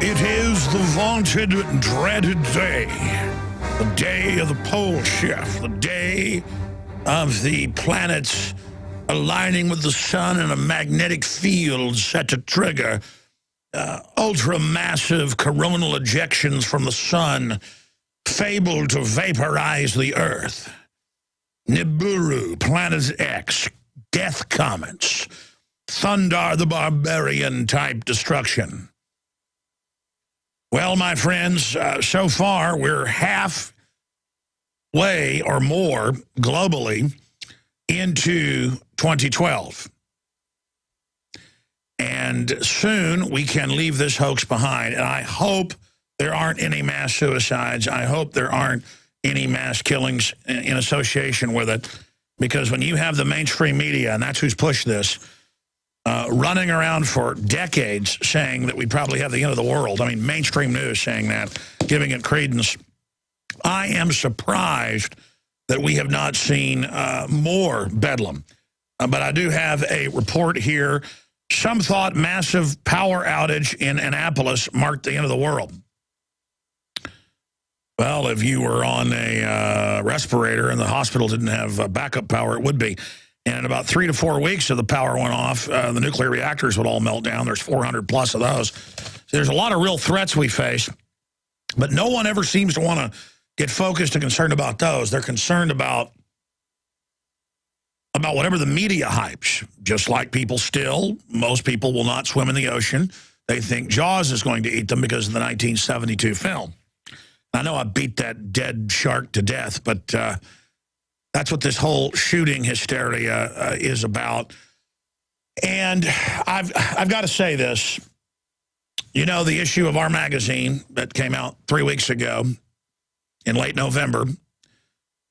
It is the vaunted, dreaded day. The day of the pole shift. The day of the planets aligning with the sun in a magnetic field set to trigger ultra-massive coronal ejections from the sun, fabled to vaporize the Earth. Nibiru, Planet X, death comets, Thundar the Barbarian type destruction. Well, my friends, so far we're halfway or more globally into 2012. And soon we can leave this hoax behind. And I hope there aren't any mass suicides. I hope there aren't any mass killings in association with it. Because when you have the mainstream media, and that's who's pushed this, running around for decades saying that we probably have the end of the world. I mean, mainstream news saying that, giving it credence. I am surprised that we have not seen more bedlam. But I do have a report here. Some thought massive power outage in Annapolis marked the end of the world. Well, if you were on a respirator and the hospital didn't have backup power, it would be. And in about 3 to 4 weeks, if the power went off, the nuclear reactors would all melt down. There's 400 plus of those. So there's a lot of real threats we face. But no one ever seems to want to get focused and concerned about those. They're concerned about whatever the media hypes. Just like people still, most people will not swim in the ocean. They think Jaws is going to eat them because of the 1972 film. I know I beat that dead shark to death, but that's what this whole shooting hysteria is about. And I've got to say this. You know, the issue of our magazine that came out 3 weeks ago in late November,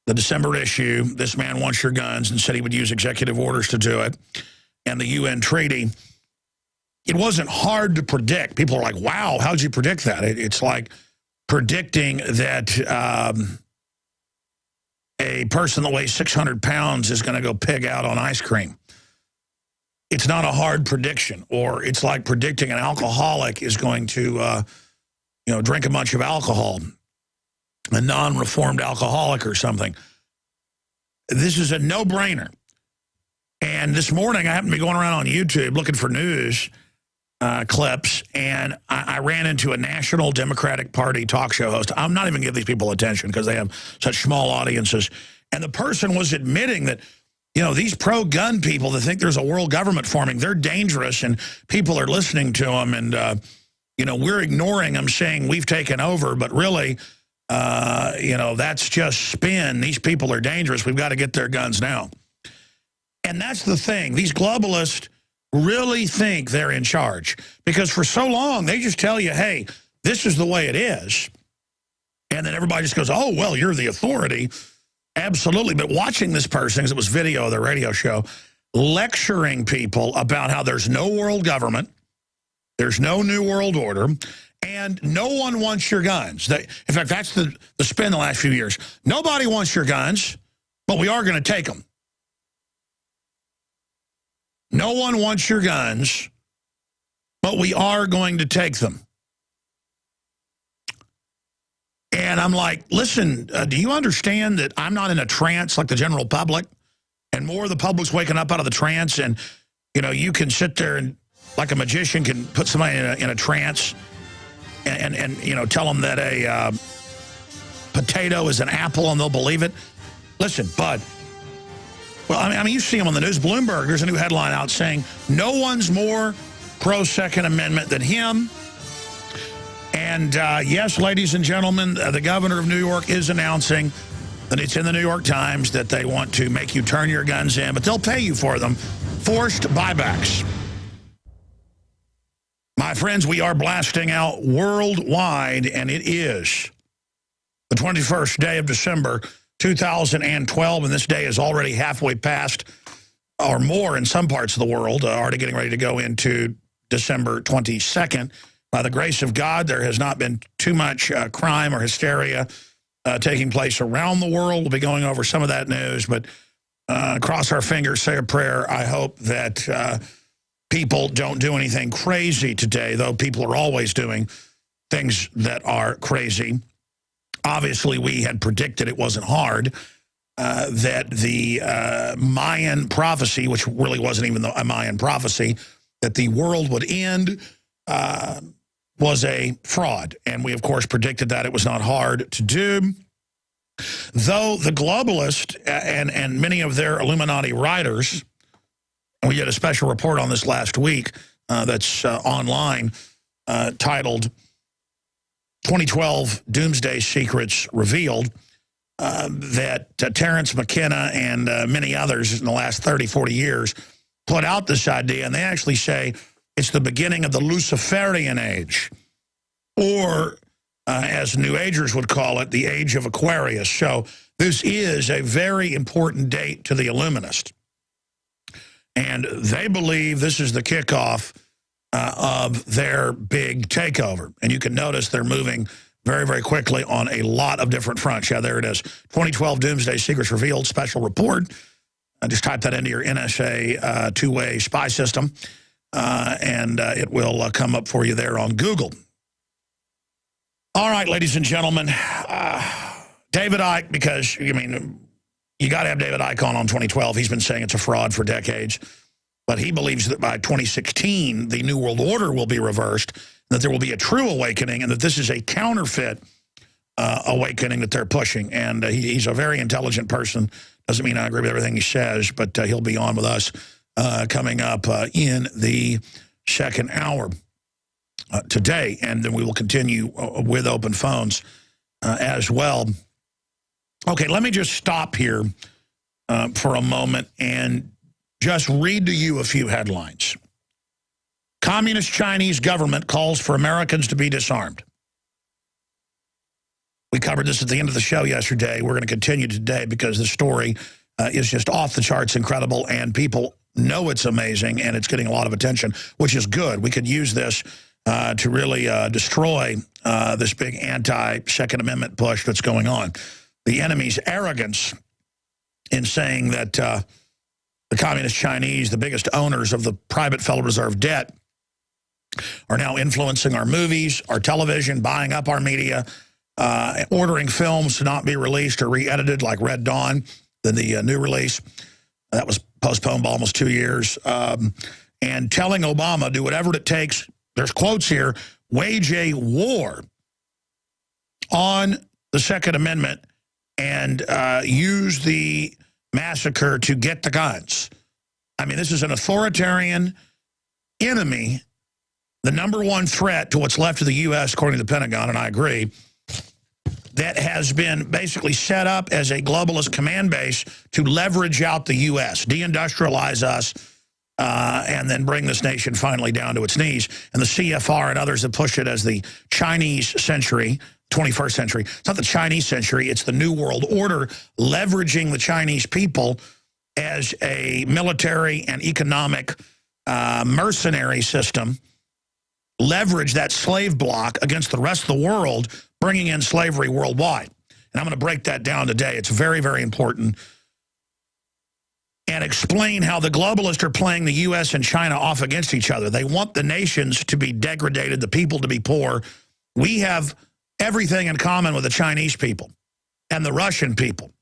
the December issue, This Man Wants Your Guns, and said he would use executive orders to do it, and the UN treaty. It wasn't hard to predict. People are like, wow, how'd you predict that? It's like predicting that a person that weighs 600 pounds is going to go pig out on ice cream. It's not a hard prediction. Or it's like predicting an alcoholic is going to, drink a bunch of alcohol, a non-reformed alcoholic or something. This is a no-brainer. And this morning, I happened to be going around on YouTube looking for news clips, and I ran into a National Democratic Party talk show host. I'm not even giving these people attention because they have such small audiences. And the person was admitting that, these pro-gun people that think there's a world government forming, they're dangerous, and people are listening to them, and, we're ignoring them, saying we've taken over, but really, that's just spin. These people are dangerous. We've got to get their guns now. And that's the thing. These globalists really think they're in charge, because for so long they just tell you, hey, this is the way it is, and then everybody just goes, oh, well, you're the authority. Absolutely. But watching this person, because it was video of the radio show, lecturing people about how there's no world government, there's no new world order, and no one wants your guns. In fact, that's the spin the last few years. Nobody wants your guns, but we are going to take them. No one wants your guns, but we are going to take them. And I'm like, listen, do you understand that I'm not in a trance like the general public? And more of the public's waking up out of the trance, and, you can sit there and, like a magician, can put somebody in a trance and tell them that a potato is an apple and they'll believe it. Listen, bud. Well, I mean, you see them on the news. Bloomberg, there's a new headline out saying, no one's more pro-Second Amendment than him. And, yes, ladies and gentlemen, the governor of New York is announcing that it's in the New York Times that they want to make you turn your guns in, but they'll pay you for them. Forced buybacks. My friends, we are blasting out worldwide, and it is the 21st day of December, 2012, and this day is already halfway past, or more in some parts of the world, already getting ready to go into December 22nd. By the grace of God, there has not been too much crime or hysteria taking place around the world. We'll be going over some of that news, but cross our fingers, say a prayer. I hope that people don't do anything crazy today, though people are always doing things that are crazy. Obviously, we had predicted it wasn't hard, that the Mayan prophecy, which really wasn't even a Mayan prophecy, that the world would end, was a fraud. And we, of course, predicted that it was not hard to do. Though the globalists and many of their Illuminati writers, and we did a special report on this last week that's online, titled 2012 Doomsday Secrets Revealed, that Terence McKenna and many others in the last 30, 40 years put out this idea, and they actually say it's the beginning of the Luciferian age, or as New Agers would call it, the age of Aquarius. So this is a very important date to the Illuminists. And they believe this is the kickoff of their big takeover. And you can notice they're moving very, very quickly on a lot of different fronts. Yeah, there it is. 2012 Doomsday Secrets Revealed Special Report. Just type that into your NSA two-way spy system, and it will come up for you there on Google. All right, ladies and gentlemen, David Icke, because, I mean, you got to have David Icke on 2012. He's been saying it's a fraud for decades. But he believes that by 2016, the New World Order will be reversed, that there will be a true awakening, and that this is a counterfeit awakening that they're pushing. And he's a very intelligent person. Doesn't mean I agree with everything he says, but he'll be on with us coming up in the second hour today. And then we will continue with open phones as well. Okay, let me just stop here for a moment and just read to you a few headlines. Communist Chinese government calls for Americans to be disarmed. We covered this at the end of the show yesterday. We're going to continue today because the story is just off the charts incredible, and people know it's amazing, and it's getting a lot of attention, which is good. We could use this to really destroy this big anti-Second Amendment push that's going on. The enemy's arrogance in saying that the Communist Chinese, the biggest owners of the private Federal Reserve debt, are now influencing our movies, our television, buying up our media, ordering films to not be released or re-edited like Red Dawn, the new release. That was postponed by almost 2 years. And telling Obama, do whatever it takes, there's quotes here, wage a war on the Second Amendment and use the massacre to get the guns. I mean, this is an authoritarian enemy, the #1 threat to what's left of the U.S., according to the Pentagon, and I agree, that has been basically set up as a globalist command base to leverage out the U.S., deindustrialize us, and then bring this nation finally down to its knees. And the CFR and others have pushed it as the Chinese century, 21st century. It's not the Chinese century, it's the New World Order, leveraging the Chinese people as a military and economic mercenary system, leverage that slave block against the rest of the world, bringing in slavery worldwide. And I'm going to break that down today. It's very, very important. And explain how the globalists are playing the U.S. and China off against each other. They want the nations to be degraded, the people to be poor. We have everything in common with the Chinese people and the Russian people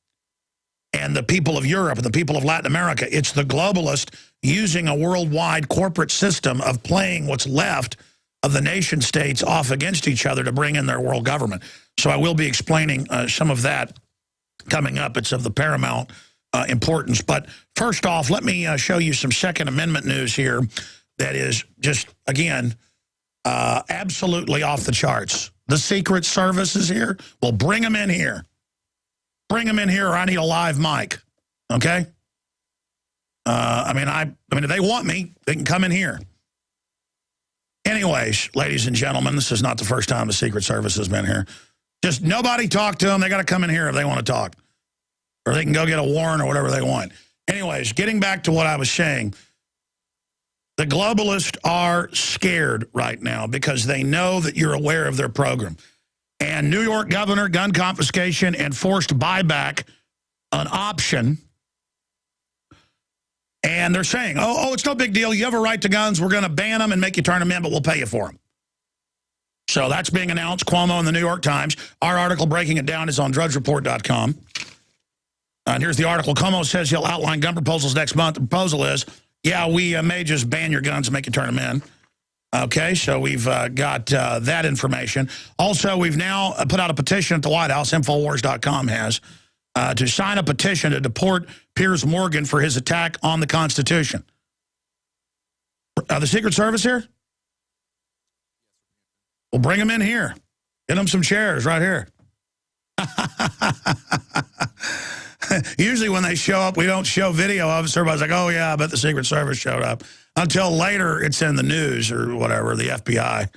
and the people of Europe and the people of Latin America. It's the globalist using a worldwide corporate system of playing what's left of the nation states off against each other to bring in their world government. So I will be explaining some of that coming up. It's of the paramount importance. But first off, let me show you some Second Amendment news here that is just, again, absolutely off the charts. The Secret Service is here. Well, bring them in here. Bring them in here, or I need a live mic. Okay? I mean, if they want me, they can come in here. Anyways, ladies and gentlemen, this is not the first time the Secret Service has been here. Just nobody talk to them. They got to come in here if they want to talk. Or they can go get a warrant or whatever they want. Anyways, getting back to what I was saying, the globalists are scared right now because they know that you're aware of their program. And New York governor, gun confiscation and forced buyback, an option. And they're saying, oh, it's no big deal. You have a right to guns. We're going to ban them and make you turn them in, but we'll pay you for them. So that's being announced, Cuomo in the New York Times. Our article breaking it down is on drudgereport.com. And here's the article. Cuomo says he'll outline gun proposals next month. The proposal is, yeah, we may just ban your guns and make you turn them in. Okay, so we've got that information. Also, we've now put out a petition at the White House, Infowars.com has, to sign a petition to deport Piers Morgan for his attack on the Constitution. The Secret Service here? We'll bring him in here. Get him some chairs right here. Usually when they show up, we don't show video of it. So everybody's like, oh, yeah, I bet the Secret Service showed up. Until later, it's in the news or whatever, the FBI.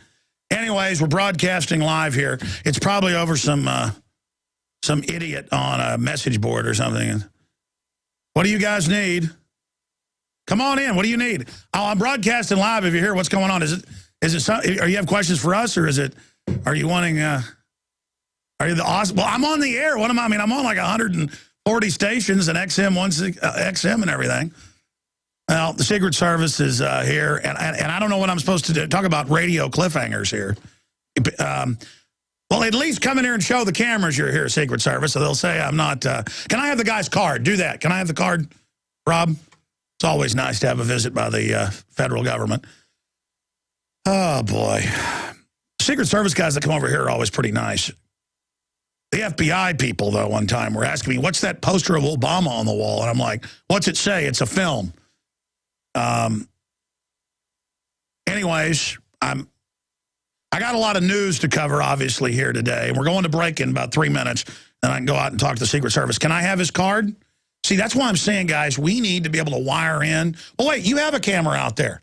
Anyways, we're broadcasting live here. It's probably over some idiot on a message board or something. What do you guys need? Come on in. What do you need? Oh, I'm broadcasting live. If you're here, what's going on? Is it something? Are you have questions for us, or are you wanting? Are you the awesome? Well, I'm on the air. What am I? I mean, I'm on like 140 stations and XM and everything. Well, the Secret Service is here, and I don't know what I'm supposed to do. Talk about radio cliffhangers here. Well, at least come in here and show the cameras you're here, Secret Service, so they'll say I'm not. Can I have the guy's card? Do that. Can I have the card, Rob? It's always nice to have a visit by the federal government. Oh, boy. Secret Service guys that come over here are always pretty nice. The FBI people, though, one time were asking me, what's that poster of Obama on the wall? And I'm like, what's it say? It's a film. Anyways, I got a lot of news to cover, obviously, here today. We're going to break in about 3 minutes, and I can go out and talk to the Secret Service. Can I have his card? See, that's why I'm saying, guys, we need to be able to wire in. Oh, wait, you have a camera out there.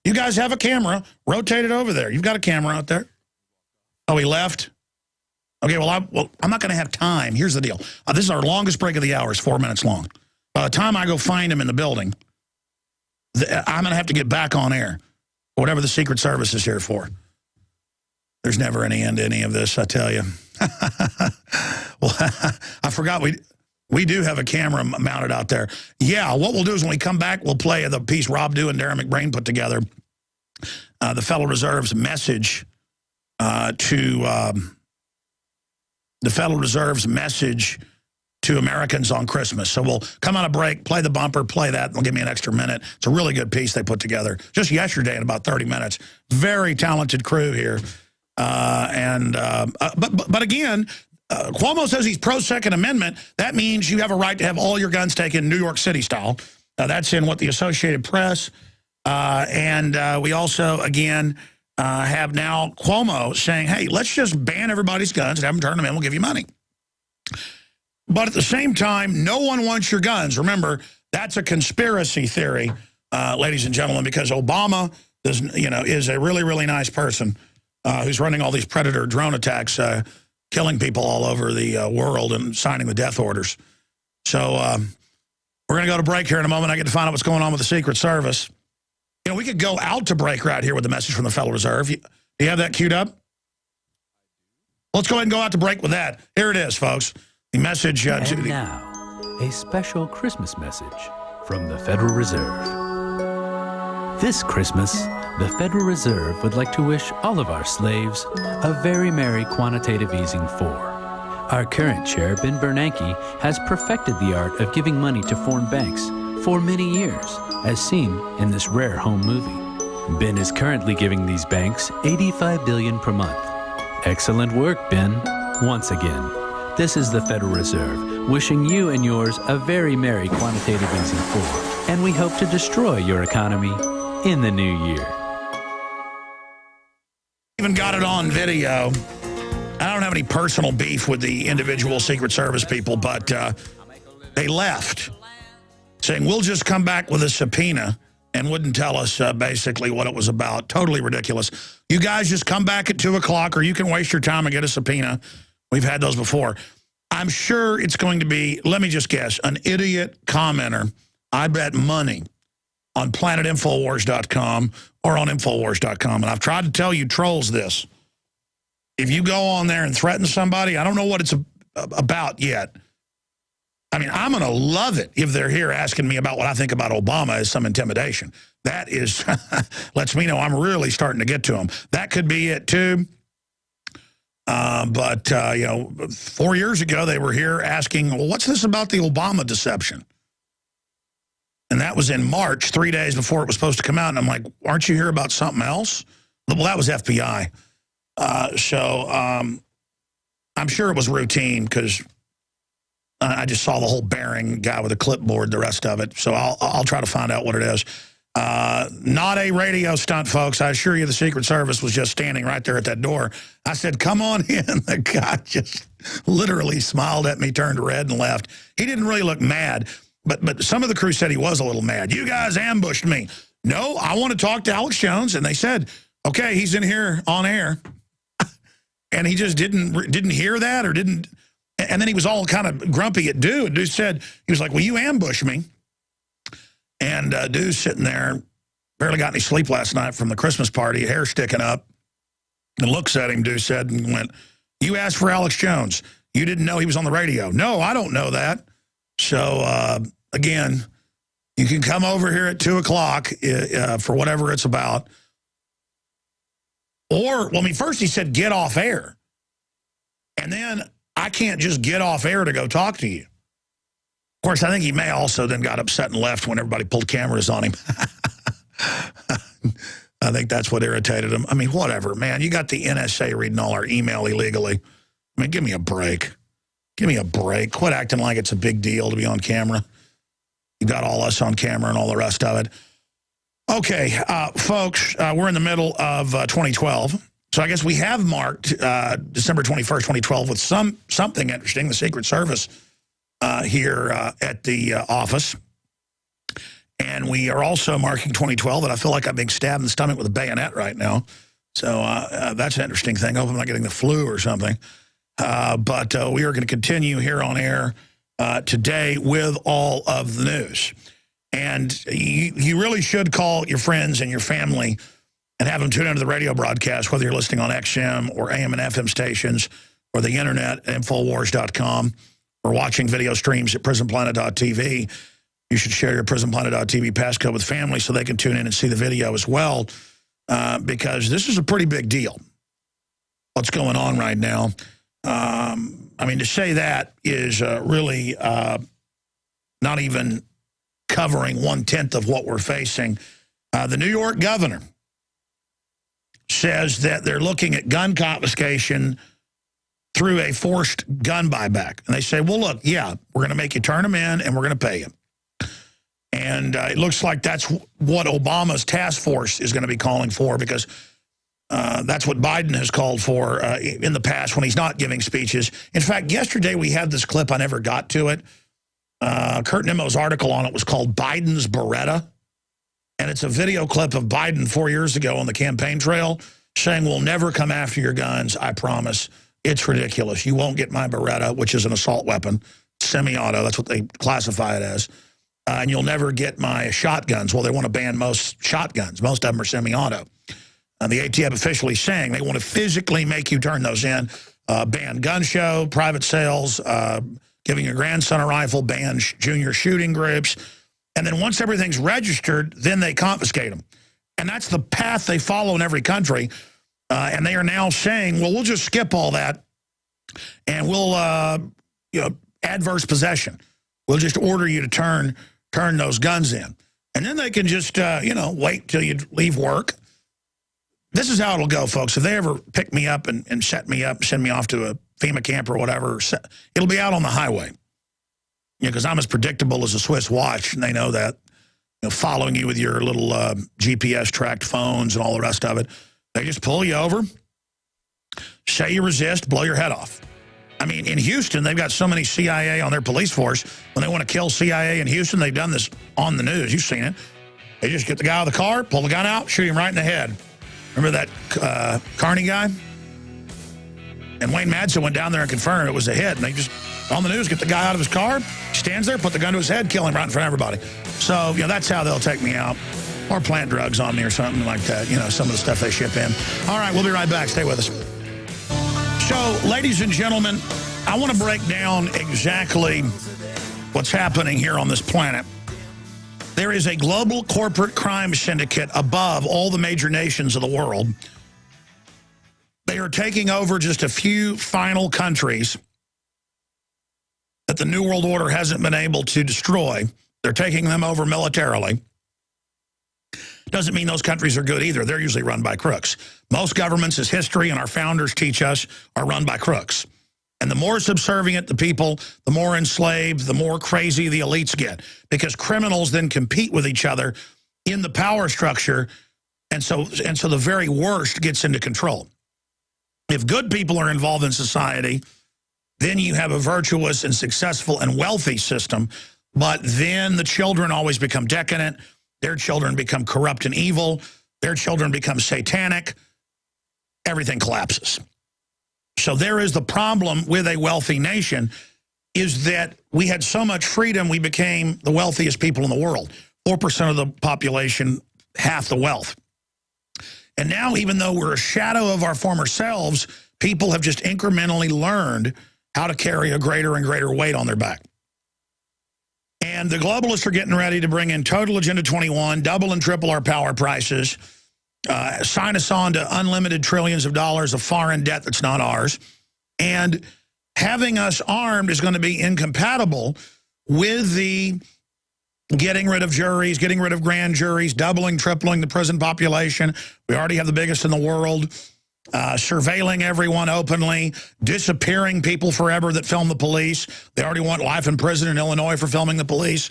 You guys have a camera. Rotate it over there. You've got a camera out there. Oh, he left? Okay, well, I'm not going to have time. Here's the deal. This is our longest break of the hour. It's 4 minutes long. By the time I go find him in the building, I'm going to have to get back on air. Whatever the Secret Service is here for. There's never any end to any of this, I tell you. Well, I forgot we do have a camera mounted out there. Yeah, what we'll do is when we come back, we'll play the piece Rob Dew and Darren McBrain put together, the Federal Reserve's message to Americans on Christmas. So we'll come on a break, play the bumper, play that, and they'll give me an extra minute. It's a really good piece they put together just yesterday in about 30 minutes. Very talented crew here. But again, Cuomo says he's pro-Second Amendment. That means you have a right to have all your guns taken New York City style. That's in what the Associated Press. We also, again, have now Cuomo saying, hey, let's just ban everybody's guns and have them turn them in. We'll give you money. But at the same time, no one wants your guns. Remember, that's a conspiracy theory, ladies and gentlemen, because Obama is a really, really nice person who's running all these predator drone attacks, killing people all over the world and signing the death orders. So we're going to go to break here in a moment. I get to find out what's going on with the Secret Service. You know, we could go out to break right here with the message from the Federal Reserve. Do you have that queued up? Let's go ahead and go out to break with that. Here it is, folks. The message to the... now, a special Christmas message from the Federal Reserve. This Christmas, the Federal Reserve would like to wish all of our slaves a very merry quantitative easing 4. Our current chair, Ben Bernanke, has perfected the art of giving money to foreign banks for many years, as seen in this rare home movie. Ben is currently giving these banks $85 billion per month. Excellent work, Ben. Once again, this is the Federal Reserve, wishing you and yours a very merry quantitative easing 4, and we hope to destroy your economy in the new year. Even got it on video. I don't have any personal beef with the individual Secret Service people, but they left, saying we'll just come back with a subpoena, and wouldn't tell us basically what it was about. Totally ridiculous. You guys just come back at 2 o'clock, or you can waste your time and get a subpoena. We've had those before. I'm sure it's going to be, let me just guess, an idiot commenter, I bet money, on planetinfowars.com or on Infowars.com. And I've tried to tell you trolls this. If you go on there and threaten somebody, I don't know what it's about yet. I mean, I'm going to love it if they're here asking me about what I think about Obama as some intimidation. That is, lets me know I'm really starting to get to them. That could be it, too. But 4 years ago, they were here asking, well, what's this about the Obama deception? And that was in March, 3 days before it was supposed to come out. And I'm like, aren't you here about something else? Well, that was FBI. I'm sure it was routine because I just saw the whole bearing guy with a clipboard, the rest of it. So I'll try to find out what it is. Not a radio stunt, folks. I assure you the Secret Service was just standing right there at that door. I said, come on in. The guy just literally smiled at me, turned red, and left. He didn't really look mad, but some of the crew said he was a little mad. You guys ambushed me. No, I want to talk to Alex Jones. And they said, okay, he's in here on air. And he just didn't hear that or didn't. And then he was all kind of grumpy at Dew. And Dew said, he was like, well, you ambushed me. And Dew's sitting there, barely got any sleep last night from the Christmas party, hair sticking up, and looks at him, Dew said, and went, you asked for Alex Jones. You didn't know he was on the radio. No, I don't know that. So, again, you can come over here at 2 o'clock for whatever it's about. Or, well, I mean, first he said, get off air. And then I can't just get off air to go talk to you. Of course, I think he may also then got upset and left when everybody pulled cameras on him. I think that's what irritated him. I mean, whatever, man. You got the NSA reading all our email illegally. I mean, give me a break. Give me a break. Quit acting like it's a big deal to be on camera. You got all us on camera and all the rest of it. Okay, folks, we're in the middle of 2012. So I guess we have marked December 21st, 2012 with something interesting, the Secret Service here at the office. And we are also marking 2012, and I feel like I'm being stabbed in the stomach with a bayonet right now. So that's an interesting thing. I hope I'm not getting the flu or something. But we are going to continue here on air today with all of the news. And you really should call your friends and your family and have them tune into the radio broadcast, whether you're listening on XM or AM and FM stations or the internet, Infowars.com, or watching video streams at prisonplanet.tv. You should share your prisonplanet.tv passcode with family so they can tune in and see the video as well, because this is a pretty big deal, what's going on right now. I mean, to say that is really not even covering 1/10 of what we're facing. The New York governor says that they're looking at gun confiscation through a forced gun buyback. And they say, well, look, yeah, we're going to make you turn them in and we're going to pay you. And it looks like that's what Obama's task force is going to be calling for, because that's what Biden has called for in the past when he's not giving speeches. In fact, yesterday we had this clip. I never got to it. Kurt Nimmo's article on it was called Biden's Beretta. And it's a video clip of Biden 4 years ago on the campaign trail saying, we'll never come after your guns, I promise. It's ridiculous. You won't get my Beretta, which is an assault weapon, semi-auto. That's what they classify it as. And you'll never get my shotguns. Well, they want to ban most shotguns. Most of them are semi-auto. And the ATF officially saying they want to physically make you turn those in. Ban gun show, private sales, giving your grandson a rifle, ban junior shooting groups. And then once everything's registered, then they confiscate them. And that's the path they follow in every country. And they are now saying, well, we'll just skip all that. And we'll, adverse possession. We'll just order you to turn those guns in. And then they can just, wait till you leave work. This is how it'll go, folks. If they ever pick me up and set me up, send me off to a FEMA camp or whatever, it'll be out on the highway. Because I'm as predictable as a Swiss watch, and they know that. Following you with your little GPS-tracked phones and all the rest of it. They just pull you over, say you resist, blow your head off. I mean, in Houston, they've got so many CIA on their police force. When they want to kill CIA in Houston, they've done this on the news. You've seen it. They just get the guy out of the car, pull the gun out, shoot him right in the head. Remember that Carney guy? And Wayne Madsen went down there and confirmed it was a hit. And they just, on the news, get the guy out of his car, stands there, put the gun to his head, kill him right in front of everybody. So, that's how they'll take me out. Or plant drugs on me or something like that. Some of the stuff they ship in. All right, we'll be right back. Stay with us. So, ladies and gentlemen, I want to break down exactly what's happening here on this planet. There is a global corporate crime syndicate above all the major nations of the world. They They are taking over just a few final countries that the New World Order hasn't been able to destroy. They're taking them over militarily. Doesn't mean those countries are good either. They're usually run by crooks. Most governments, as history and our founders teach us, are run by crooks. And the more subservient the people, the more enslaved, the more crazy the elites get. Because criminals then compete with each other in the power structure, and so the very worst gets into control. If good people are involved in society, then you have a virtuous and successful and wealthy system, but then the children always become decadent, their children become corrupt and evil, their children become satanic, everything collapses. So there is the problem with a wealthy nation, is that we had so much freedom, we became the wealthiest people in the world. 4% of the population, half the wealth. And now, even though we're a shadow of our former selves, people have just incrementally learned how to carry a greater and greater weight on their back. And the globalists are getting ready to bring in total Agenda 21, double and triple our power prices, sign us on to unlimited trillions of dollars of foreign debt that's not ours. And having us armed is going to be incompatible with the getting rid of juries, getting rid of grand juries, doubling, tripling the prison population. We already have the biggest in the world. Surveilling everyone openly, disappearing people forever that film the police. They already want life in prison in Illinois for filming the police.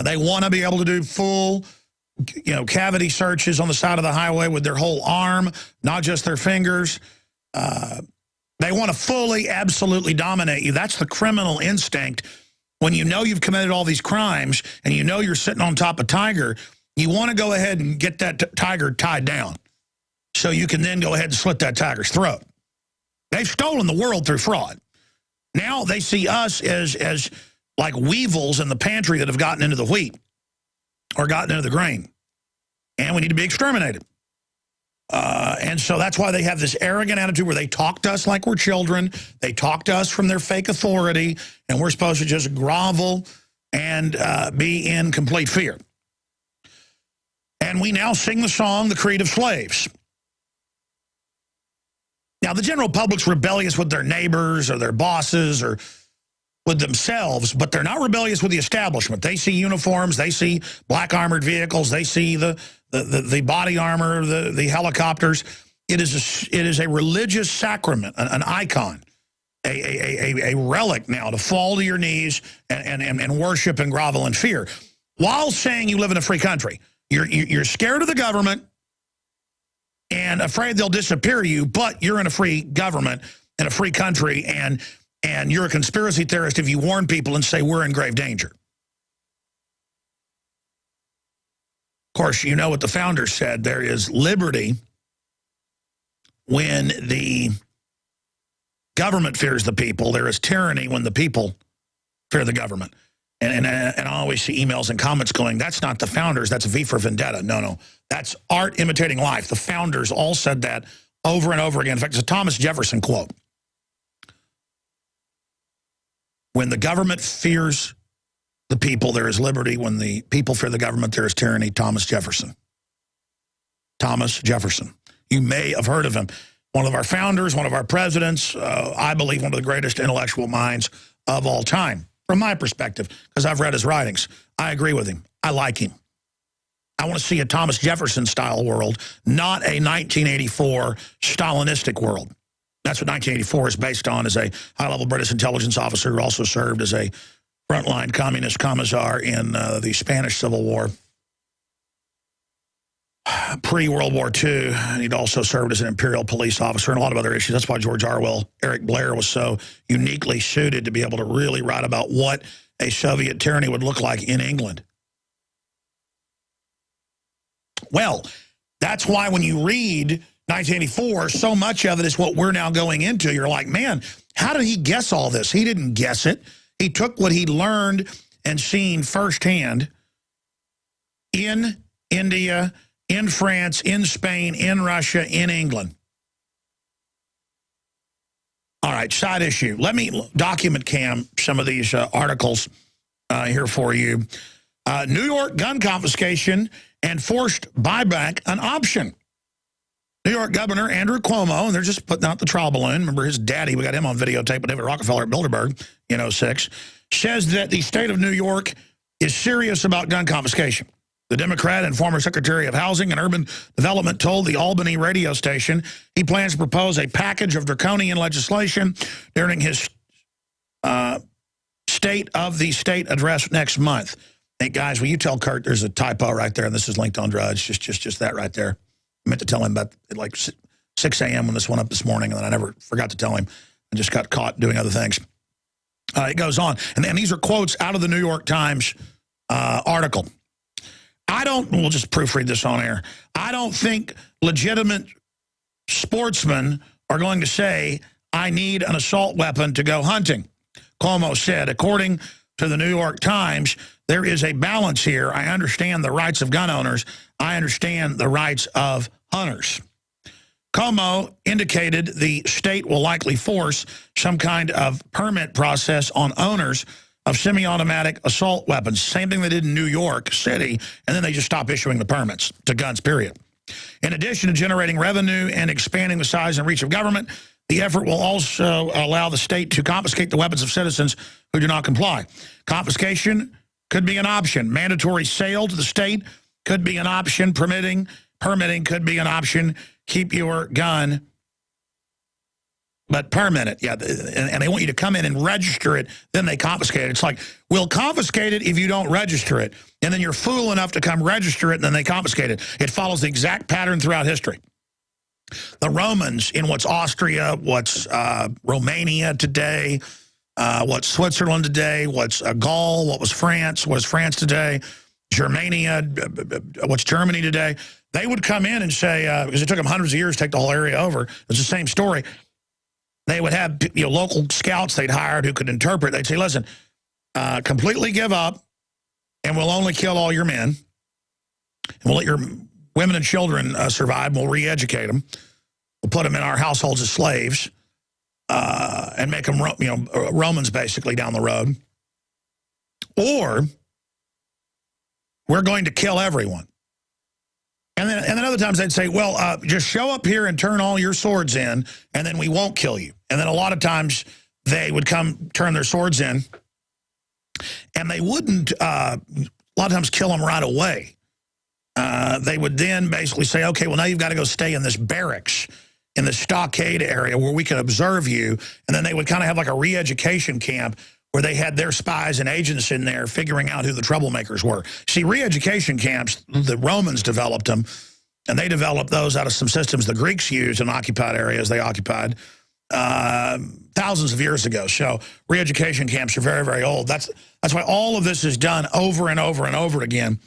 They want to be able to do full, cavity searches on the side of the highway with their whole arm, not just their fingers. They want to fully, absolutely dominate you. That's the criminal instinct. When you know you've committed all these crimes and you know you're sitting on top of Tiger, you want to go ahead and get that tiger tied down so you can then go ahead and slit that tiger's throat. They've stolen the world through fraud. Now they see us as like weevils in the pantry that have gotten into the wheat or gotten into the grain. And we need to be exterminated. And so that's why they have this arrogant attitude where they talk to us like we're children. They talk to us from their fake authority, and we're supposed to just grovel and be in complete fear. And we now sing the song, The Creed of Slaves. Now, the general public's rebellious with their neighbors or their bosses or with themselves, but they're not rebellious with the establishment. They see uniforms, they see black armored vehicles, they see the body armor, the helicopters. It is a religious sacrament, an icon, a relic now to fall to your knees and worship and grovel in fear, while saying you live in a free country. You're scared of the government and afraid they'll disappear you, but you're in a free government in a free country, and you're a conspiracy theorist if you warn people and say we're in grave danger. Of course, you know what the founders said. There is liberty when the government fears the people. There is tyranny when the people fear the government. And I always see emails and comments going, that's not the founders, that's V for Vendetta. No, that's art imitating life. The founders all said that over and over again. In fact, it's a Thomas Jefferson quote. When the government fears the people, there is liberty. When the people fear the government, there is tyranny. Thomas Jefferson. Thomas Jefferson. You may have heard of him. One of our founders, one of our presidents, I believe one of the greatest intellectual minds of all time. From my perspective, because I've read his writings. I agree with him. I like him. I want to see a Thomas Jefferson-style world, not a 1984 Stalinistic world. That's what 1984 is based on, as a high-level British intelligence officer who also served as a frontline communist commissar in the Spanish Civil War. Pre-World War II, and he'd also served as an imperial police officer and a lot of other issues. That's why George Orwell, Eric Blair was so uniquely suited to be able to really write about what a Soviet tyranny would look like in England. Well, that's why when you read 1984, so much of it is what we're now going into. You're like, man, how did he guess all this? He didn't guess it. He took what he learned and seen firsthand in India, in France, in Spain, in Russia, in England. All right, side issue. Let me document cam some of these articles here for you. New York gun confiscation and forced buyback an option. New York Governor Andrew Cuomo, and they're just putting out the trial balloon. Remember his daddy, we got him on videotape with David Rockefeller at Bilderberg in 2006, says that the state of New York is serious about gun confiscation. The Democrat and former Secretary of Housing and Urban Development told the Albany radio station he plans to propose a package of draconian legislation during his State of the State address next month. Hey, guys, will you tell Kurt there's a typo right there, and this is linked on Drudge, just that right there. I meant to tell him about like 6 a.m. when this went up this morning, and then I never forgot to tell him. I just got caught doing other things. It goes on. And these are quotes out of the New York Times article. We'll just proofread this on air. I don't think legitimate sportsmen are going to say, I need an assault weapon to go hunting. Cuomo said, according to the New York Times, there is a balance here. I understand the rights of gun owners. I understand the rights of hunters. Cuomo indicated the state will likely force some kind of permit process on owners of semi-automatic assault weapons. Same thing they did in New York City, and then they just stopped issuing the permits to guns, period. In addition to generating revenue and expanding the size and reach of government, the effort will also allow the state to confiscate the weapons of citizens who do not comply. Confiscation could be an option. Mandatory sale to the state could be an option. Permitting could be an option. Keep your gun, but permit it. Yeah, and they want you to come in and register it, then they confiscate it. It's like, we'll confiscate it if you don't register it, and then you're fool enough to come register it, and then they confiscate it. It follows the exact pattern throughout history. The Romans in what's Austria, what's Romania today, what's Switzerland today, what's Gaul, what was France, what is France today, Germania, what's Germany today. They would come in and say, because it took them hundreds of years to take the whole area over, it's the same story. They would have local scouts they'd hired who could interpret. They'd say, listen, completely give up, and we'll only kill all your men, and we'll let your women and children survive. We'll re-educate them. We'll put them in our households as slaves and make them, Romans basically down the road. Or we're going to kill everyone. And then other times they'd say, well, just show up here and turn all your swords in, and then we won't kill you. And then a lot of times they would come turn their swords in, and they wouldn't a lot of times kill them right away. They would then basically say, okay, well, now you've got to go stay in this barracks, in the stockade area where we can observe you. And then they would kind of have like a re-education camp where they had their spies and agents in there figuring out who the troublemakers were. See, re-education camps, the Romans developed them, and they developed those out of some systems the Greeks used in occupied areas they occupied thousands of years ago. So re-education camps are very, very old. That's why all of this is done over and over and over again.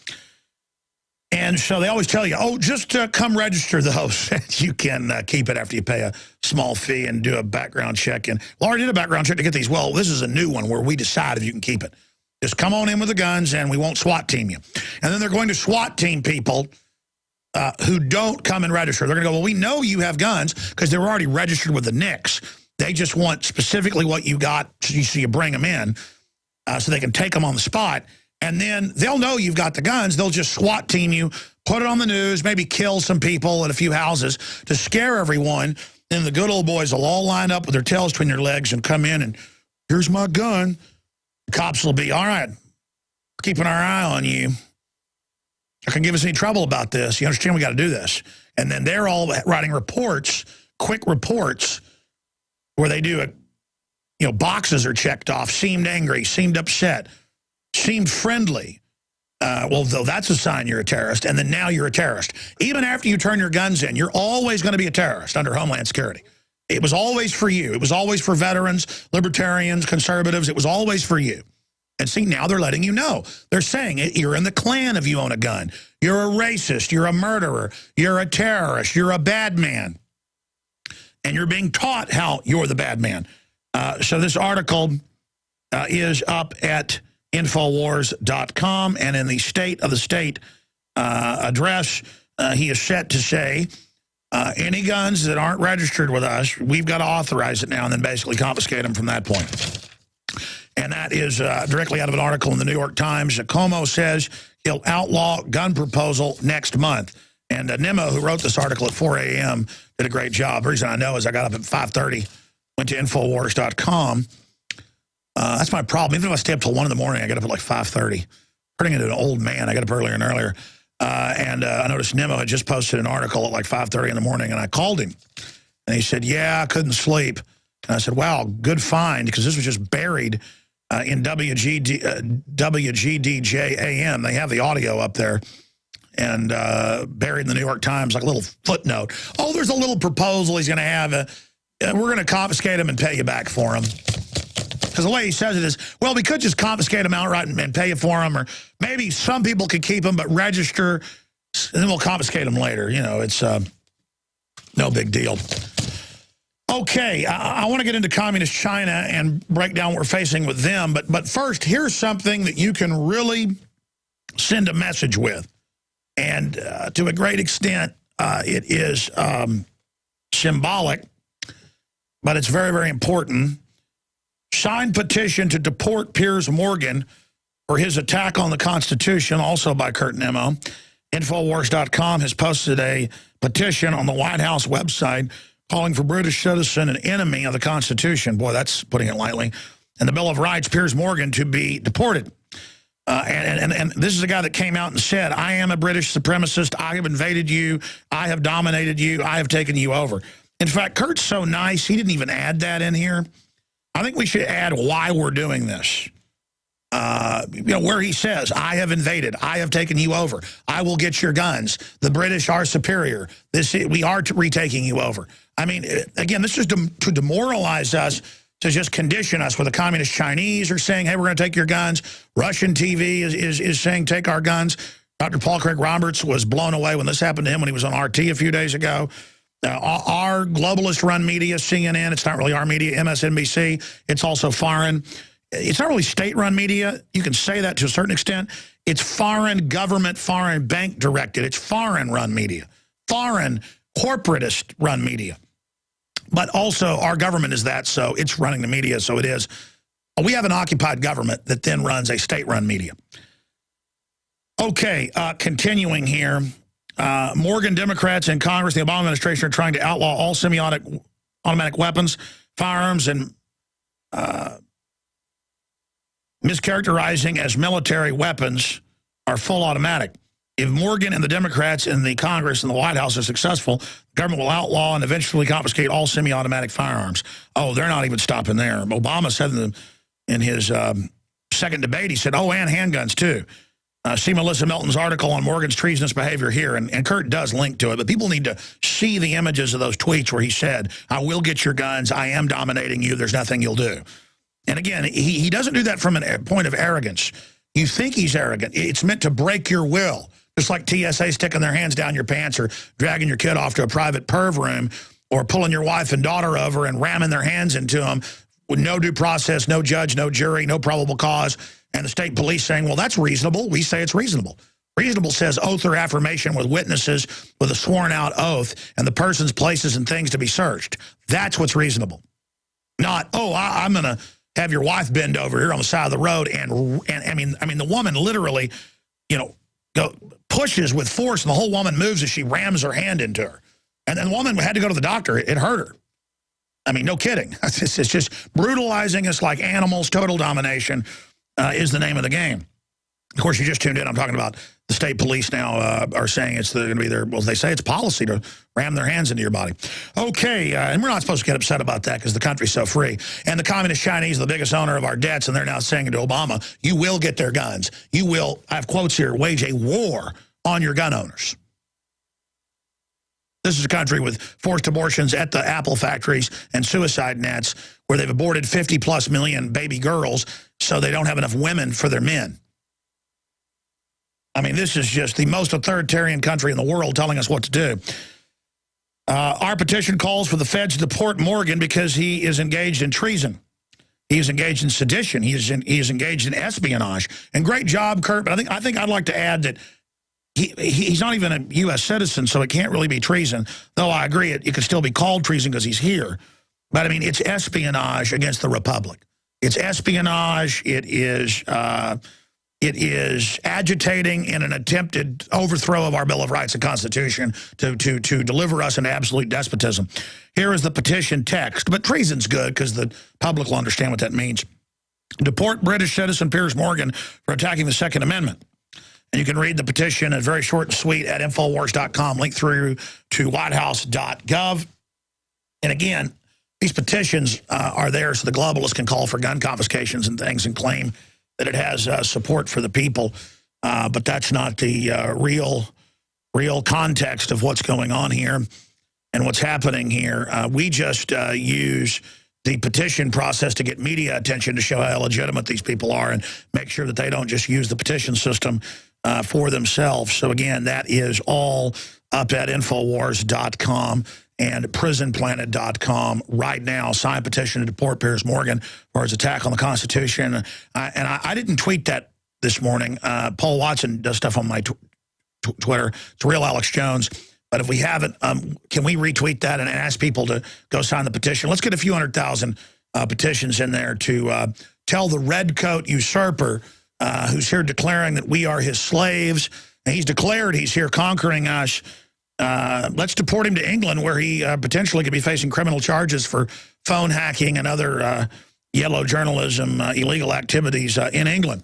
And so they always tell you, oh, just come register those. You can keep it after you pay a small fee and do a background check. And Laura did a background check to get these. Well, this is a new one where we decide if you can keep it. Just come on in with the guns and we won't SWAT team you. And then they're going to SWAT team people who don't come and register. They're going to go, well, we know you have guns because they were already registered with the NICS. They just want specifically what you got, so you bring them in so they can take them on the spot. And then they'll know you've got the guns. They'll just SWAT team you, put it on the news, maybe kill some people at a few houses to scare everyone. And the good old boys will all line up with their tails between their legs and come in and, here's my gun. The cops will be, all right, keeping our eye on you. Not going to give us any trouble about this. You understand we got to do this. And then they're all writing reports, quick reports, where they do it, boxes are checked off, seemed angry, seemed upset, seemed friendly. Well, though that's a sign you're a terrorist, and then now you're a terrorist. Even after you turn your guns in, you're always going to be a terrorist under Homeland Security. It was always for you. It was always for veterans, libertarians, conservatives. It was always for you. And see, now they're letting you know. They're saying it, you're in the Klan if you own a gun. You're a racist. You're a murderer. You're a terrorist. You're a bad man. And you're being taught how you're the bad man. So this article is up at Infowars.com, and in the State of the State address, he is set to say, any guns that aren't registered with us, we've got to authorize it now and then basically confiscate them from that point. And that is directly out of an article in the New York Times. Cuomo says he'll outlaw gun proposal next month. And Nemo, who wrote this article at 4 a.m., did a great job. The reason I know is I got up at 5:30, went to Infowars.com. That's my problem. Even if I stay up till 1 in the morning, I get up at like 5:30. Turning into an old man, I get up earlier and earlier. I noticed Nemo had just posted an article at like 5:30 in the morning, and I called him. And he said, yeah, I couldn't sleep. And I said, wow, good find, because this was just buried in WGDJ-AM. They have the audio up there. And buried in the New York Times, like a little footnote. Oh, there's a little proposal he's going to have. We're going to confiscate him and pay you back for him. Because the way he says it is, well, we could just confiscate him outright and pay you for him. Or maybe some people could keep him, but register, and then we'll confiscate him later. You know, it's no big deal. Okay, I want to get into communist China and break down what we're facing with them. But first, here's something that you can really send a message with. And to a great extent, it is symbolic, but it's very, very important. Signed petition to deport Piers Morgan for his attack on the Constitution, also by Kurt Nemo. Infowars.com has posted a petition on the White House website calling for British citizen an enemy of the Constitution. Boy, that's putting it lightly. And the Bill of Rights, Piers Morgan, to be deported. And this is a guy that came out and said, I am a British supremacist. I have invaded you. I have dominated you. I have taken you over. In fact, Kurt's so nice, he didn't even add that in here. I think we should add why we're doing this. You know, where he says, I have invaded. I have taken you over. I will get your guns. The British are superior. We are retaking you over. I mean, again, this is to demoralize us, to just condition us, where the communist Chinese are saying, hey, we're going to take your guns. Russian TV is saying, take our guns. Dr. Paul Craig Roberts was blown away when this happened to him when he was on RT a few days ago. Our globalist-run media, CNN, it's not really our media, MSNBC, it's also foreign. It's not really state-run media. You can say that to a certain extent. It's foreign government, foreign bank-directed. It's foreign-run media, foreign corporatist-run media. But also, our government is that, so it's running the media, so it is. We have an occupied government that then runs a state-run media. Okay, continuing here. Morgan Democrats in Congress, the Obama administration, are trying to outlaw all semi-automatic weapons, firearms, and mischaracterizing as military weapons are full automatic. If Morgan and the Democrats in the Congress and the White House are successful, the government will outlaw and eventually confiscate all semi-automatic firearms. Oh, they're not even stopping there. Obama said in his second debate, he said, oh, and handguns too. See Melissa Milton's article on Morgan's treasonous behavior here, and Kurt does link to it, but people need to see the images of those tweets where he said, I will get your guns, I am dominating you, there's nothing you'll do. And again, he doesn't do that from a point of arrogance. You think he's arrogant. It's meant to break your will. Just like TSA sticking their hands down your pants or dragging your kid off to a private perv room or pulling your wife and daughter over and ramming their hands into them with no due process, no judge, no jury, no probable cause, and the state police saying, well, that's reasonable. We say it's reasonable. Reasonable says oath or affirmation with witnesses with a sworn out oath and the person's places and things to be searched. That's what's reasonable. Not, oh, I'm going to have your wife bend over here on the side of the road and I mean the woman literally, you know, pushes with force, and the whole woman moves as she rams her hand into her. And then the woman had to go to the doctor. It hurt her. I mean, no kidding. It's just brutalizing us like animals. Total domination is the name of the game. Of course, you just tuned in. I'm talking about the state police now are saying it's going to be their, well, they say it's policy to ram their hands into your body. Okay, and we're not supposed to get upset about that because the country's so free. And the communist Chinese are the biggest owner of our debts, and they're now saying to Obama, you will get their guns. You will, I have quotes here, wage a war on your gun owners. This is a country with forced abortions at the Apple factories and suicide nets where they've aborted 50+ million baby girls so they don't have enough women for their men. I mean, this is just the most authoritarian country in the world telling us what to do. Our petition calls for the feds to deport Morgan because he is engaged in treason. He is engaged in sedition. He is engaged in espionage. And great job, Kurt, but I think I'd like to add that he's not even a U.S. citizen, so it can't really be treason, though I agree it could still be called treason because he's here. But, I mean, it's espionage against the Republic. It's espionage. It is It is agitating in an attempted overthrow of our Bill of Rights and Constitution to deliver us into absolute despotism. Here is the petition text, but treason's good because the public will understand what that means. Deport British citizen Piers Morgan for attacking the Second Amendment. And you can read the petition, it's very short and sweet, at Infowars.com, link through to whitehouse.gov. And again, these petitions are there so the globalists can call for gun confiscations and things and claim that it has support for the people. But that's not the real context of what's going on here and what's happening here. We just use the petition process to get media attention to show how illegitimate these people are and make sure that they don't just use the petition system for themselves. So again, that is all up at Infowars.com and prisonplanet.com right now. Sign petition to deport Piers Morgan for his attack on the Constitution. And I didn't tweet that this morning. Paul Watson does stuff on my Twitter. It's real Alex Jones. But if we haven't, can we retweet that and ask people to go sign the petition? Let's get a few 100,000 petitions in there to tell the redcoat usurper who's here declaring that we are his slaves. And he's declared he's here conquering us. Let's deport him to England, where he potentially could be facing criminal charges for phone hacking and other yellow journalism, illegal activities in England.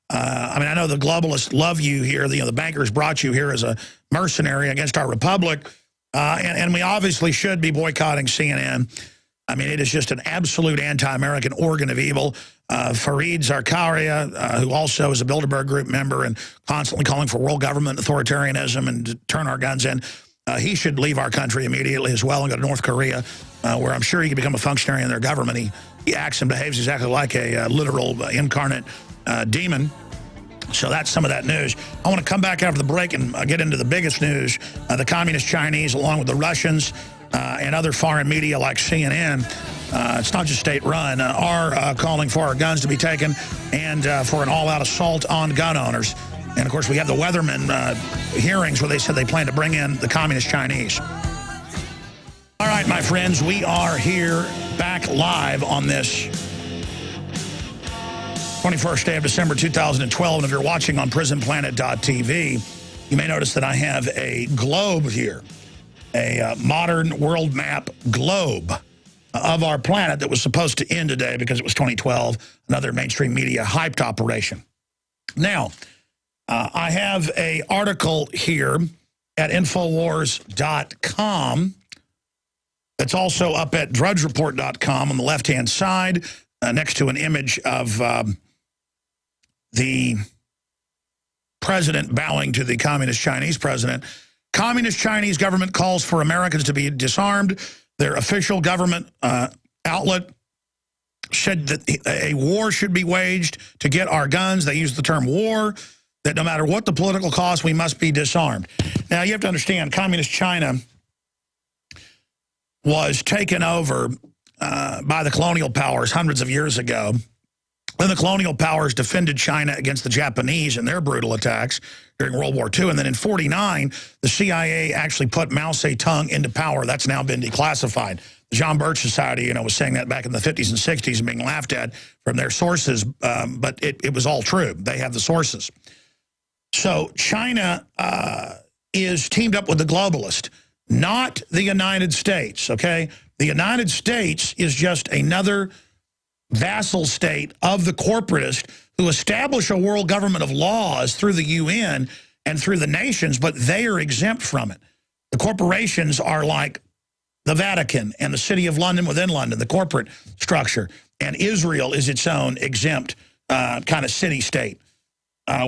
I mean, I know the globalists love you here. The bankers brought you here as a mercenary against our republic. And we obviously should be boycotting CNN. I mean, it is just an absolute anti-American organ of evil. Fareed Zakaria, who also is a Bilderberg Group member and constantly calling for world government authoritarianism and to turn our guns in, he should leave our country immediately as well and go to North Korea, where I'm sure he could become a functionary in their government. He acts and behaves exactly like a literal incarnate demon. So that's some of that news. I want to come back after the break and get into the biggest news. The communist Chinese, along with the Russians and other foreign media like CNN, it's not just state-run, are calling for our guns to be taken and for an all-out assault on gun owners. And, of course, we have the Weatherman hearings where they said they plan to bring in the communist Chinese. All right, my friends, we are here back live on this 21st day of December 2012. And if you're watching on prisonplanet.tv, you may notice that I have a globe here, a modern world map globe of our planet that was supposed to end today because it was 2012, another mainstream media hyped operation. Now, I have an article here at Infowars.com that's also up at drudgereport.com on the left-hand side, next to an image of the president bowing to the communist Chinese president. Communist Chinese government calls for Americans to be disarmed. Their official government outlet said that a war should be waged to get our guns. They used the term war, that no matter what the political cost, we must be disarmed. Now, you have to understand, communist China was taken over by the colonial powers hundreds of years ago. Then the colonial powers defended China against the Japanese and their brutal attacks during World War II. And then in 1949, the CIA actually put Mao Zedong into power. That's now been declassified. The John Birch Society, was saying that back in the 50s and 60s and being laughed at from their sources, but it was all true. They have the sources. So China is teamed up with the globalist, not the United States, okay? The United States is just another vassal state of the corporatist who establish a world government of laws through the UN and through the nations, but they are exempt from it. The corporations are like the Vatican and the City of London within London, the corporate structure, and Israel is its own exempt kind of city-state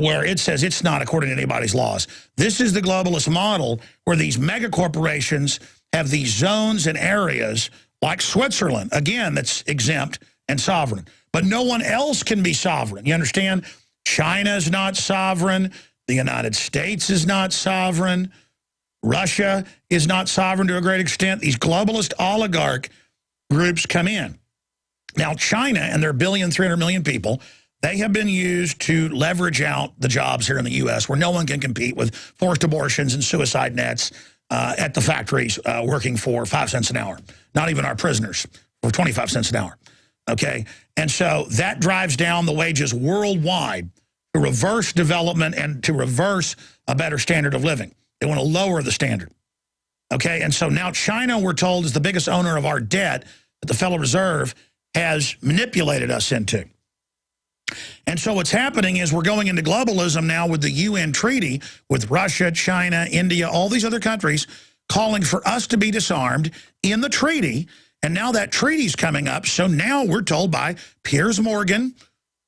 where it says it's not according to anybody's laws. This is the globalist model where these mega corporations have these zones and areas like Switzerland, again, that's exempt and sovereign. But no one else can be sovereign. You understand? China's not sovereign. The United States is not sovereign. Russia is not sovereign to a great extent. These globalist oligarch groups come in. Now, China and their 1.3 billion people, they have been used to leverage out the jobs here in the U.S. where no one can compete with forced abortions and suicide nets at the factories working for 5 cents an hour. Not even our prisoners for 25 cents an hour. Okay, and so that drives down the wages worldwide. to reverse development and to reverse a better standard of living. They want to lower the standard. Okay, and so now China, we're told, is the biggest owner of our debt that the Federal Reserve has manipulated us into. And so what's happening is we're going into globalism now with the UN treaty with Russia, China, India, all these other countries calling for us to be disarmed in the treaty. And now that treaty's coming up. So now we're told by Piers Morgan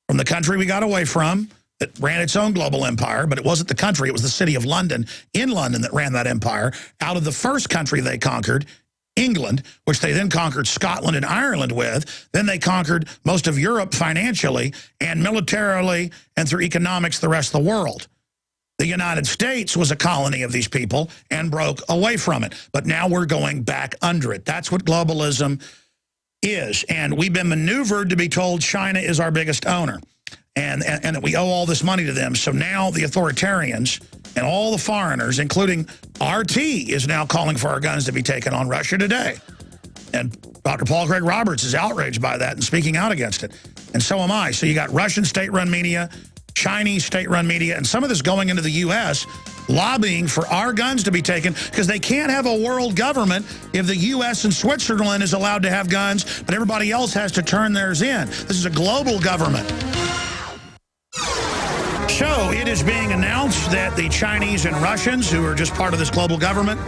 from the country we got away from that ran its own global empire, but it wasn't the country, it was the city of London, in London, that ran that empire, out of the first country they conquered, England, which they then conquered Scotland and Ireland with. Then they conquered most of Europe financially and militarily and through economics the rest of the world. The United States was a colony of these people and broke away from it. But now we're going back under it. That's what globalism is. And we've been maneuvered to be told China is our biggest owner and that we owe all this money to them. So now the authoritarians and all the foreigners, including RT, is now calling for our guns to be taken on Russia today. And Dr. Paul Craig Roberts is outraged by that and speaking out against it. And so am I. So you got Russian state-run media, Chinese state-run media, and some of this going into the U.S., lobbying for our guns to be taken because they can't have a world government if the U.S. and Switzerland is allowed to have guns, but everybody else has to turn theirs in. This is a global government. So it is being announced that the Chinese and Russians, who are just part of this global government,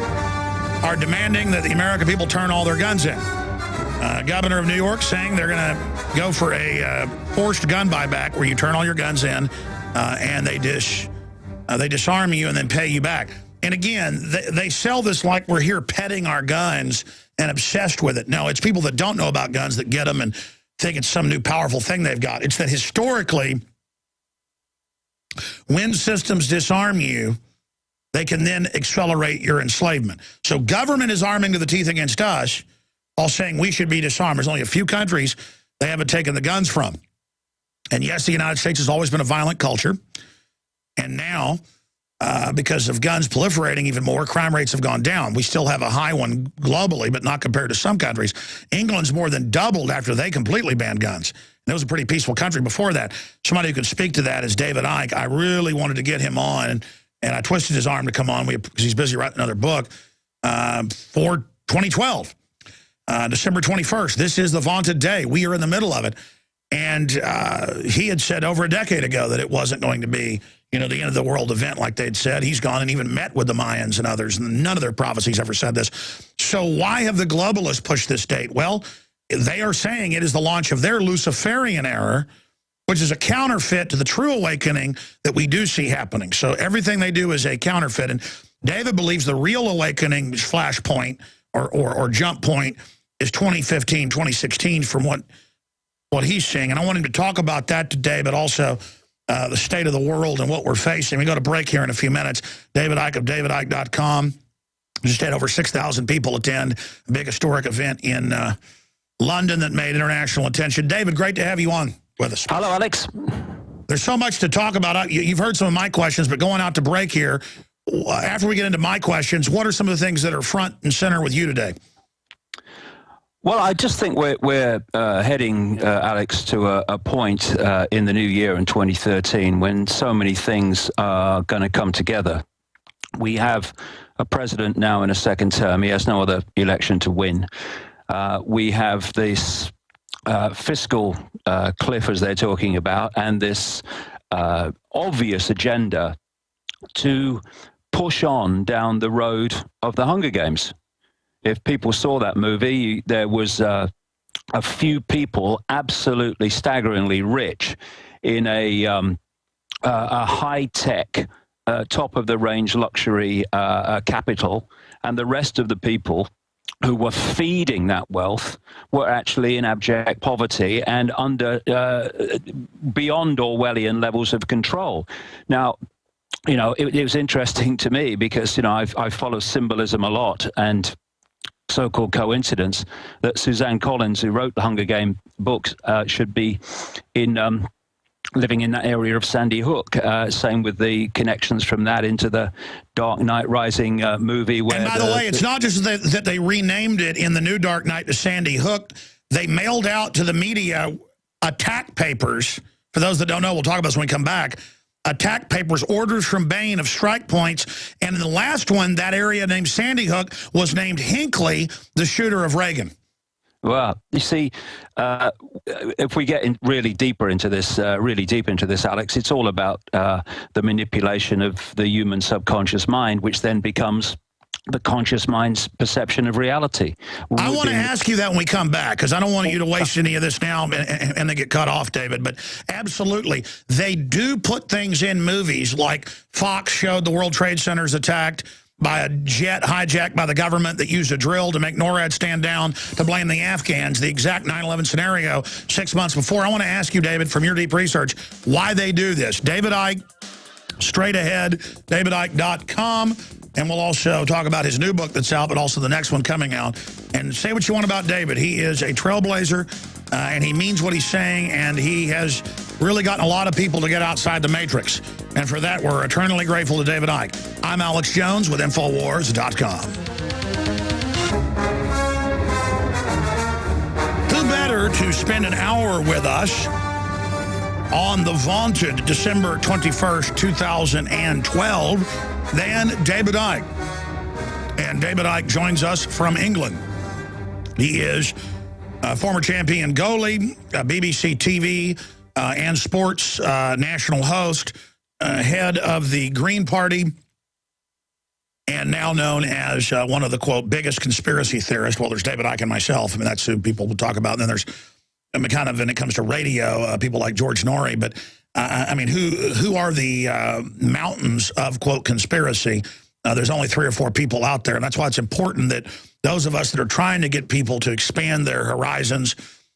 are demanding that the American people turn all their guns in. Governor of New York saying they're going to go for a forced gun buyback where you turn all your guns in and they disarm you and then pay you back. And again, they sell this like we're here petting our guns and obsessed with it. No, it's people that don't know about guns that get them and think it's some new powerful thing they've got. It's that historically, when systems disarm you, they can then accelerate your enslavement. So government is arming to the teeth against us, all saying we should be disarmed. There's only a few countries they haven't taken the guns from. And yes, the United States has always been a violent culture. And now, because of guns proliferating even more, crime rates have gone down. We still have a high one globally, but not compared to some countries. England's more than doubled after they completely banned guns. And it was a pretty peaceful country before that. Somebody who could speak to that is David Icke. I really wanted to get him on, and I twisted his arm to come on because he's busy writing another book for 2012. December 21st. This is the vaunted day. We are in the middle of it. And he had said over a decade ago that it wasn't going to be, the end of the world event like they'd said. He's gone and even met with the Mayans and others, and none of their prophecies ever said this. So why have the globalists pushed this date? Well, they are saying it is the launch of their Luciferian era, which is a counterfeit to the true awakening that we do see happening. So everything they do is a counterfeit. And David believes the real awakening flashpoint or jump point is 2015, 2016 from what he's seeing. And I want him to talk about that today, but also the state of the world and what we're facing. We go to break here in a few minutes. David Icke of davidicke.com. Just had over 6,000 people attend a big historic event in London that made international attention. David, great to have you on with us. Hello, Alex. There's so much to talk about. You've heard some of my questions, but going out to break here, after we get into my questions, what are some of the things that are front and center with you today? Well, I just think we're heading, Alex, to a point in the new year in 2013 when so many things are going to come together. We have a president now in a second term. He has no other election to win. We have this fiscal cliff, as they're talking about, and this obvious agenda to push on down the road of the Hunger Games. If people saw that movie, there was a few people absolutely staggeringly rich in a high-tech, top-of-the-range luxury capital, and the rest of the people who were feeding that wealth were actually in abject poverty and under beyond Orwellian levels of control. Now, it was interesting to me because, I follow symbolism a lot, and so-called coincidence that Suzanne Collins, who wrote the Hunger Game books, should be in living in that area of Sandy Hook. Same with the connections from that into the Dark Knight Rising movie. Where and by the way, it's not just that they renamed it in the new Dark Knight to Sandy Hook. They mailed out to the media attack papers. For those that don't know, we'll talk about this when we come back. attack papers, orders from Bain of strike points. And in the last one, that area named Sandy Hook was named Hinckley, the shooter of Reagan. Well, you see, if we get really deep into this, Alex, it's all about the manipulation of the human subconscious mind, which then becomes the conscious mind's perception of reality. I want to ask you that when we come back, because I don't want you to waste any of this now and then get cut off, David. But absolutely, they do put things in movies, like Fox showed the World Trade Centers attacked by a jet hijacked by the government that used a drill to make NORAD stand down to blame the Afghans, the exact 9/11 scenario 6 months before. I want to ask you, David, from your deep research, why they do this. David Icke, straight ahead, davidicke.com. And we'll also talk about his new book that's out, but also the next one coming out. And say what you want about David. He is a trailblazer, and he means what he's saying, and he has really gotten a lot of people to get outside the matrix. And for that, we're eternally grateful to David Icke. I'm Alex Jones with Infowars.com. Who better to spend an hour with us on the vaunted December 21st, 2012, than David Icke. And David Icke joins us from England. He is a former champion goalie, BBC TV and sports national host, head of the Green Party, and now known as one of the, quote, biggest conspiracy theorists. Well, there's David Icke and myself. I mean, that's who people will talk about. And then there's kind of, when it comes to radio, people like George Norrie. But I mean, who are the mountains of, quote, conspiracy? There's only 3 or 4 people out there. And that's why it's important that those of us that are trying to get people to expand their horizons,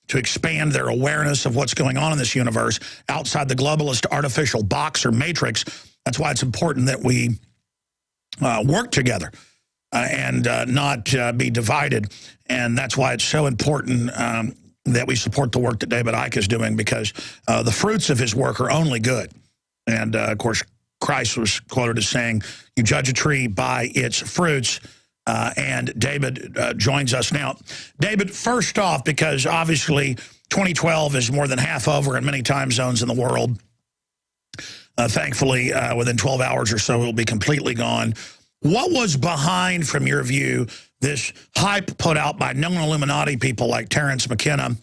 to expand their awareness of what's going on in this universe outside the globalist artificial box or matrix, that's why it's important that we work together and not be divided. And that's why it's so important that we support the work that David Icke is doing, because the fruits of his work are only good. And, of course, Christ was quoted as saying, you judge a tree by its fruits. And David joins us now. David, first off, because obviously 2012 is more than half over in many time zones in the world. Thankfully, within 12 hours or so, it will be completely gone. What was behind, from your view, this hype put out by known Illuminati people like Terence McKenna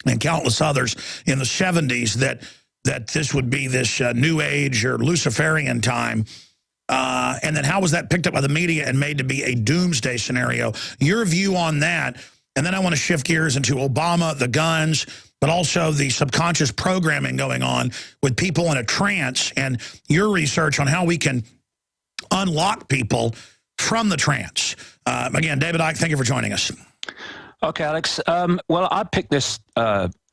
and countless others in the 70s that this would be this New Age or Luciferian time? And then how was that picked up by the media and made to be a doomsday scenario? Your view on that. And then I want to shift gears into Obama, the guns, but also the subconscious programming going on with people in a trance, and your research on how we can unlock people from the trance. Again, David Icke, thank you for joining us. Okay, Alex. Well, I picked this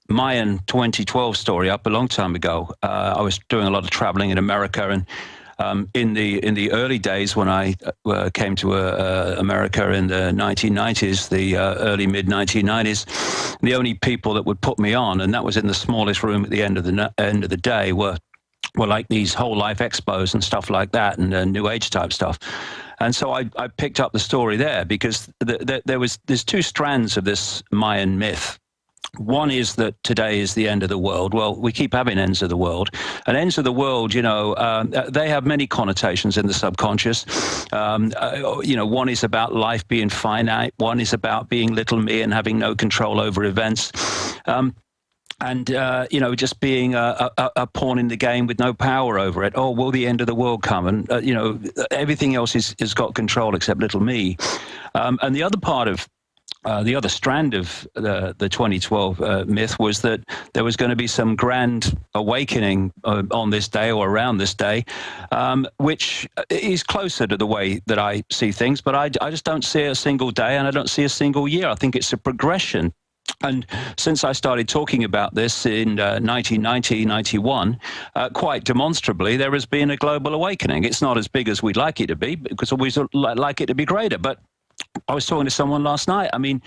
Mayan 2012 story up a long time ago. I was doing a lot of traveling in America, and in the early days when I came to America in the 1990s, the early mid-1990s, the only people that would put me on, and that was in the smallest room at the end of the day, were like these whole life expos and stuff like that, and New Age type stuff. And so I picked up the story there because there's 2 strands of this Mayan myth. One is that today is the end of the world. Well, we keep having ends of the world. And ends of the world, you know, they have many connotations in the subconscious. You know, one is about life being finite. One is about being little me and having no control over events. And, you know, just being a pawn in the game with no power over it. Oh, will the end of the world come? And, you know, everything else has got control except little me. And the other part of the other strand of the 2012 myth was that there was going to be some grand awakening on this day or around this day, which is closer to the way that I see things. But I just don't see a single day, and I don't see a single year. I think it's a progression. And since I started talking about this in 1990, 91, quite demonstrably, there has been a global awakening. It's not as big as we'd like it to be, because we like it to be greater. But I was talking to someone last night. I mean,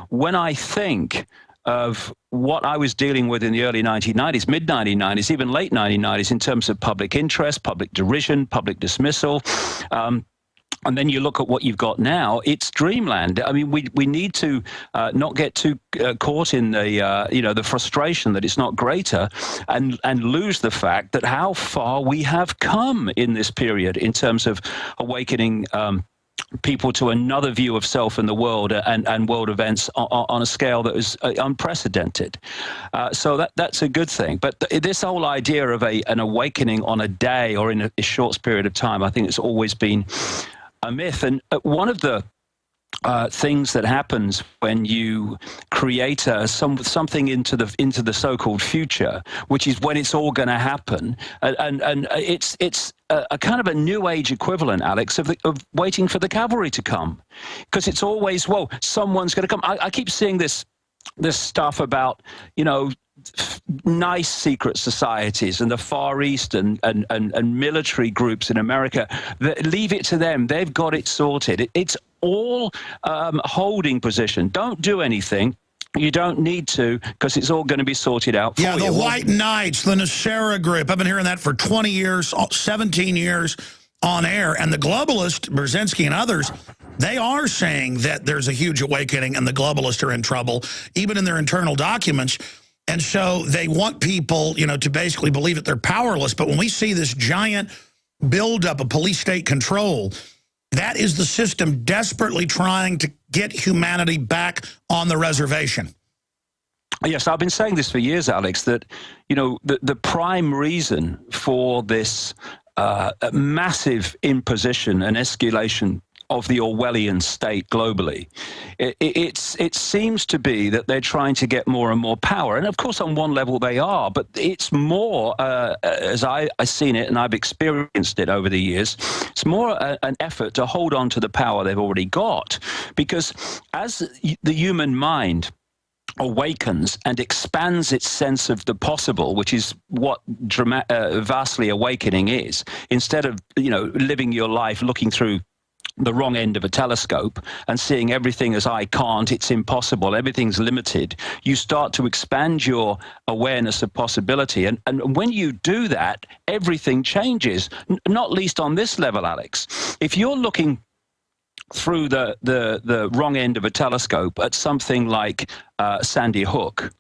when I think of what I was dealing with in the early 1990s, mid-1990s, even late 1990s, in terms of public interest, public derision, public dismissal, And then you look at what you've got now, it's dreamland. I mean, we need to not get too caught in the, the frustration that it's not greater, and lose the fact that how far we have come in this period in terms of awakening people to another view of self and the world and world events on a scale that is unprecedented. So that's a good thing. But this whole idea of an awakening on a day or in a short period of time, I think it's always been a myth. And one of the things that happens when you create something into the so-called future, which is when it's all going to happen, and it's a kind of a new age equivalent, Alex, of waiting for the cavalry to come, because it's always, well, someone's going to come. I keep seeing this stuff about, nice secret societies and the Far East and military groups in America that leave it to them. They've got it sorted. It's all holding position. Don't do anything. You don't need to, because it's all going to be sorted out for you. Yeah, the White Knights, the Nasera group. I've been hearing that for 20 years, 17 years on air. And the globalists, Brzezinski and others, they are saying that there's a huge awakening and the globalists are in trouble, even in their internal documents. And so they want people, to basically believe that they're powerless. But when we see this giant buildup of police state control, that is the system desperately trying to get humanity back on the reservation. Yes, I've been saying this for years, Alex, that, the prime reason for this massive imposition and escalation of the Orwellian state globally, it seems to be that they're trying to get more and more power. And of course, on one level they are, but it's more, as I've seen it and I've experienced it over the years, it's more an effort to hold on to the power they've already got. Because as the human mind awakens and expands its sense of the possible, which is what vastly awakening is, instead of, living your life looking through the wrong end of a telescope and seeing everything as I can't, it's impossible, everything's limited, you start to expand your awareness of possibility. And when you do that, everything changes, not least on this level, Alex. If you're looking through the wrong end of a telescope at something like Sandy Hook,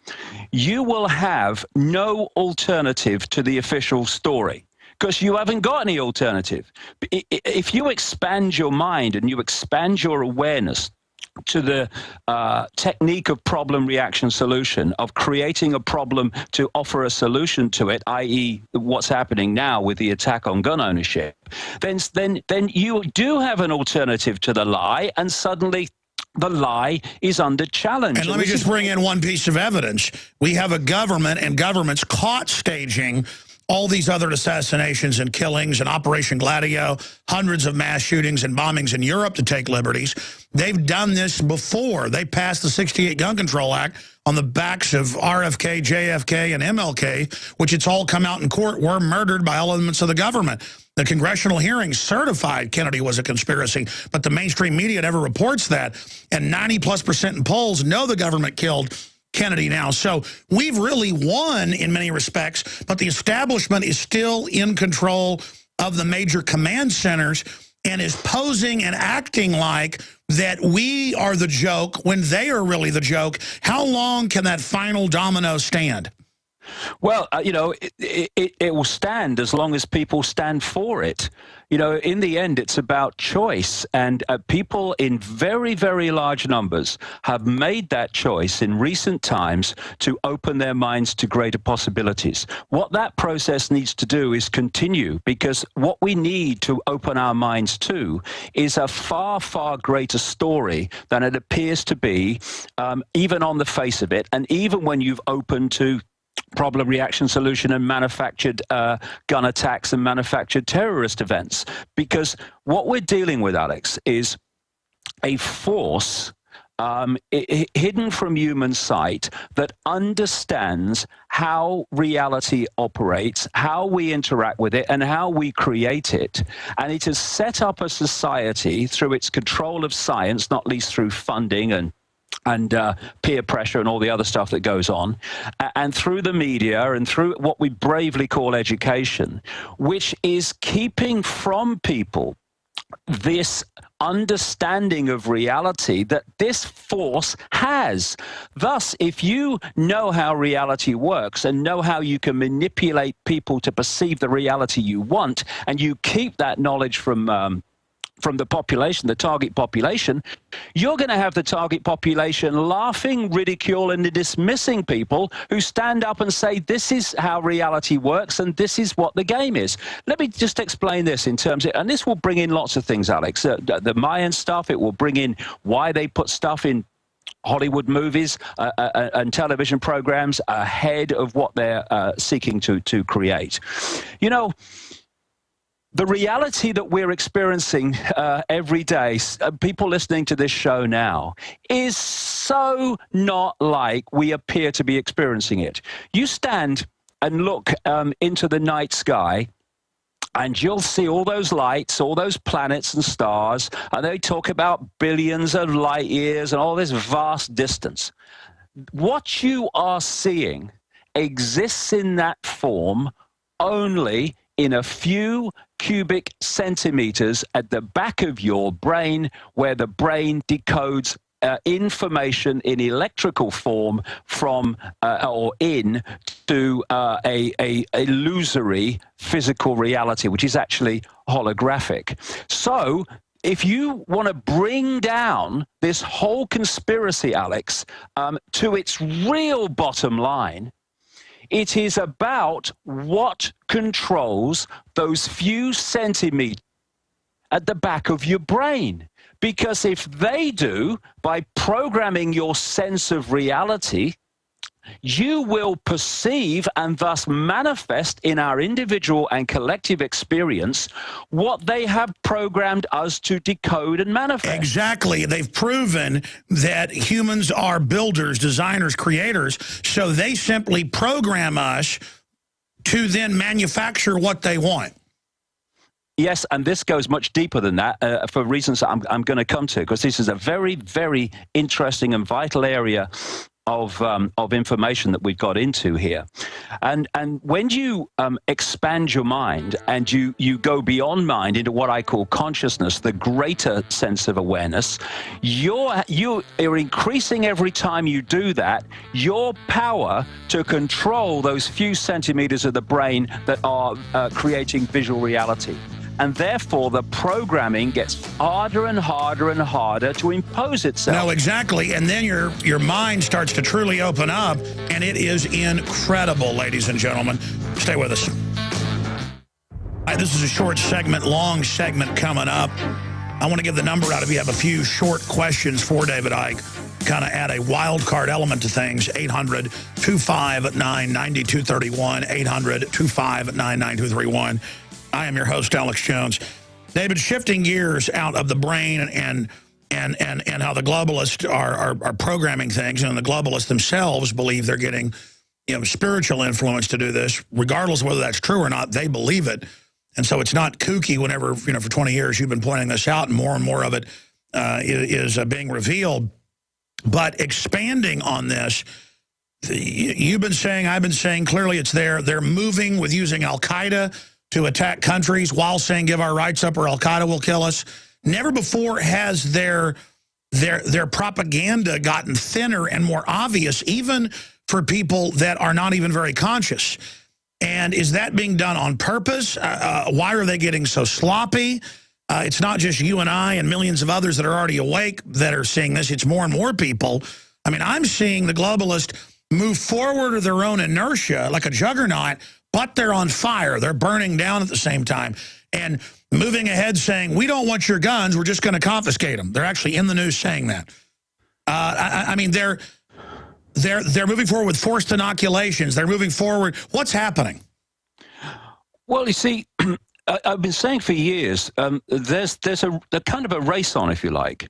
you will have no alternative to the official story, because you haven't got any alternative. If you expand your mind and you expand your awareness to the technique of problem reaction solution, of creating a problem to offer a solution to it, i.e. what's happening now with the attack on gun ownership, then you do have an alternative to the lie, and suddenly the lie is under challenge. And let me just bring in one piece of evidence. We have a government and governments caught staging all these other assassinations and killings and Operation Gladio, hundreds of mass shootings and bombings in Europe to take liberties. They've done this before. They passed the 68 Gun Control Act on the backs of RFK, JFK, and MLK, which it's all come out in court, were murdered by elements of the government. The congressional hearings certified Kennedy was a conspiracy, but the mainstream media never reports that. And 90+% in polls know the government killed Kennedy now. So we've really won in many respects, but the establishment is still in control of the major command centers and is posing and acting like that we are the joke when they are really the joke. How long can that final domino stand? Well, it will stand as long as people stand for it. In the end, it's about choice. And people in very, very large numbers have made that choice in recent times to open their minds to greater possibilities. What that process needs to do is continue, because what we need to open our minds to is a far, far greater story than it appears to be, even on the face of it. And even when you've opened to problem reaction solution and manufactured gun attacks and manufactured terrorist events. Because what we're dealing with, Alex, is a force hidden from human sight that understands how reality operates, how we interact with it, and how we create it. And it has set up a society through its control of science, not least through funding and peer pressure and all the other stuff that goes on, and through the media and through what we bravely call education, which is keeping from people this understanding of reality that this force has. Thus, if you know how reality works and know how you can manipulate people to perceive the reality you want, and you keep that knowledge from the population, the target population, you're going to have the target population laughing, ridiculing, and dismissing people who stand up and say, this is how reality works and this is what the game is. Let me just explain this in terms of, and this will bring in lots of things, Alex. The Mayan stuff, it will bring in why they put stuff in Hollywood movies and television programs ahead of what they're seeking to create. You know, the reality that we're experiencing every day, people listening to this show now, is so not like we appear to be experiencing it. You stand and look into the night sky, and you'll see all those lights, all those planets and stars, and they talk about billions of light years and all this vast distance. What you are seeing exists in that form only in a few cubic centimeters at the back of your brain, where the brain decodes information in electrical form from or in to a illusory physical reality, which is actually holographic. So if you want to bring down this whole conspiracy, Alex, to its real bottom line, it is about what controls those few centimeters at the back of your brain. Because if they do, by programming your sense of reality, you will perceive and thus manifest in our individual and collective experience what they have programmed us to decode and manifest. Exactly. They've proven that humans are builders, designers, creators, so they simply program us to then manufacture what they want. Yes, and this goes much deeper than that for reasons that I'm going to come to, because this is a very, very interesting and vital area of information that we've got into here. And when you expand your mind and you go beyond mind into what I call consciousness, the greater sense of awareness, you're increasing every time you do that your power to control those few centimeters of the brain that are creating visual reality. And therefore, the programming gets harder and harder and harder to impose itself. No, exactly. And then your mind starts to truly open up, and it is incredible, ladies and gentlemen. Stay with us. This is a short segment, long segment coming up. I want to give the number out if you have a few short questions for David Icke. Kind of add a wild card element to things. 800-259-9231. 800-259-9231. I am your host, Alex Jones. David, shifting gears out of the brain and how the globalists are programming things, and the globalists themselves believe they're getting spiritual influence to do this, regardless of whether that's true or not. They believe it, and so it's not kooky. Whenever for 20 years you've been pointing this out, and more of it is being revealed. But expanding on this, you've been saying, I've been saying, clearly it's there. They're moving with using Al-Qaeda to attack countries while saying give our rights up or Al-Qaeda will kill us. Never before has their propaganda gotten thinner and more obvious, even for people that are not even very conscious. And is that being done on purpose? Why are they getting so sloppy? It's not just you and I and millions of others that are already awake that are seeing this. It's more and more people. I mean, I'm seeing the globalists move forward of their own inertia like a juggernaut, but they're on fire. They're burning down at the same time and moving ahead saying, we don't want your guns. We're just going to confiscate them. They're actually in the news saying that. I mean, they're moving forward with forced inoculations. They're moving forward. What's happening? Well, you see, I've been saying for years, there's a kind of a race on, if you like.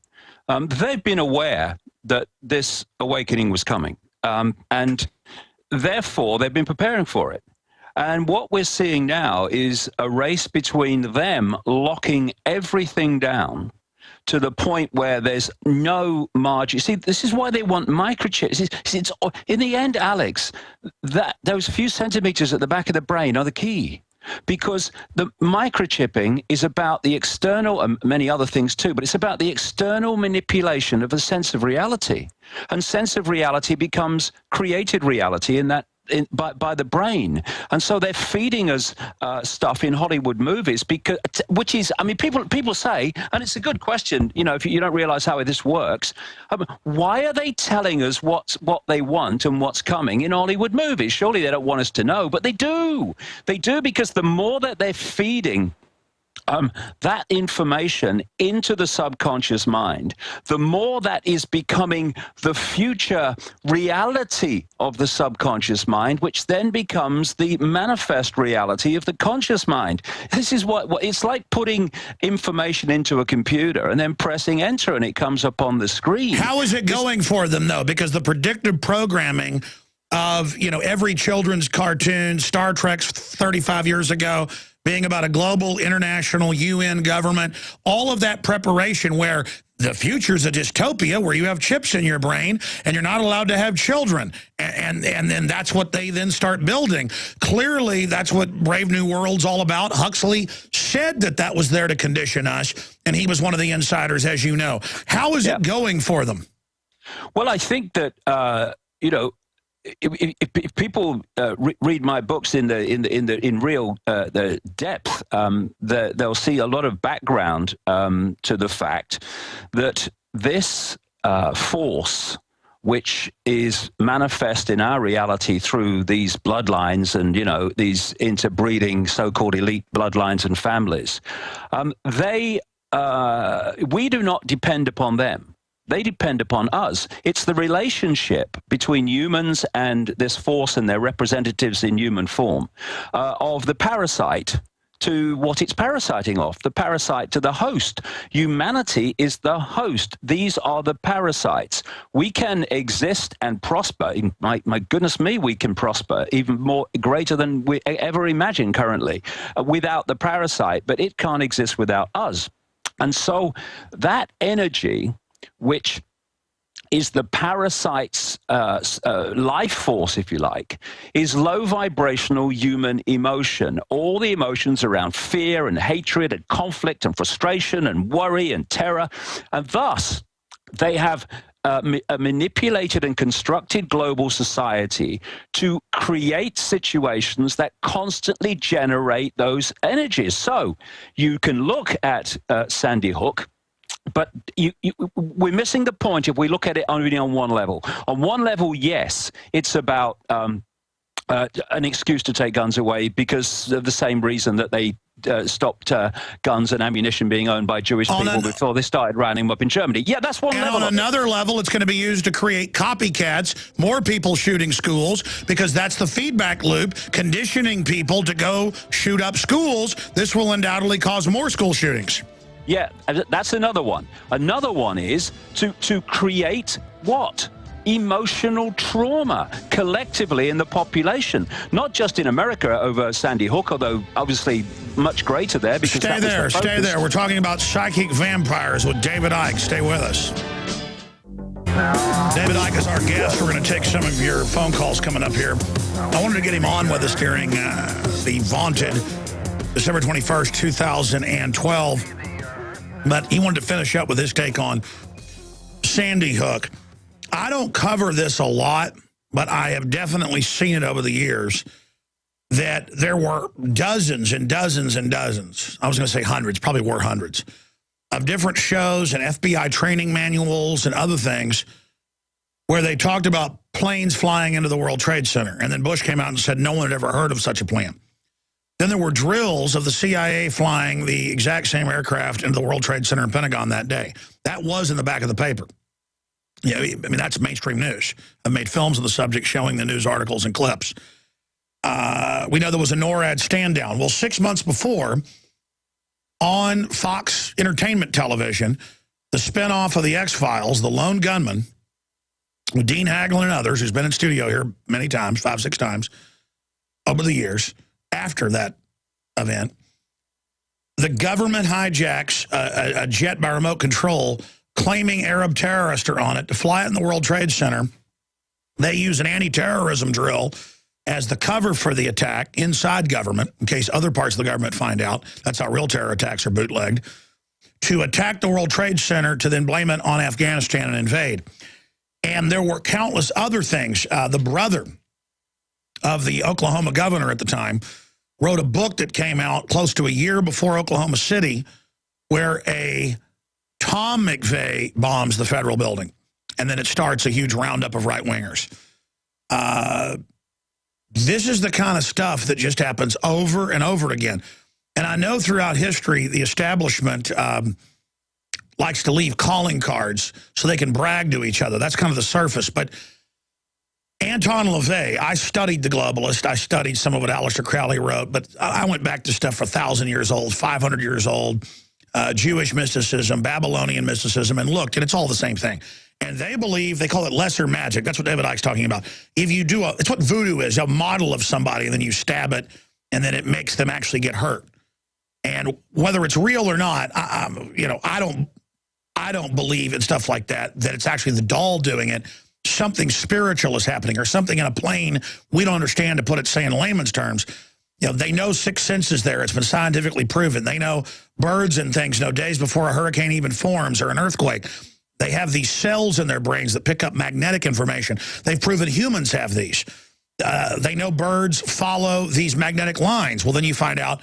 They've been aware that this awakening was coming, and therefore they've been preparing for it. And what we're seeing now is a race between them locking everything down to the point where there's no margin. See, this is why they want microchips. In the end, Alex, those few centimeters at the back of the brain are the key. because the microchipping is about the external, and many other things too, but it's about the external manipulation of a sense of reality. And sense of reality becomes created reality in that by the brain. And so they're feeding us stuff in Hollywood movies, because, which is, I mean, people say, and it's a good question, you know, if you don't realize how this works, why are they telling us what they want and what's coming in Hollywood movies? Surely they don't want us to know, but they do. They do, because the more that they're feeding that information into the subconscious mind, the more that is becoming the future reality of the subconscious mind, which then becomes the manifest reality of the conscious mind. This is what it's like putting information into a computer and then pressing enter and it comes up on the screen. How is it going for them, though? Because the predictive programming of, you know, every children's cartoon, Star Trek 35 years ago, being about a global, international, UN government, all of that preparation where the future's a dystopia where you have chips in your brain and you're not allowed to have children. And then that's what they then start building. Clearly, that's what Brave New World's all about. Huxley said that was there to condition us, and he was one of the insiders, as you know. How is it going for them? Well, I think that, you know, if people read my books in real depth, they'll see a lot of background to the fact that this force, which is manifest in our reality through these bloodlines and, you know, these interbreeding so-called elite bloodlines and families, we do not depend upon them. They depend upon us. It's the relationship between humans and this force and their representatives in human form of the parasite to what it's parasiting off, the parasite to the host. Humanity is the host. These are the parasites. We can exist and prosper. My goodness me, we can prosper even more greater than we ever imagine currently without the parasite, but it can't exist without us. And so that energy, which is the parasite's life force, if you like, is low vibrational human emotion. All the emotions around fear and hatred and conflict and frustration and worry and terror. And thus, they have manipulated and constructed global society to create situations that constantly generate those energies. So you can look at Sandy Hook, but we're missing the point if we look at it only on one level. On one level, yes, it's about an excuse to take guns away because of the same reason that they stopped guns and ammunition being owned by Jewish people before they started rounding them up in Germany. Yeah, that's one level. And on another level, it's going to be used to create copycats, more people shooting schools, because that's the feedback loop, conditioning people to go shoot up schools. This will undoubtedly cause more school shootings. Yeah, that's another one. Another one is to create what? Emotional trauma collectively in the population, not just in America over Sandy Hook, although obviously much greater there. Because stay there. We're talking about psychic vampires with David Icke. Stay with us. David Icke is our guest. We're going to take some of your phone calls coming up here. I wanted to get him on with us during the vaunted December 21st, 2012. But he wanted to finish up with his take on Sandy Hook. I don't cover this a lot, but I have definitely seen it over the years, that there were dozens and dozens and dozens, I was going to say hundreds, probably were hundreds, of different shows and FBI training manuals and other things where they talked about planes flying into the World Trade Center. And then Bush came out and said no one had ever heard of such a plan. Then there were drills of the CIA flying the exact same aircraft into the World Trade Center and Pentagon that day. That was in the back of the paper. Yeah, I mean, that's mainstream news. I've made films on the subject showing the news articles and clips. We know there was a NORAD stand down. Well, 6 months before, on Fox Entertainment Television, the spinoff of the X-Files, The Lone Gunman, with Dean Haglund and others, who's been in studio here many times, 5-6 times, over the years, after that event, the government hijacks a jet by remote control, claiming Arab terrorists are on it, to fly it in the World Trade Center. They use an anti-terrorism drill as the cover for the attack inside government, in case other parts of the government find out. That's how real terror attacks are bootlegged. To attack the World Trade Center, to then blame it on Afghanistan and invade. And there were countless other things. The brother of the Oklahoma governor at the time wrote a book that came out close to a year before Oklahoma City, where a Tom McVeigh bombs the federal building. And then it starts a huge roundup of right-wingers. This is the kind of stuff that just happens over and over again. And I know throughout history, the establishment likes to leave calling cards so they can brag to each other. That's kind of the surface. But Anton LaVey, I studied The Globalist. I studied some of what Aleister Crowley wrote. But I went back to stuff for 1,000 years old, 500 years old, Jewish mysticism, Babylonian mysticism, and looked, and it's all the same thing. And they believe, they call it lesser magic. That's what David Icke's talking about. If you do it's what voodoo is, a model of somebody, and then you stab it, and then it makes them actually get hurt. And whether it's real or not, I don't believe in stuff like that, that it's actually the doll doing it. Something spiritual is happening, or something in a plane we don't understand, to put it, say, in layman's terms. You know, they know sixth sense is there. It's been scientifically proven. They know birds and things know days before a hurricane even forms or an earthquake. They have these cells in their brains that pick up magnetic information. They've proven humans have these. They know birds follow these magnetic lines. Well, then you find out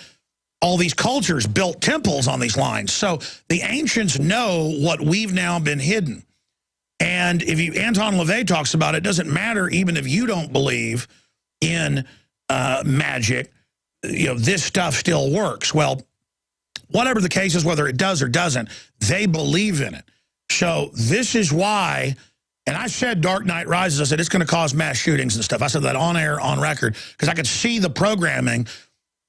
all these cultures built temples on these lines. So the ancients know what we've now been hidden. And if Anton LaVey talks about it, it doesn't matter even if you don't believe in magic, this stuff still works. Well, whatever the case is, whether it does or doesn't, they believe in it. So this is why, and I said Dark Knight Rises, I said it's going to cause mass shootings and stuff. I said that on air, on record, because I could see the programming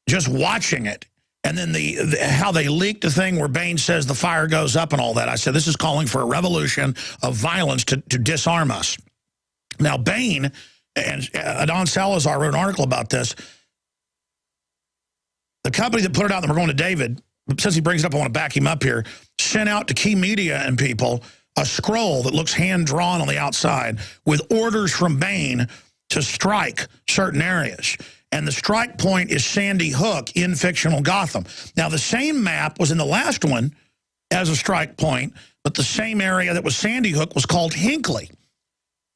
just watching it. And then how they leaked the thing where Bain says the fire goes up and all that. I said this is calling for a revolution of violence to disarm us. Now, Bain, and Adon Salazar wrote an article about this. The company that put it out, and we're going to David, since he brings it up, I want to back him up here, sent out to key media and people a scroll that looks hand-drawn on the outside with orders from Bain to strike certain areas. And the strike point is Sandy Hook in fictional Gotham. Now, the same map was in the last one as a strike point, but the same area that was Sandy Hook was called Hinckley.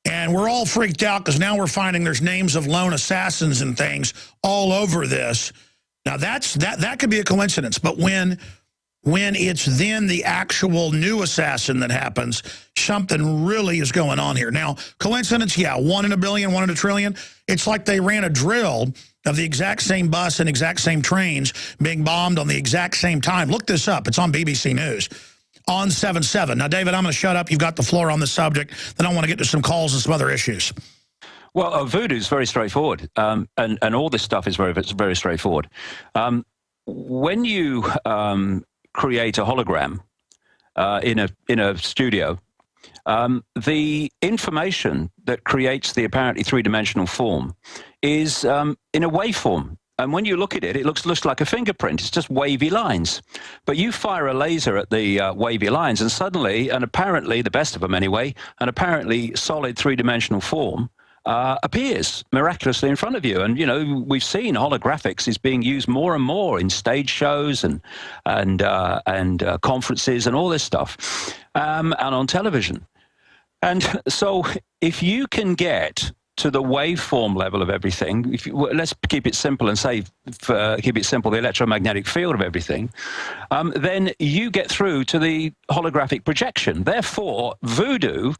And we're all freaked out because now we're finding there's names of lone assassins and things all over this. Now, that could be a coincidence, but when it's then the actual new assassin that happens, something really is going on here. Now, coincidence, yeah, 1 in a billion, 1 in a trillion. It's like they ran a drill of the exact same bus and exact same trains being bombed on the exact same time. Look this up. It's on BBC News on 7/7. Now, David, I'm going to shut up. You've got the floor on this subject. Then I want to get to some calls and some other issues. Well, voodoo is very straightforward, and all this stuff is very, very straightforward. When you create a hologram in a studio, the information that creates the apparently three-dimensional form is in a waveform. And when you look at it, it looks like a fingerprint. It's just wavy lines. But you fire a laser at the wavy lines, and suddenly, and apparently, the best of them anyway, an apparently solid three-dimensional form appears miraculously in front of you. And, we've seen holographics is being used more and more in stage shows and conferences and all this stuff, and on television. And so if you can get to the waveform level of everything, let's keep it simple and say, keep it simple, the electromagnetic field of everything, then you get through to the holographic projection. Therefore, voodoo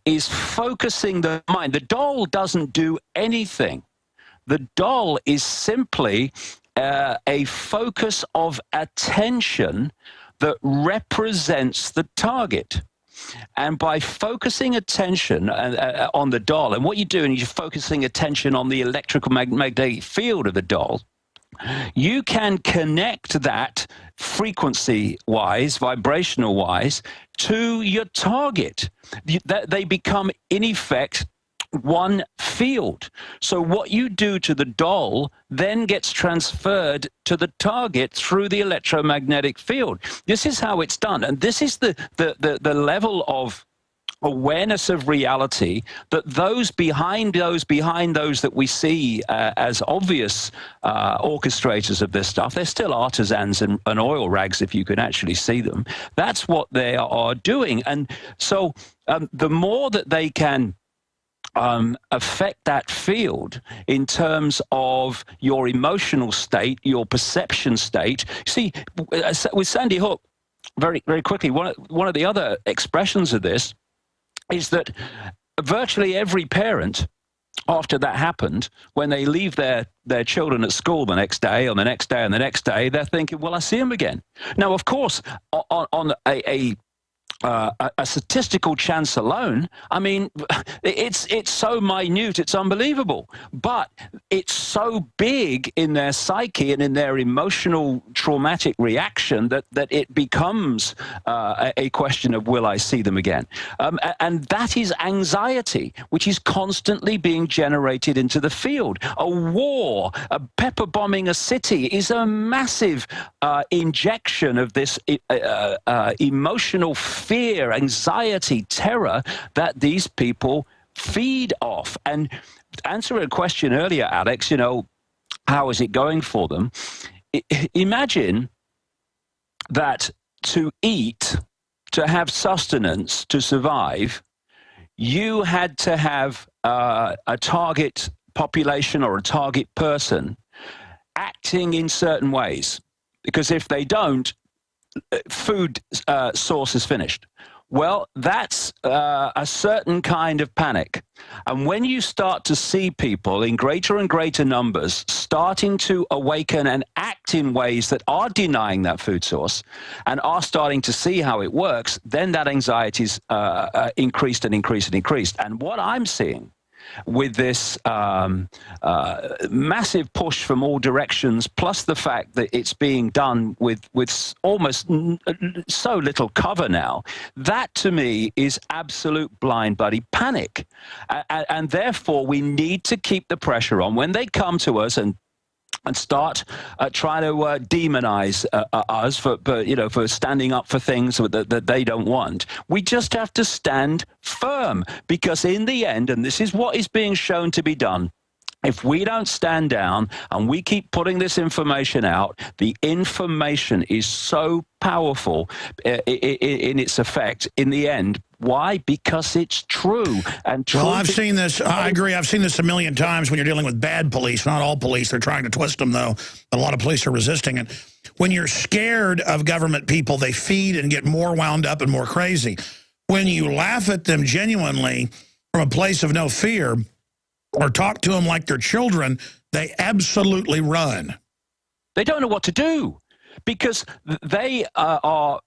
is focusing the mind. The doll doesn't do anything. The doll is simply a focus of attention that represents the target. And by focusing attention on the doll, and what you're doing is you're focusing attention on the electrical magnetic field of the doll, you can connect that frequency-wise, vibrational-wise, to your target. They become, in effect, one field. So what you do to the doll then gets transferred to the target through the electromagnetic field. This is how it's done, and this is the level of awareness of reality, that those behind those that we see as obvious orchestrators of this stuff, they're still artisans and oil rags if you can actually see them. That's what they are doing. And so the more that they can affect that field in terms of your emotional state, your perception state. See, with Sandy Hook, very, very quickly, one of the other expressions of this is that virtually every parent, after that happened, when they leave their children at school the next day, on the next day, and the next day, they're thinking, well, I see them again. Now, of course, on a statistical chance alone, I mean, it's so minute, it's unbelievable. But it's so big in their psyche and in their emotional traumatic reaction that it becomes a question of, will I see them again? And that is anxiety, which is constantly being generated into the field. A war, a pepper bombing a city is a massive injection of this emotional fear, anxiety, terror that these people feed off. And to answer a question earlier, Alex, you know, how is it going for them? Imagine that to eat, to have sustenance, to survive, you had to have a target population or a target person acting in certain ways. Because if they don't, food source is finished. Well, that's a certain kind of panic. And when you start to see people in greater and greater numbers starting to awaken and act in ways that are denying that food source and are starting to see how it works, then that anxiety's increased and increased and increased. And what I'm seeing with this massive push from all directions, plus the fact that it's being done with almost so little cover now, that to me is absolute blind bloody panic. And therefore, we need to keep the pressure on when they come to us and start trying to demonize us for standing up for things that they don't want. We just have to stand firm, because in the end, and this is what is being shown to be done, if we don't stand down and we keep putting this information out, the information is so powerful in its effect in the end. Why? Because it's true. And well, I've seen this. I agree. I've seen this a million times when you're dealing with bad police. Not all police. They're trying to twist them, though. A lot of police are resisting it. When you're scared of government people, they feed and get more wound up and more crazy. When you laugh at them genuinely from a place of no fear or talk to them like they're children, they absolutely run. They don't know what to do, because they are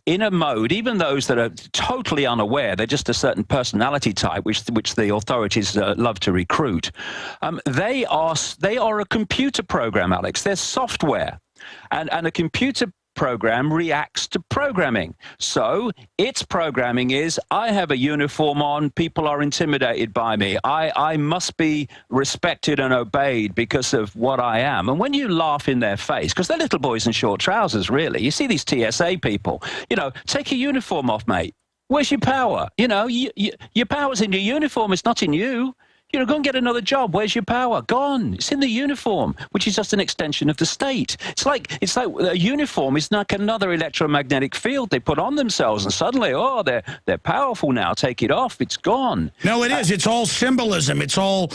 in a mode, even those that are totally unaware, they're just a certain personality type, which the authorities love to recruit. They are a computer program, Alex. They're software. And a computer program reacts to programming. So its programming is, I have a uniform on, people are intimidated by me. I must be respected and obeyed because of what I am. And when you laugh in their face, because they're little boys in short trousers, really, you see these TSA people, you know, take your uniform off, mate. Where's your power? You know, your power's in your uniform, it's not in you. You know, go and get another job. Where's your power? Gone. It's in the uniform, which is just an extension of the state. It's like a uniform is like another electromagnetic field they put on themselves, and suddenly, oh, they're powerful now. Take it off. It's gone. No, it is. It's all symbolism. It's all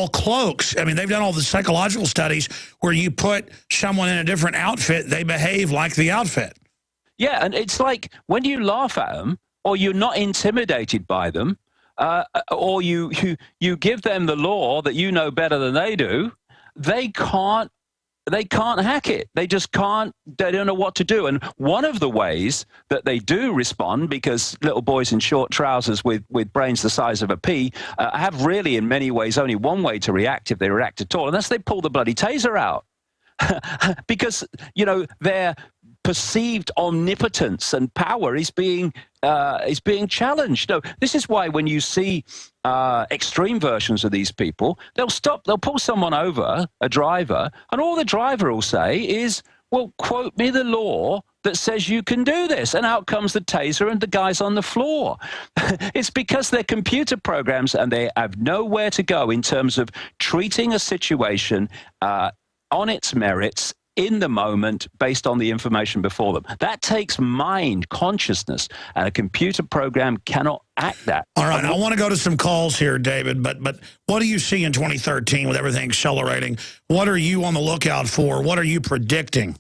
cloaks. I mean, they've done all the psychological studies where you put someone in a different outfit, they behave like the outfit. Yeah, and it's like when you laugh at them or you're not intimidated by them, or you give them the law that you know better than they do, they can't hack it. They just can't. They don't know what to do. And one of the ways that they do respond, because little boys in short trousers with brains the size of a pea have really, in many ways, only one way to react, if they react at all, and that's they pull the bloody taser out. Because, you know, their perceived omnipotence and power is being challenged. No, this is why when you see extreme versions of these people, they'll pull someone over, a driver, and all the driver will say is, well, quote me the law that says you can do this. And out comes the taser and the guy's on the floor. It's because they're computer programs and they have nowhere to go in terms of treating a situation on its merits in the moment based on the information before them. That takes mind, consciousness, and a computer program cannot act that. All right, I want to go to some calls here, David, but what do you see in 2013 with everything accelerating? What are you on the lookout for? What are you predicting?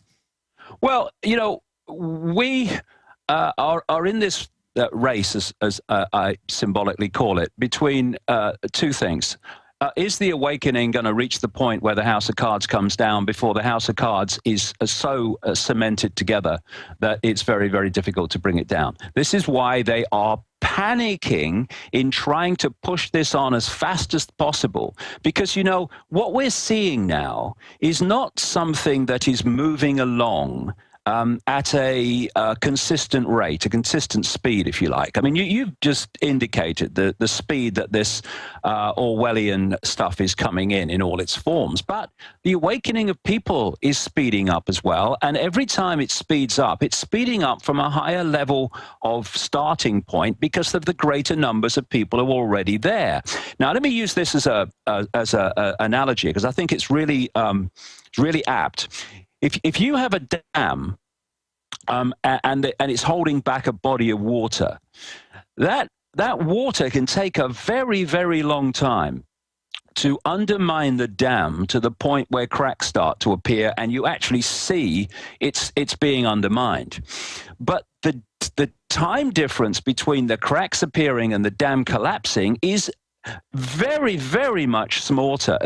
Well, you know, we are in this race, as I symbolically call it, between two things. Is the awakening going to reach the point where the House of Cards comes down before the House of Cards is so cemented together that it's very, very difficult to bring it down? This is why they are panicking in trying to push this on as fast as possible. Because, you know, what we're seeing now is not something that is moving along at a consistent rate, a consistent speed, if you like. I mean, you've just indicated the speed that this Orwellian stuff is coming in all its forms. But the awakening of people is speeding up as well. And every time it speeds up, it's speeding up from a higher level of starting point because of the greater numbers of people who are already there. Now, let me use this as a analogy, because I think it's really apt. If you have a dam and it's holding back a body of water, that water can take a very, very long time to undermine the dam to the point where cracks start to appear and you actually see it's being undermined. But the time difference between the cracks appearing and the dam collapsing is very, very much shorter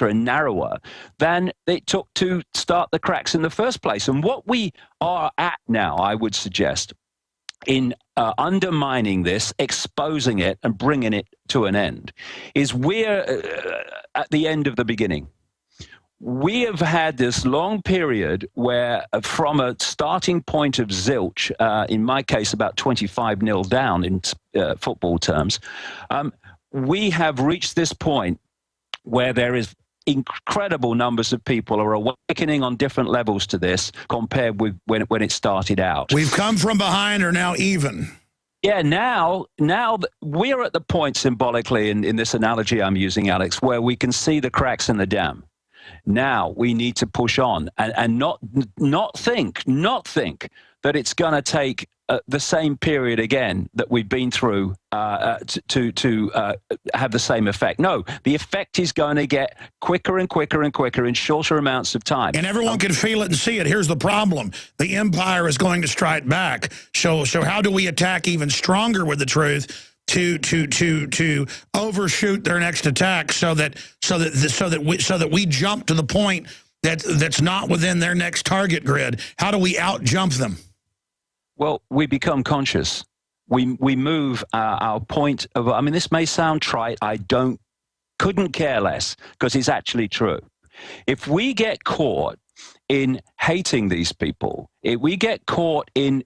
and narrower than it took to start the cracks in the first place. And what we are at now, I would suggest, in undermining this, exposing it, and bringing it to an end, is we're at the end of the beginning. We have had this long period where, from a starting point of zilch, in my case about 25-0 down in football terms, we have reached this point where there is incredible numbers of people are awakening on different levels to this compared with when it started out. We've come from behind or now even. Yeah, now we're at the point symbolically in this analogy I'm using, Alex, where we can see the cracks in the dam. Now we need to push on and not think that it's going to take the same period again that we've been through to have the same effect. No, the effect is going to get quicker and quicker and quicker in shorter amounts of time. And everyone can feel it and see it. Here's the problem. The empire is going to strike back. So how do we attack even stronger with the truth to overshoot their next attack so that we jump to the point that's not within their next target grid? How do we out-jump them? Well, we become conscious. We move our point of, I mean, this may sound trite. I couldn't care less, because it's actually true. If we get caught in hating these people, if we get caught in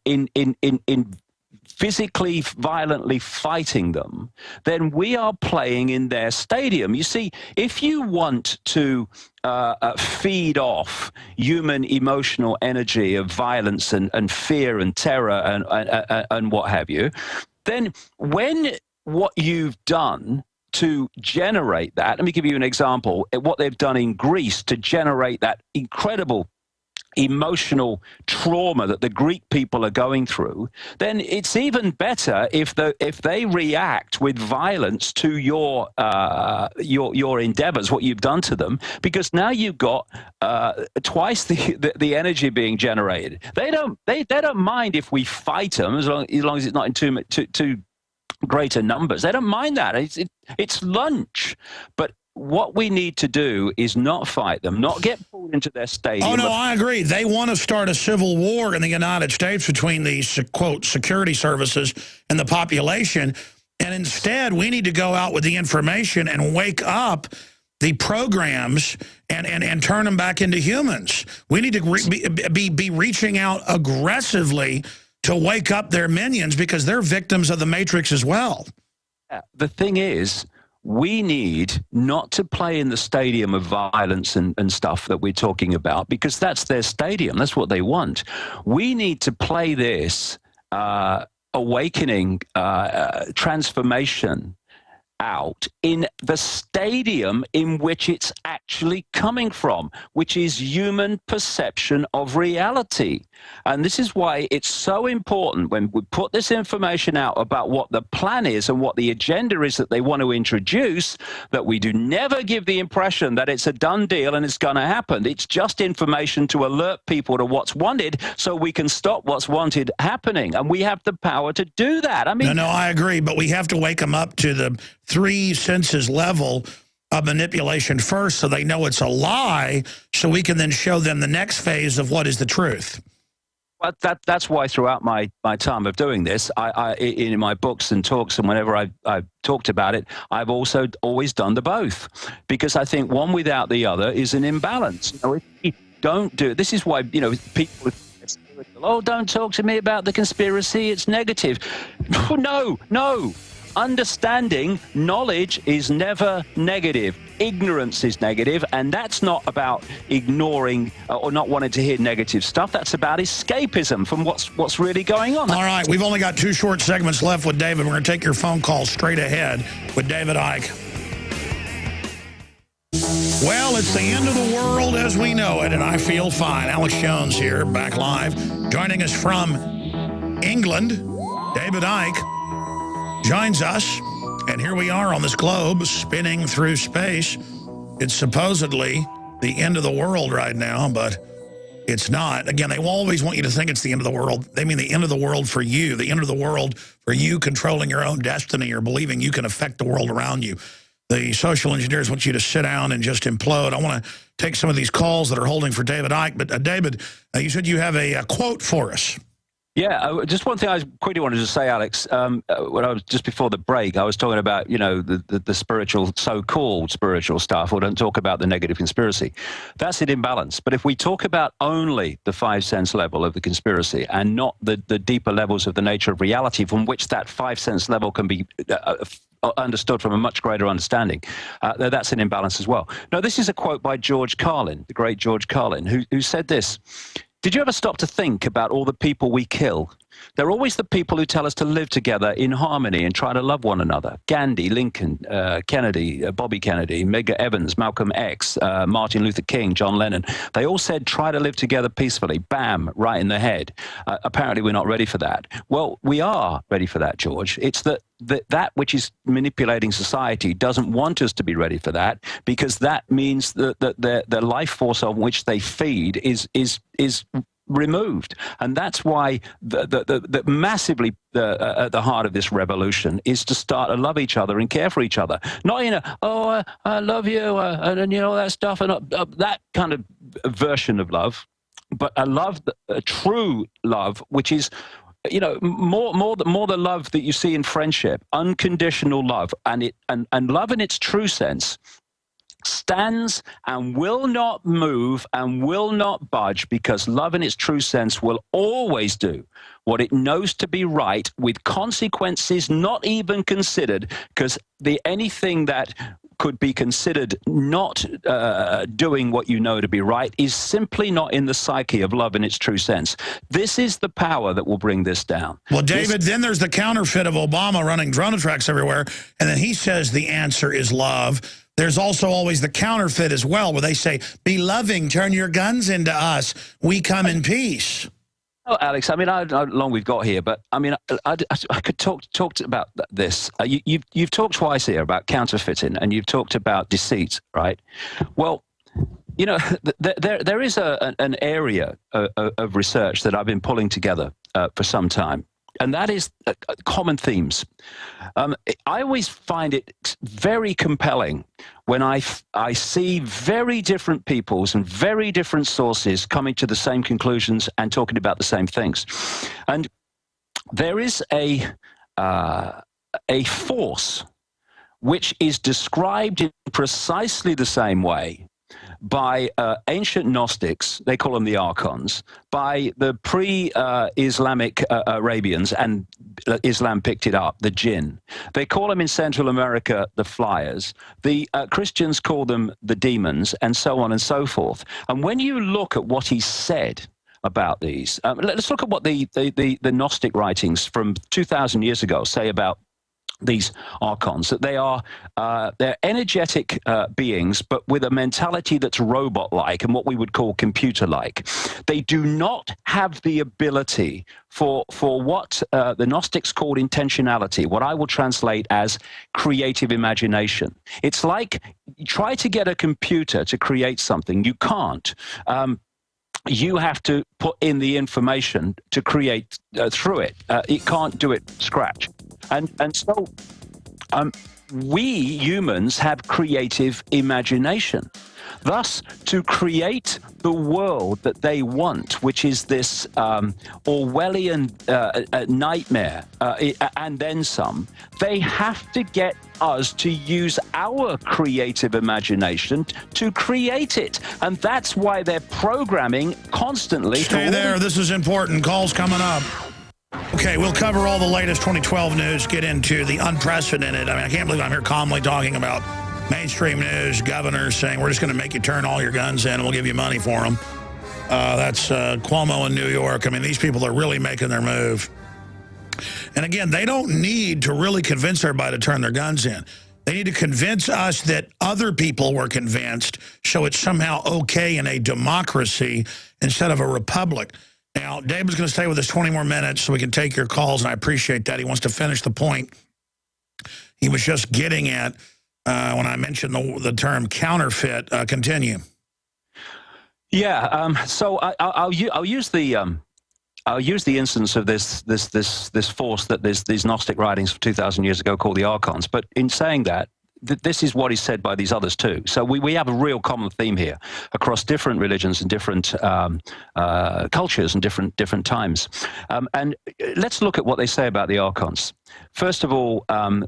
physically, violently fighting them, then we are playing in their stadium. You see, if you want to feed off human emotional energy of violence and fear and terror and what have you, then when what you've done to generate that, let me give you an example, what they've done in Greece to generate that incredible emotional trauma that the Greek people are going through, then it's even better if they react with violence to your endeavors, what you've done to them, because now you've got twice the energy being generated. They don't mind if we fight them as long as it's not in too greater numbers. They don't mind that. It's lunch. But what we need to do is not fight them, not get pulled into their stadium. Oh, no, I agree. They want to start a civil war in the United States between these, quote, security services and the population. And instead, we need to go out with the information and wake up the programs and turn them back into humans. We need to be reaching out aggressively to wake up their minions, because they're victims of the Matrix as well. The thing is, we need not to play in the stadium of violence and stuff that we're talking about, because that's their stadium. That's what they want. We need to play this awakening, transformation out in the stadium in which it's actually coming from, which is human perception of reality. And this is why it's so important when we put this information out about what the plan is and what the agenda is that they want to introduce, that we do never give the impression that it's a done deal and it's going to happen. It's just information to alert people to what's wanted so we can stop what's wanted happening. And we have the power to do that. I mean, no, I agree, but we have to wake them up to the 3 senses level of manipulation first, so they know it's a lie, so we can then show them the next phase of what is the truth. Well, that's why throughout my time of doing this, I in my books and talks and whenever I've talked about it, I've also always done the both, because I think one without the other is an imbalance. You know, if we don't do it, this is why, you know, people, oh, don't talk to me about the conspiracy, it's negative. No. Understanding, knowledge is never negative. Ignorance is negative, and that's not about ignoring or not wanting to hear negative stuff. That's about escapism from what's really going on. All right, we've only got 2 short segments left with David. We're going to take your phone call straight ahead with David Icke. Well, it's the end of the world as we know it, and I feel fine. Alex Jones here, back live. Joining us from England, David Icke joins us, and here we are on this globe spinning through space. It's supposedly the end of the world right now, but it's not. Again, they will always want you to think it's the end of the world. They mean the end of the world for you, the end of the world for you controlling your own destiny or believing you can affect the world around you. The social engineers want you to sit down and just implode. I want to take some of these calls that are holding for David Icke, but David, you said you have a quote for us. Yeah, just one thing I quickly wanted to say, Alex. When I was just before the break, I was talking about, you know, the spiritual, so-called spiritual stuff, or don't talk about the negative conspiracy. That's an imbalance. But if we talk about only the 5 sense level of the conspiracy and not the deeper levels of the nature of reality from which that 5 sense level can be understood from a much greater understanding, that's an imbalance as well. Now, this is a quote by George Carlin, the great George Carlin, who said this: "Did you ever stop to think about all the people we kill? They're always the people who tell us to live together in harmony and try to love one another. Gandhi, Lincoln, Kennedy, Bobby Kennedy, Medgar Evans, Malcolm X, Martin Luther King, John Lennon. They all said, try to live together peacefully. Bam, right in the head. Apparently, we're not ready for that. Well, we are ready for that, George. It's that which is manipulating society doesn't want us to be ready for that, because that means that the life force on which they feed is removed. And that's why the massively at the heart of this revolution is to start to love each other and care for each other. Not in a, oh, I love you, and you know, that stuff, and that kind of version of love, but a true love, which is, you know, more the love that you see in friendship, unconditional love, and love in its true sense stands and will not move and will not budge, because love in its true sense will always do what it knows to be right, with consequences not even considered, because anything that could be considered not doing what you know to be right is simply not in the psyche of love in its true sense. This is the power that will bring this down. Well, David, then there's the counterfeit of Obama running drone attacks everywhere, and then he says the answer is love. There's also always the counterfeit as well, where they say, be loving, turn your guns into us, we come in peace. Oh, Alex, I mean, I don't know how long we've got here, but I mean, I could talk about this. You've talked twice here about counterfeiting, and you've talked about deceit, right? Well, you know, there is an area of research that I've been pulling together for some time, and that is common themes. I always find it very compelling when I see very different peoples and very different sources coming to the same conclusions and talking about the same things. And there is a force which is described in precisely the same way by ancient Gnostics, they call them the Archons, by the pre-Islamic Arabians, and Islam picked it up, the jinn. They call them in Central America the flyers. The Christians call them the demons, and so on and so forth. And when you look at what he said about these, let's look at what the Gnostic writings from 2,000 years ago say about these archons, that they are they're energetic beings, but with a mentality that's robot-like and what we would call computer-like. They do not have the ability for what the Gnostics called intentionality, what I will translate as creative imagination. It's like you try to get a computer to create something, you can't. You have to put in the information to create through it. It can't do it scratch. And so we humans have creative imagination. Thus, to create the world that they want, which is this Orwellian nightmare, and then some, they have to get us to use our creative imagination to create it. And that's why they're programming constantly. Stay there. This is important. Calls coming up. Okay, we'll cover all the latest 2012 news, get into the unprecedented. I mean, I can't believe I'm here calmly talking about mainstream news, governors saying we're just going to make you turn all your guns in and we'll give you money for them. That's Cuomo in New York. I mean, these people are really making their move. And again, they don't need to really convince everybody to turn their guns in. They need to convince us that other people were convinced, so it's somehow okay in a democracy instead of a republic. Now, David's going to stay with us 20 more minutes so we can take your calls, and I appreciate that. He wants to finish the point he was just getting at when I mentioned the term counterfeit. Continue. Yeah. So I'll use the instance of this force that these Gnostic writings from 2,000 years ago called the Archons. But in saying that, this is what is said by these others too. So we have a real common theme here across different religions and different cultures and different times. And let's look at what they say about the Archons. First of all,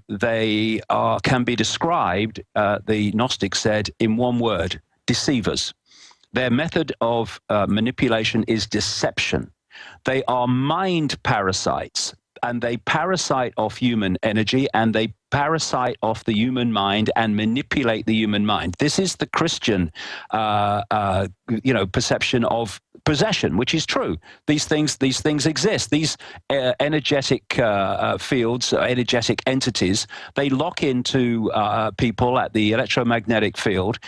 they can be described, the Gnostics said, in one word: deceivers. Their method of manipulation is deception. They are mind parasites, and they parasite off human energy, and they parasite off the human mind and manipulate the human mind. This is the Christian, perception of possession, which is true. These things exist. These energetic fields, energetic entities, they lock into people at the electromagnetic field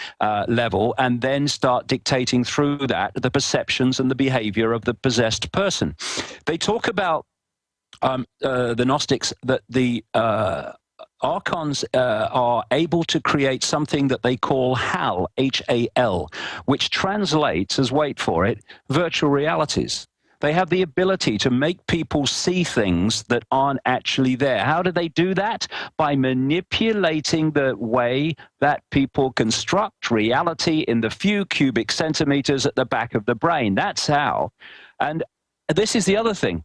level, and then start dictating through that the perceptions and the behavior of the possessed person. They talk about the Gnostics that the Archons are able to create something that they call HAL, H-A-L, which translates as, wait for it, virtual realities. They have the ability to make people see things that aren't actually there. How do they do that? By manipulating the way that people construct reality in the few cubic centimeters at the back of the brain. That's how. And this is the other thing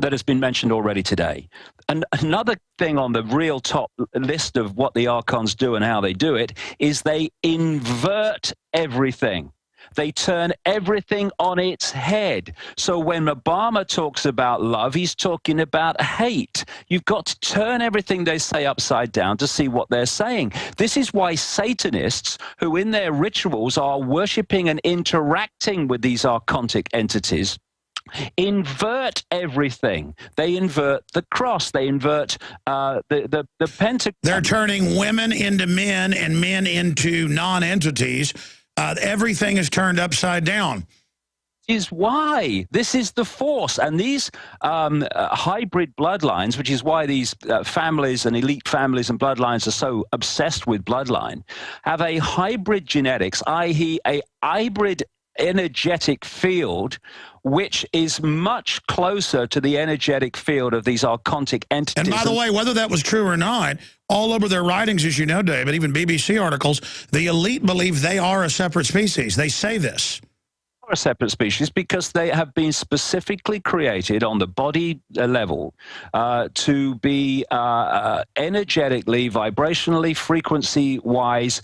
that has been mentioned already today. And another thing on the real top list of what the Archons do and how they do it is they invert everything. They turn everything on its head. So when Obama talks about love, he's talking about hate. You've got to turn everything they say upside down to see what they're saying. This is why Satanists, who in their rituals are worshiping and interacting with these archontic entities, invert everything. They invert the cross. They invert the pentagram. They're turning women into men and men into non-entities. Everything is turned upside down. Is why this is the force. And these hybrid bloodlines, which is why these families and elite families and bloodlines are so obsessed with bloodline, have a hybrid genetics, i.e. a hybrid energetic field, which is much closer to the energetic field of these archontic entities. And by the way, whether that was true or not, all over their writings, as you know, David, even BBC articles, the elite believe they are a separate species. They say this. a separate species because they have been specifically created on the body level to be energetically, vibrationally, frequency-wise,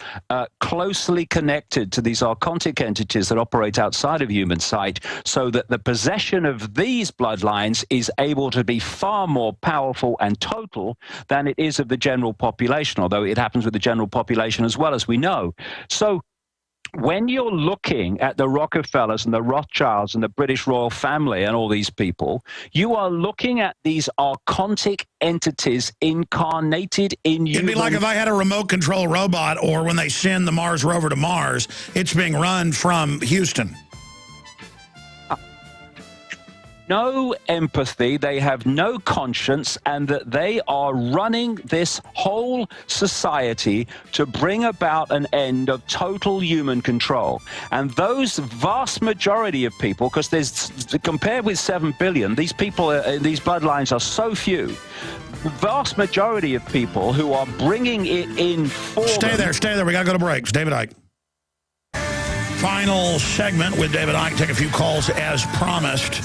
closely connected to these archontic entities that operate outside of human sight, so that the possession of these bloodlines is able to be far more powerful and total than it is of the general population, although it happens with the general population as well, as we know. So when you're looking at the Rockefellers and the Rothschilds and the British royal family and all these people, you are looking at these archontic entities incarnated in you. It'd be like if I had a remote control robot, or when they send the Mars rover to Mars, it's being run from Houston. No empathy, they have no conscience, and that they are running this whole society to bring about an end of total human control. And those vast majority of people, because there's, compared with 7 billion, these people, these bloodlines are so few. The vast majority of people who are bringing it in for Stay there. We got to go to breaks. David Icke. Final segment with David Icke. Take a few calls as promised.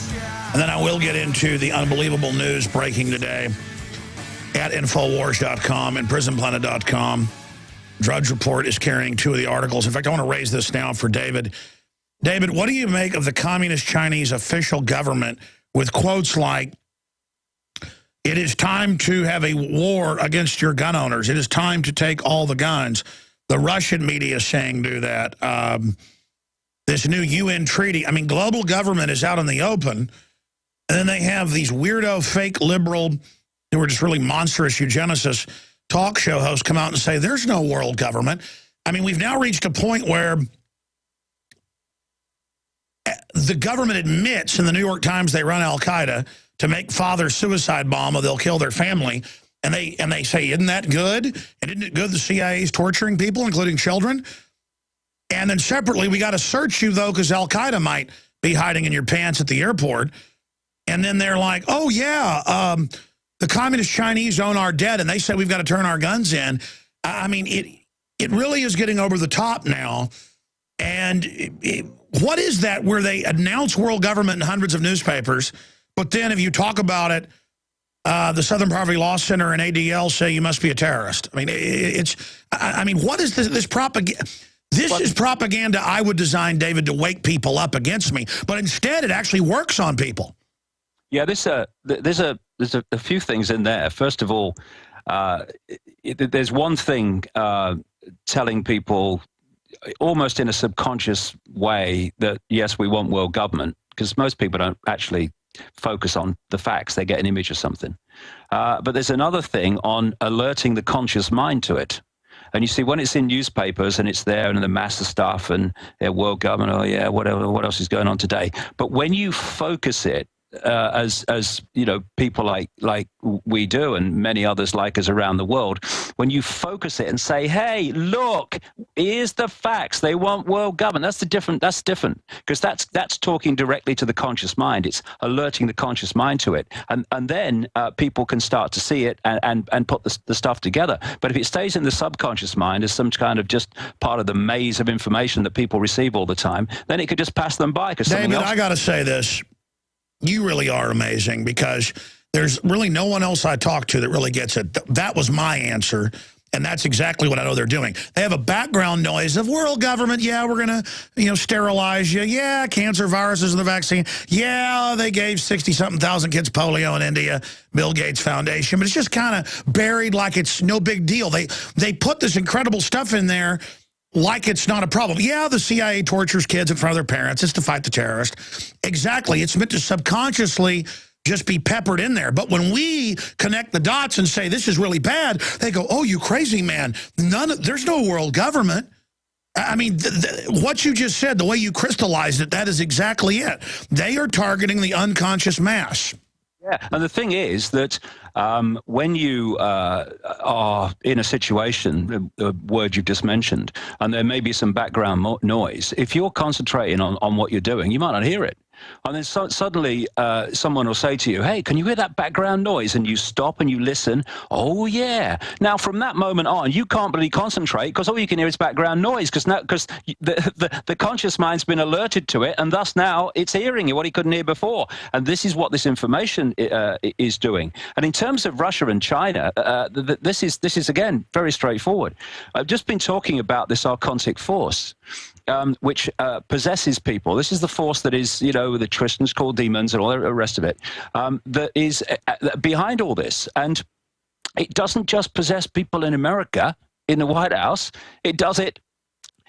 And then I will get into the unbelievable news breaking today at Infowars.com and PrisonPlanet.com. Drudge Report is carrying 2 of the articles. In fact, I want to raise this now for David. David, what do you make of the Communist Chinese official government with quotes like, "It is time to have a war against your gun owners. It is time to take all the guns." The Russian media is saying do that. This new UN treaty. I mean, global government is out in the open. And then they have these weirdo, fake liberal, who are just really monstrous eugenicists, talk show hosts come out and say, there's no world government. I mean, we've now reached a point where the government admits in the New York Times they run al-Qaeda to make father's suicide bomb or they'll kill their family. And they say, isn't that good? And isn't it good the CIA is torturing people, including children? And then separately, we got to search you, though, because al-Qaeda might be hiding in your pants at the airport. And then they're like, oh, yeah, the Communist Chinese own our debt, and they said we've got to turn our guns in. I mean, it really is getting over the top now. And what is that where they announce world government in hundreds of newspapers, but then if you talk about it, the Southern Poverty Law Center and ADL say you must be a terrorist? I mean, what is this propaganda? This is propaganda I would design, David, to wake people up against me. But instead, it actually works on people. Yeah, there's a few things in there. First of all, there's one thing telling people almost in a subconscious way that, yes, we want world government, because most people don't actually focus on the facts. They get an image of something. But there's another thing on alerting the conscious mind to it. And you see, when it's in newspapers and it's there and the mass of stuff and world government, oh yeah, whatever, what else is going on today? But when you focus it, as you know, people like we do and many others like us around the world, when you focus it and say, hey, look, here's the facts, they want world government, that's different, because that's talking directly to the conscious mind. It's alerting the conscious mind to it, and then people can start to see it and put the stuff together. But if it stays in the subconscious mind as some kind of just part of the maze of information that people receive all the time, then it could just pass them by. David, I got to say this. You really are amazing, because there's really no one else I talk to that really gets it. That was my answer, and that's exactly what I know they're doing. They have a background noise of world government. Yeah, we're going to, sterilize you. Yeah, cancer, viruses, and the vaccine. Yeah, they gave 60-something thousand kids polio in India, Bill Gates Foundation. But it's just kind of buried like it's no big deal. They put this incredible stuff in there like it's not a problem. Yeah, the CIA tortures kids in front of their parents. It's to fight the terrorists. Exactly. It's meant to subconsciously just be peppered in there. But when we connect the dots and say, this is really bad, they go, oh, you crazy man. There's no world government. I mean, what you just said, the way you crystallized it, that is exactly it. They are targeting the unconscious mass. Yeah, and the thing is that when you are in a situation, the word you've just mentioned, and there may be some background noise, if you're concentrating on what you're doing, you might not hear it. And then suddenly someone will say to you, hey, can you hear that background noise? And you stop and you listen. Oh, yeah. Now, from that moment on, you can't really concentrate because all you can hear is background noise because the conscious mind's been alerted to it, and thus now it's hearing what it couldn't hear before. And this is what this information is doing. And in terms of Russia and China, this is again, very straightforward. I've just been talking about this archontic force, which possesses people. This is the force that is, the Christians call demons and all the rest of it, that is behind all this. And it doesn't just possess people in America, in the White House. It does it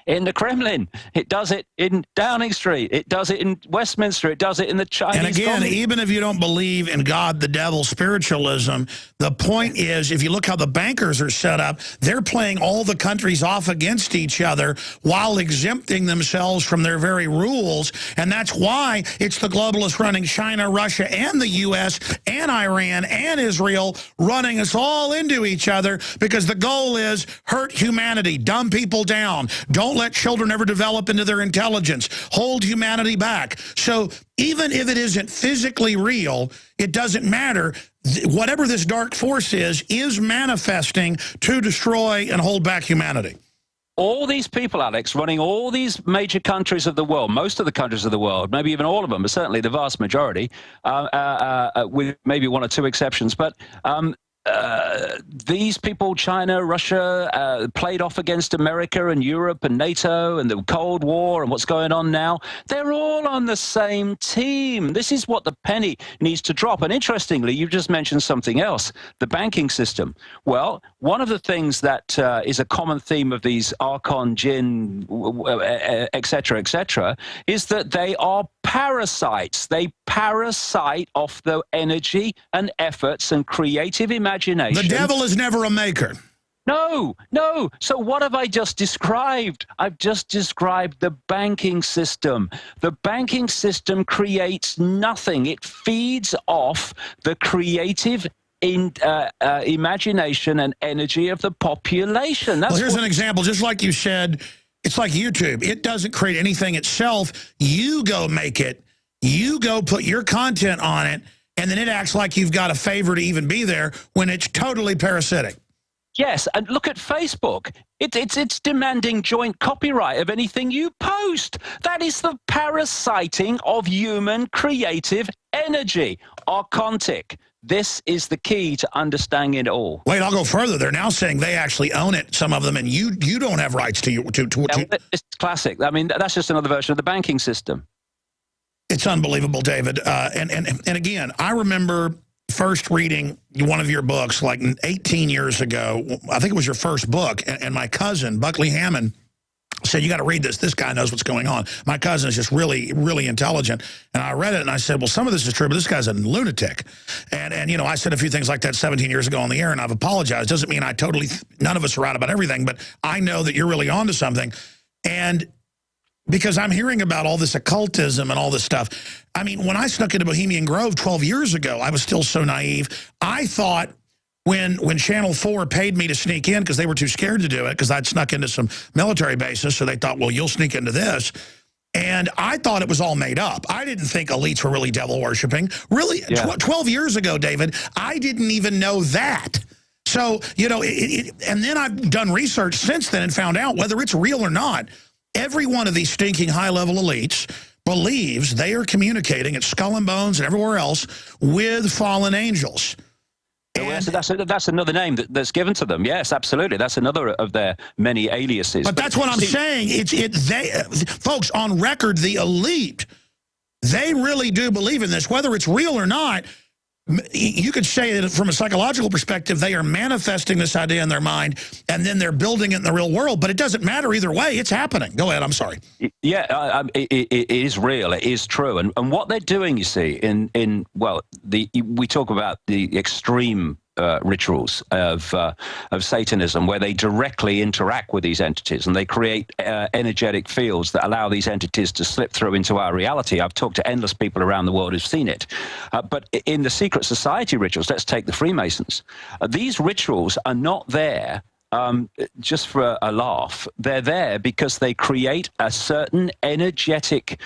in the Kremlin. It does it in Downing Street. It does it in Westminster. It does it in the Chinese. And again, even if you don't believe in God, the devil, spiritualism, the point is, if you look how the bankers are set up, they're playing all the countries off against each other while exempting themselves from their very rules. And that's why it's the globalists running China, Russia, and the U.S., and Iran, and Israel, running us all into each other, because the goal is hurt humanity, dumb people down, don't let children ever develop into their intelligence, hold humanity back. So even if it isn't physically real, it doesn't matter. Whatever this dark force is manifesting to destroy and hold back humanity. All these people, Alex, running all these major countries of the world, most of the countries of the world, maybe even all of them, but certainly the vast majority, with maybe one or two exceptions, but these people, China, Russia, played off against America and Europe and NATO and the Cold War and what's going on now. They're all on the same team. This is what the penny needs to drop. And interestingly, you've just mentioned something else, the banking system. Well, one of the things that is a common theme of these Archon, Jinn, et cetera, is that they are parasites. They parasite off the energy and efforts and creative imagination. The devil is never a maker. No. So what have I just described? I've just described the banking system. The banking system creates nothing. It feeds off the creative imagination and energy of the population. Well, here's an example. Just like you said, it's like YouTube. It doesn't create anything itself. You go make it. You go put your content on it, and then it acts like you've got a favor to even be there when it's totally parasitic. Yes, and look at Facebook. It's demanding joint copyright of anything you post. That is the parasiting of human creative energy. Archontic. This is the key to understanding it all. Wait, I'll go further. They're now saying they actually own it, some of them, and you don't have rights to you. It's classic. I mean, that's just another version of the banking system. It's unbelievable, David. And again, I remember first reading one of your books like 18 years ago. I think it was your first book. And my cousin, Buckley Hammond, said, you got to read this. This guy knows what's going on. My cousin is just really, really intelligent. And I read it and I said, well, some of this is true, but this guy's a lunatic. And I said a few things like that 17 years ago on the air, and I've apologized. Doesn't mean none of us are right about everything, but I know that you're really onto something. And because I'm hearing about all this occultism and all this stuff. I mean, when I snuck into Bohemian Grove 12 years ago, I was still so naive. I thought when Channel 4 paid me to sneak in because they were too scared to do it because I'd snuck into some military bases, so they thought, well, you'll sneak into this. And I thought it was all made up. I didn't think elites were really devil worshiping. Really, yeah. 12 years ago, David, I didn't even know that. So, and then I've done research since then and found out whether it's real or not. Every one of these stinking high-level elites believes they are communicating at Skull and Bones and everywhere else with fallen angels. And that's another name that's given to them. Yes, absolutely. That's another of their many aliases. But that's what I'm saying. Folks, on record, the elite, they really do believe in this. Whether it's real or not, you could say that from a psychological perspective, they are manifesting this idea in their mind, and then they're building it in the real world. But it doesn't matter either way. It's happening. Go ahead. I'm sorry. Yeah, it is real. It is true. And what they're doing, you see, we talk about the extreme rituals of Satanism, where they directly interact with these entities and they create energetic fields that allow these entities to slip through into our reality. I've talked to endless people around the world who've seen it. But in the secret society rituals, let's take the Freemasons. These rituals are not there just for a laugh. They're there because they create a certain energetic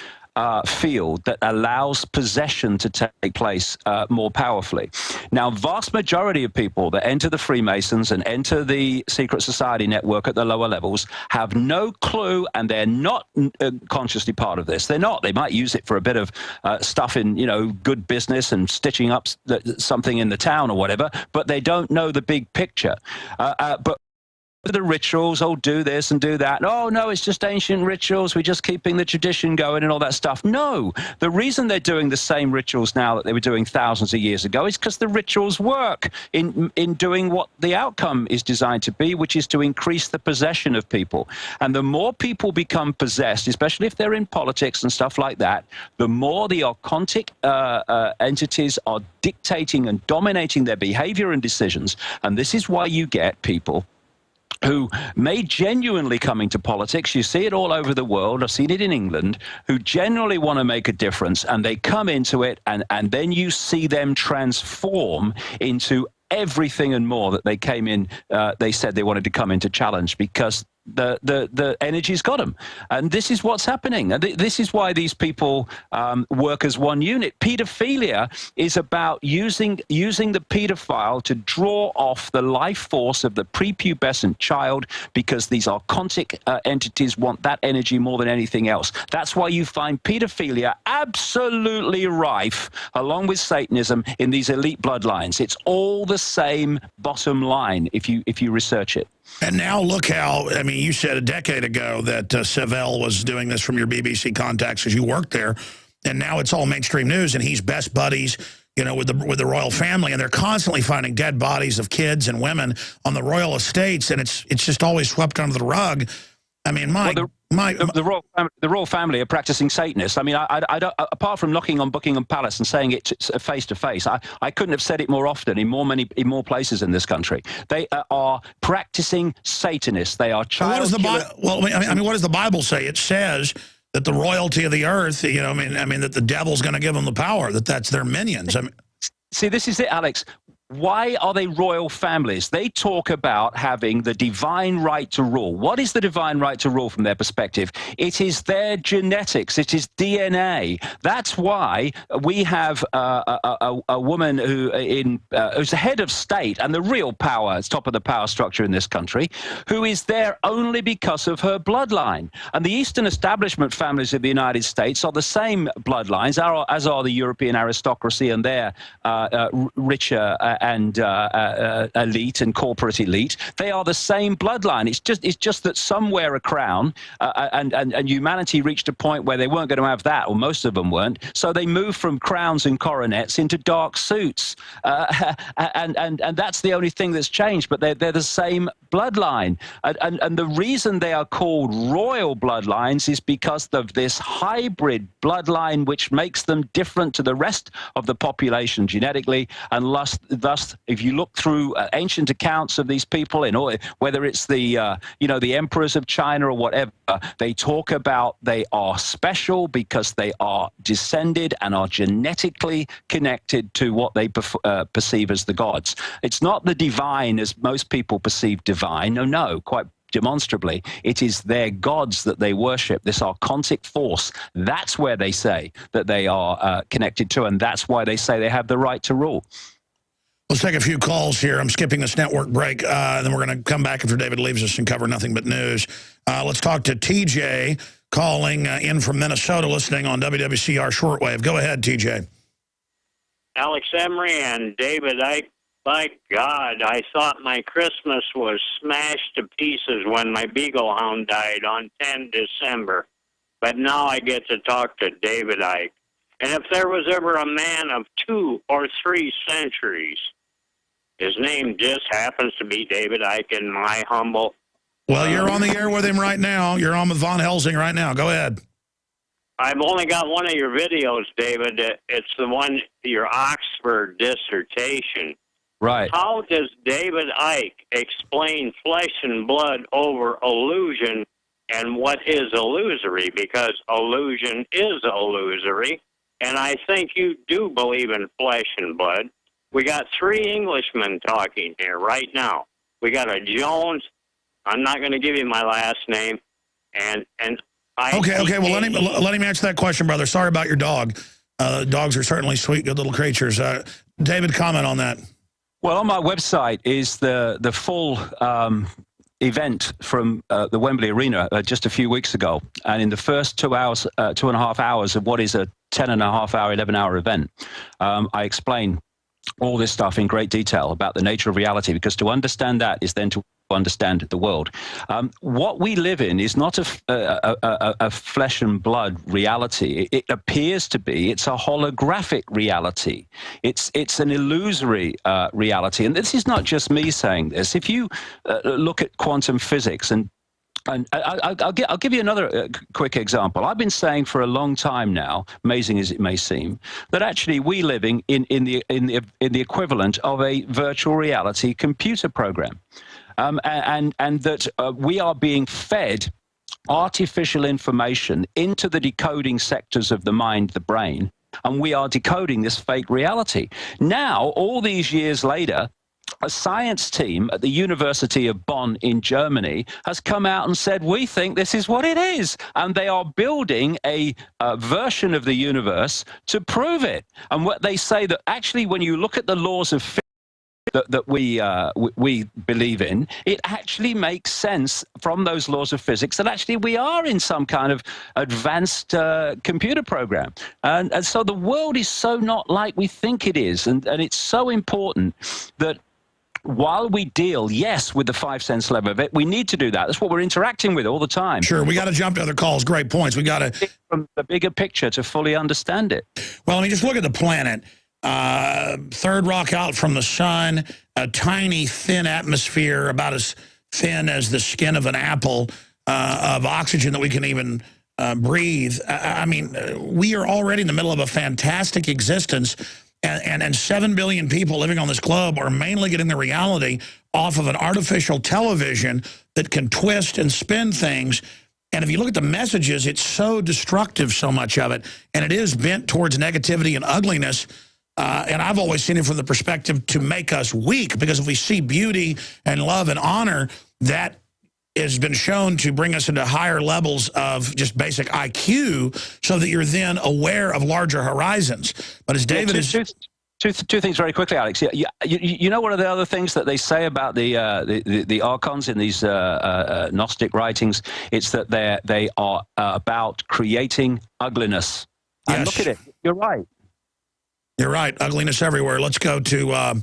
field that allows possession to take place more powerfully. Now, vast majority of people that enter the Freemasons and enter the secret society network at the lower levels have no clue, and they're not consciously part of this. They're not. They might use it for a bit of stuff in, good business and stitching up something in the town or whatever, but they don't know the big picture. But the rituals, do this and do that. Oh, no, it's just ancient rituals. We're just keeping the tradition going and all that stuff. No, the reason they're doing the same rituals now that they were doing thousands of years ago is because the rituals work in doing what the outcome is designed to be, which is to increase the possession of people. And the more people become possessed, especially if they're in politics and stuff like that, the more the occultic entities are dictating and dominating their behavior and decisions. And this is why you get people who may genuinely come into politics. You see it all over the world. I've seen it in England, who genuinely want to make a difference, and they come into it, and then you see them transform into everything and more that they came in, they said they wanted to come in to challenge, because the energy's got them. And this is what's happening. And this is why these people work as one unit. Pedophilia is about using the pedophile to draw off the life force of the prepubescent child, because these occultic entities want that energy more than anything else. That's why you find pedophilia absolutely rife, along with Satanism, in these elite bloodlines. It's all the same bottom line if you research it. And now look how, you said a decade ago that Seville was doing this from your BBC contacts because you worked there, and now it's all mainstream news, and he's best buddies, with the royal family, and they're constantly finding dead bodies of kids and women on the royal estates, and it's just always swept under the rug. The royal family are practicing Satanists. I don't, apart from knocking on Buckingham Palace and saying it face to face, I couldn't have said it more often in more places in this country. They are practicing Satanists. They are child. What does the Bible say? It says that the royalty of the earth, that the devil's going to give them the power, that's their minions. See, this is it, Alex. Why are they royal families? They talk about having the divine right to rule. What is the divine right to rule from their perspective? It is their genetics. It is DNA. That's why we have a woman who's the head of state and the real power, top of the power structure in this country, who is there only because of her bloodline. And the Eastern establishment families of the United States are the same bloodlines, as are the European aristocracy and their richer and elite and corporate elite. They are the same bloodline. It's just that somewhere a crown and humanity reached a point where they weren't going to have that, or most of them weren't. So they moved from crowns and coronets into dark suits, and that's the only thing that's changed. But they're the same bloodline, and the reason they are called royal bloodlines is because of this hybrid bloodline, which makes them different to the rest of the population genetically, and thus, if you look through ancient accounts of these people, whether it's the emperors of China or whatever, they talk about they are special because they are descended and are genetically connected to what they perceive as the gods. It's not the divine as most people perceive divine. No, quite demonstrably, it is their gods that they worship, this occultic force. That's where they say that they are connected to, and that's why they say they have the right to rule. Let's take a few calls here. I'm skipping this network break, and then we're going to come back after David leaves us and cover nothing but news. Let's talk to TJ calling in from Minnesota, listening on WWCR Shortwave. Go ahead, TJ. Alex Emery and David Icke. My God, I thought my Christmas was smashed to pieces when my Beagle Hound died on 10 December. But now I get to talk to David Icke. And if there was ever a man of 2 or 3 centuries, his name just happens to be David Icke in my humble... Well, you're on the air with him right now. You're on with Von Helsing right now. Go ahead. I've only got one of your videos, David. It's the one, your Oxford dissertation. Right. How does David Icke explain flesh and blood over illusion and what is illusory? Because illusion is illusory. And I think you do believe in flesh and blood. We got 3 Englishmen talking here right now. We got a Jones. I'm not going to give you my last name. And Okay. Well, let him answer that question, brother. Sorry about your dog. Dogs are certainly sweet, good little creatures. David, comment on that. Well, on my website is the full event from the Wembley Arena just a few weeks ago. And in the first 2.5 hours of what is a 10.5-hour, 11-hour event, I explain all this stuff in great detail about the nature of reality, because to understand that is then to understand the world. What we live in is not a flesh and blood reality. It appears to be. It's a holographic reality. It's an illusory reality. And this is not just me saying this. If you look at quantum physics, and I'll give you another quick example. I've been saying for a long time now, amazing as it may seem, that actually we living in the equivalent of a virtual reality computer program. And that we are being fed artificial information into the decoding sectors of the mind, the brain, and we are decoding this fake reality. Now, all these years later, a science team at the University of Bonn in Germany has come out and said, we think this is what it is. And they are building a version of the universe to prove it. And what they say that actually when you look at the laws of physics that we believe in, it actually makes sense from those laws of physics that actually we are in some kind of advanced computer program. And so the world is so not like we think it is. And it's so important that while we deal, yes, with the 5 sense level of it, we need to do that. That's what we're interacting with all the time. Sure, we got to jump to other calls. Great points. We got to... From the bigger picture to fully understand it. Well, I mean, just look at the planet. Third rock out from the sun, a tiny, thin atmosphere, about as thin as the skin of an apple, of oxygen that we can even breathe. I mean, we are already in the middle of a fantastic existence, and 7 billion people living on this globe are mainly getting the reality off of an artificial television that can twist and spin things. And if you look at the messages, it's so destructive, so much of it, and it is bent towards negativity and ugliness. And I've always seen it from the perspective to make us weak, because if we see beauty and love and honor, that has been shown to bring us into higher levels of just basic IQ, so that you're then aware of larger horizons. But as David is... Two things very quickly, Alex. You know, one of the other things that they say about the archons in these Gnostic writings, it's that they are about creating ugliness. Yes. And look at it. You're right. You're right. Ugliness everywhere. Let's go to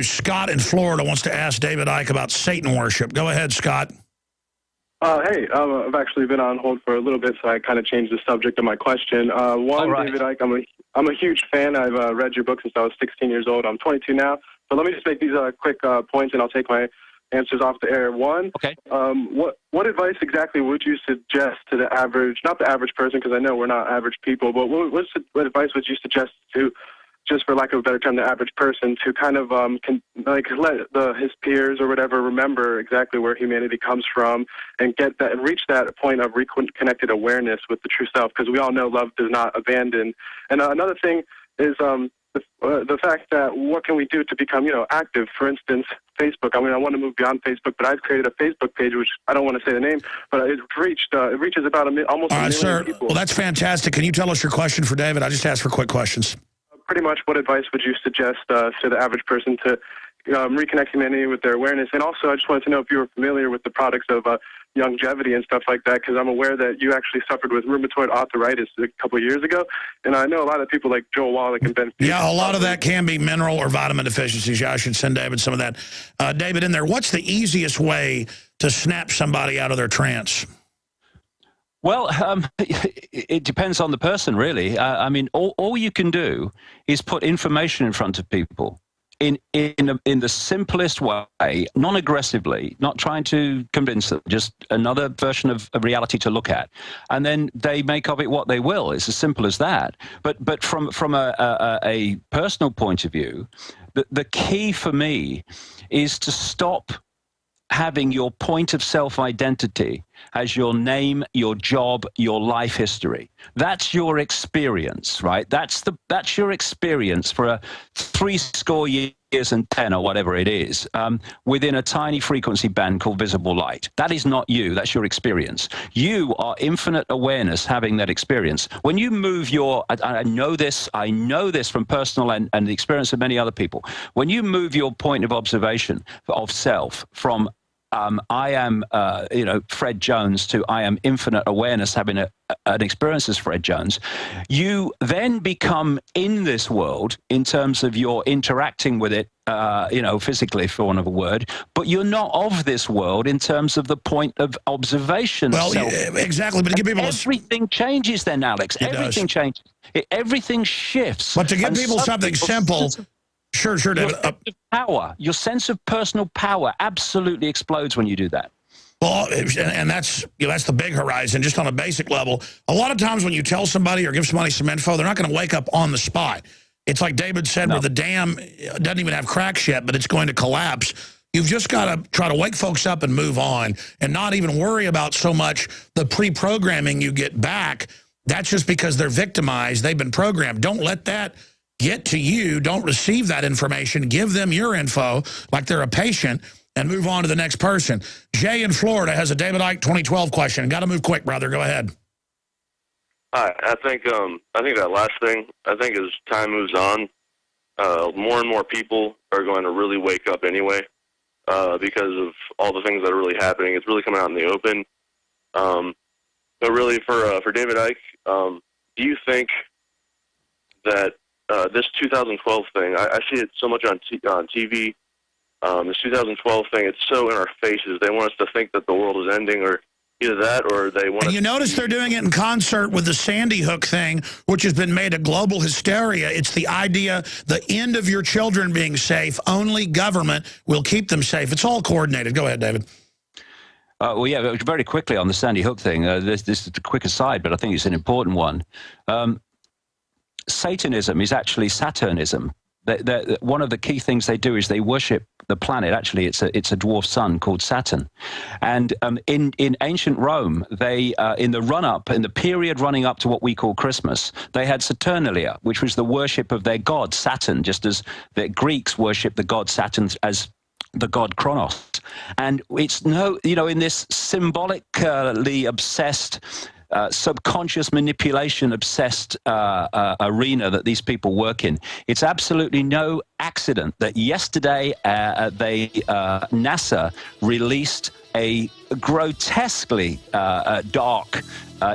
Scott in Florida. Wants to ask David Icke about Satan worship. Go ahead, Scott. Hey, I've actually been on hold for a little bit, so I kind of changed the subject of my question. Right. David Icke, I'm a huge fan. I've read your book since I was 16 years old. I'm 22 now. So let me just make these quick points, and I'll take my answers off the air. One, okay. What advice exactly would you suggest to the average, not the average person, because I know we're not average people, but what advice would you suggest to, just for lack of a better term, the average person to kind of let his peers or whatever remember exactly where humanity comes from, and get that and reach that point of reconnected awareness with the true self? Because we all know love does not abandon. And another thing is the fact that what can we do to become, active? For instance, Facebook. I mean, I want to move beyond Facebook, but I've created a Facebook page, which I don't want to say the name, but it reaches about almost a million people. Well, that's fantastic. Can you tell us your question for David? I just asked for quick questions. Pretty much, what advice would you suggest to the average person to reconnect humanity with their awareness? And also, I just wanted to know if you were familiar with the products of longevity and stuff like that, because I'm aware that you actually suffered with rheumatoid arthritis a couple of years ago, and I know a lot of people like Joel Wallach and Ben. Yeah, a lot of that can be mineral or vitamin deficiencies. Yeah, I should send David some of that. David, in there, what's the easiest way to snap somebody out of their trance? Well, it depends on the person, really. I mean, all you can do is put information in front of people in the simplest way, non-aggressively, not trying to convince them, just another version of reality to look at. And then they make of it what they will. It's as simple as that. But from a personal point of view, the key for me is to stop having your point of self-identity as your name, your job, your life history. That's your experience, right? That's your experience for a 70 years years and 10 or whatever it is, within a tiny frequency band called visible light. That is not you. That's your experience. You are infinite awareness having that experience. When you move your, I know this from personal and the experience of many other people. When you move your point of observation of self from I am, Fred Jones to I am infinite awareness having an experience as Fred Jones, you then become in this world in terms of your interacting with it, physically, for want of a word, but you're not of this world in terms of the point of observation. Well, exactly, but to give people everything changes then, Alex. Everything changes. Everything shifts. But to give people something simple... Sure, David. Your sense of personal power absolutely explodes when you do that. Well, and that's the big horizon, just on a basic level. A lot of times when you tell somebody or give somebody some info, they're not going to wake up on the spot. It's like David said, where the dam doesn't even have cracks yet, but it's going to collapse. You've just got to try to wake folks up and move on and not even worry about so much the pre-programming you get back. That's just because they're victimized. They've been programmed. Don't let that get to you. Don't receive that information. Give them your info like they're a patient and move on to the next person. Jay in Florida has a David Icke 2012 question. Got to move quick, brother. Go ahead. Hi. I think that last thing, as time moves on, more and more people are going to really wake up anyway because of all the things that are really happening. It's really coming out in the open. But really, for David Icke, do you think that this 2012 thing, I see it so much on TV, this 2012 thing, it's so in our faces. They want us to think that the world is ending, or either that, or they want and you notice they're doing it in concert with the Sandy Hook thing, which has been made a global hysteria. It's the idea, the end of your children being safe. Only government will keep them safe. It's all coordinated. Go ahead, David. Well, yeah, very quickly on the Sandy Hook thing, this is a quick aside, but I think it's an important one. Satanism is actually Saturnism. One of the key things they do is they worship the planet. Actually, it's a dwarf sun called Saturn. And in ancient Rome, they in the period running up to what we call Christmas, they had Saturnalia, which was the worship of their god Saturn, just as the Greeks worship the god Saturn as the god Kronos. And it's in this symbolically obsessed, subconscious manipulation obsessed arena that these people work in. It's absolutely no accident that yesterday NASA released a grotesquely dark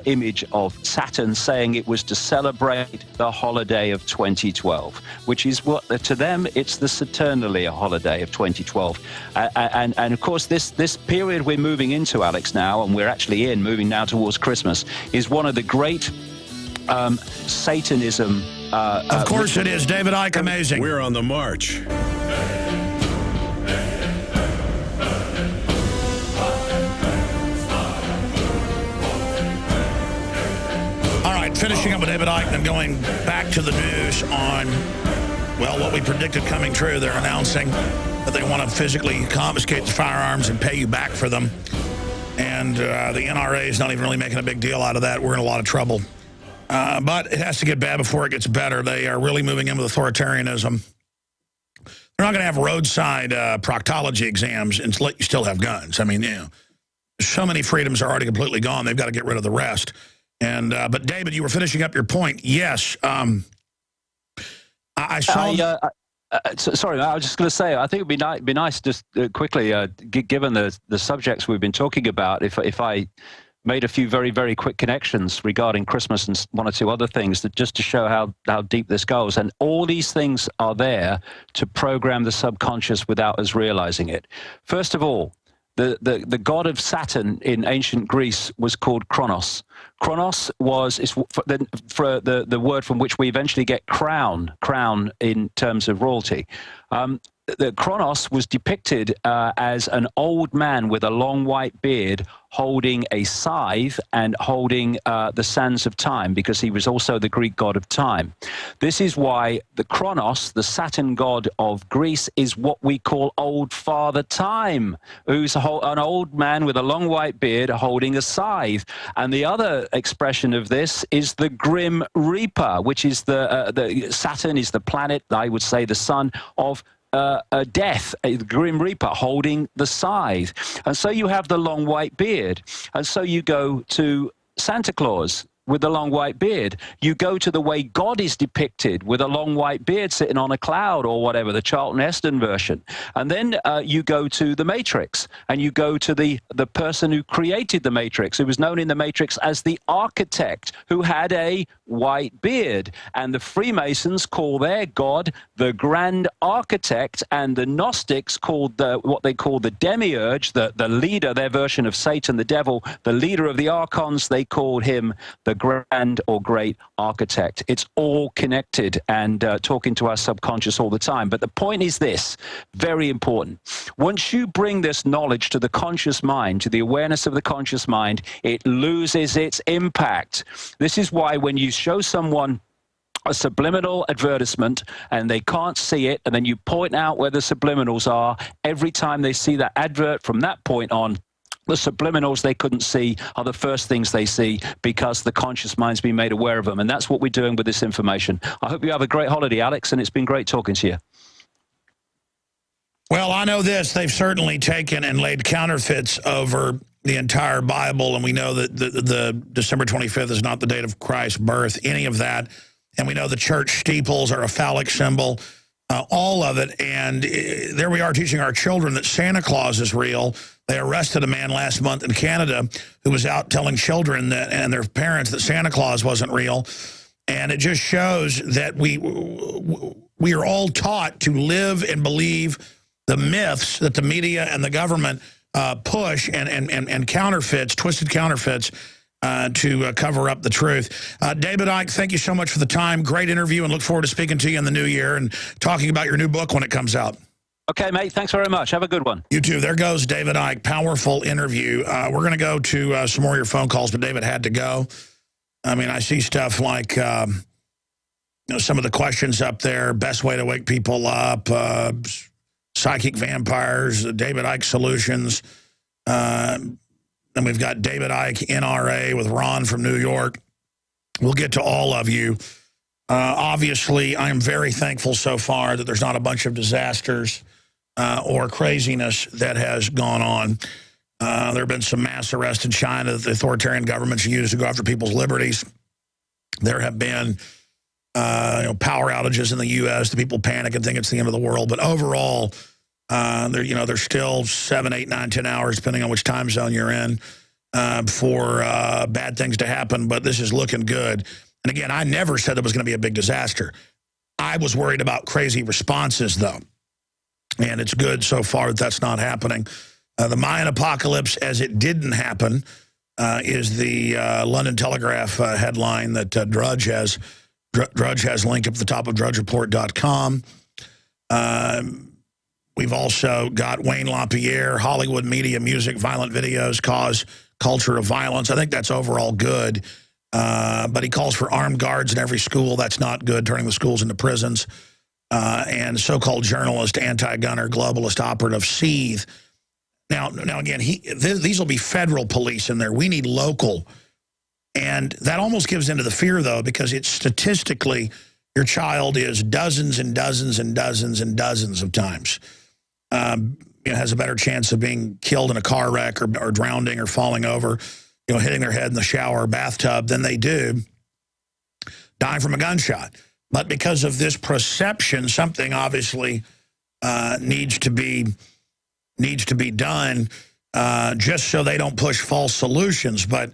image of Saturn, saying it was to celebrate the holiday of 2012, which is what to them it's the Saturnalia holiday of 2012, and of course this period we're moving into, Alex, now, and we're actually moving now towards Christmas, is one of the great Satanism. Of course it is, David Icke. Amazing. We're on the march. Finishing up with David Icke and going back to the news on, well, what we predicted coming true. They're announcing that they want to physically confiscate the firearms and pay you back for them. And the NRA is not even really making a big deal out of that. We're in a lot of trouble. But it has to get bad before it gets better. They are really moving in with authoritarianism. They're not going to have roadside proctology exams and let you still have guns. I mean, so many freedoms are already completely gone. They've got to get rid of the rest. And but David, you were finishing up your point. Yes, I saw. Sorry, I was just going to say, I think it'd be nice just quickly, given the subjects we've been talking about, if I made a few very, very quick connections regarding Christmas and one or two other things, that just to show how deep this goes. And all these things are there to program the subconscious without us realizing it. First of all, the god of Saturn in ancient Greece was called Kronos. Kronos is for the word from which we eventually get crown in terms of royalty. The Kronos was depicted as an old man with a long white beard holding a scythe and holding the sands of time, because he was also the Greek god of time. This is why the Kronos, the Saturn god of Greece, is what we call Old Father Time, who's an old man with a long white beard holding a scythe. And the other expression of this is the Grim Reaper, which is the Saturn is the planet, I would say the sun of death, the Grim Reaper holding the scythe. And so you have the long white beard. And so you go to Santa Claus with the long white beard. You go to the way God is depicted with a long white beard sitting on a cloud or whatever, the Charlton Heston version. And then you go to the Matrix, and you go to the person who created the Matrix, who was known in the Matrix as the architect, who had a white beard. And the Freemasons call their God the Grand Architect, and the Gnostics called what they call the Demiurge, the leader, their version of Satan, the devil, the leader of the Archons, they called him the Grand or Great Architect. It's all connected and talking to our subconscious all the time. But the point is this, very important. Once you bring this knowledge to the conscious mind, to the awareness of the conscious mind, it loses its impact. This is why when you show someone a subliminal advertisement and they can't see it, and then you point out where the subliminals are, every time they see that advert from that point on, the subliminals they couldn't see are the first things they see, because the conscious mind's been made aware of them. And that's what we're doing with this information. I hope you have a great holiday, Alex, and it's been great talking to you. Well, I know this. They've certainly taken and laid counterfeits over the entire Bible, and we know that the December 25th is not the date of Christ's birth, any of that. And we know the church steeples are a phallic symbol, all of it. And there we are teaching our children that Santa Claus is real. They arrested a man last month in Canada who was out telling children that, and their parents, that Santa Claus wasn't real. And it just shows that we are all taught to live and believe the myths that the media and the government push and counterfeits, twisted counterfeits, to cover up the truth. David Icke, thank you so much for the time. Great interview, and look forward to speaking to you in the new year and talking about your new book when it comes out. Okay, mate. Thanks very much. Have a good one. You too. There goes David Icke. Powerful interview. We're going to go to some more of your phone calls, but David had to go. I mean, I see stuff like some of the questions up there, best way to wake people up, psychic vampires, David Icke solutions. Then we've got David Icke, NRA, with Ron from New York. We'll get to all of you. Obviously, I'm very thankful so far that there's not a bunch of disasters or craziness that has gone on. There have been some mass arrests in China that the authoritarian governments use to go after people's liberties. There have been power outages in the U.S. The people panic and think it's the end of the world. But overall, there's still 7, 8, 9, 10 hours, depending on which time zone you're in, for bad things to happen. But this is looking good. And again, I never said there was going to be a big disaster. I was worried about crazy responses, though. And it's good so far that that's not happening. The Mayan apocalypse, as it didn't happen, is the London Telegraph headline that Drudge has. Drudge has a link up at the top of drudgereport.com. We've also got Wayne LaPierre, Hollywood media, music, violent videos, cause culture of violence. I think that's overall good. But he calls for armed guards in every school. That's not good, turning the schools into prisons. And so-called journalist, anti-gunner, globalist operative, Seethe. Now again, these will be federal police in there. We need local. And that almost gives into the fear, though, because it's statistically, your child is dozens and dozens and dozens and dozens of times. Has a better chance of being killed in a car wreck or drowning or falling over, hitting their head in the shower or bathtub than they do dying from a gunshot. But because of this perception, something obviously needs to be done just so they don't push false solutions. But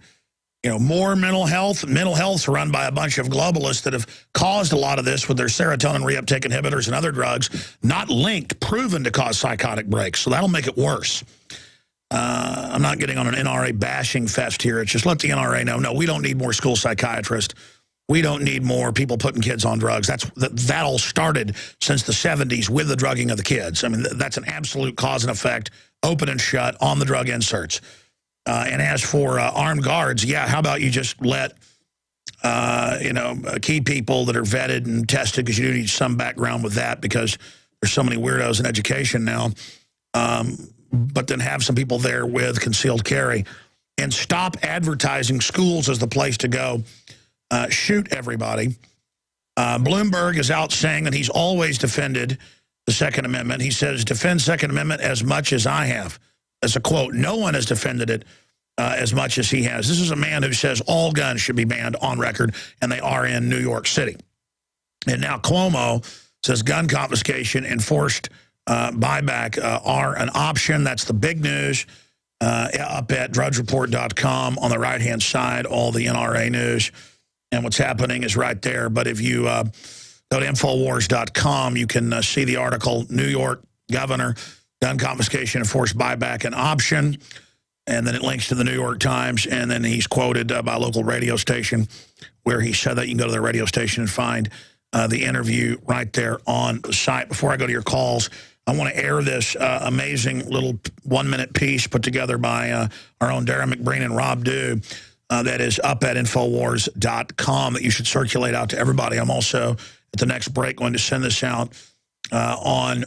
more mental health's run by a bunch of globalists that have caused a lot of this with their serotonin reuptake inhibitors and other drugs, not linked, proven to cause psychotic breaks. So that'll make it worse. I'm not getting on an NRA bashing fest here. It's just let the NRA know, no, we don't need more school psychiatrists. We don't need more people putting kids on drugs. That all started since the 70s with the drugging of the kids. I mean, that's an absolute cause and effect, open and shut, on the drug inserts. And as for armed guards, yeah, how about you just let, key people that are vetted and tested, because you do need some background with that because there's so many weirdos in education now, but then have some people there with concealed carry. And stop advertising schools as the place to go. Shoot everybody. Bloomberg is out saying that he's always defended the Second Amendment. He says, defend Second Amendment as much as I have. That's a quote. No one has defended it as much as he has. This is a man who says all guns should be banned on record, and they are in New York City. And now Cuomo says gun confiscation, enforced buyback are an option. That's the big news up at drudgereport.com. On the right-hand side, all the NRA news and what's happening is right there. But if you go to Infowars.com, you can see the article, New York Governor, gun confiscation, enforced buyback, an option. And then it links to the New York Times, and then he's quoted by a local radio station where he said that. You can go to their radio station and find the interview right there on the site. Before I go to your calls, I want to air this amazing little 1-minute piece put together by our own Darren McBreen and Rob Dew that is up at Infowars.com that you should circulate out to everybody. I'm also, at the next break, going to send this out on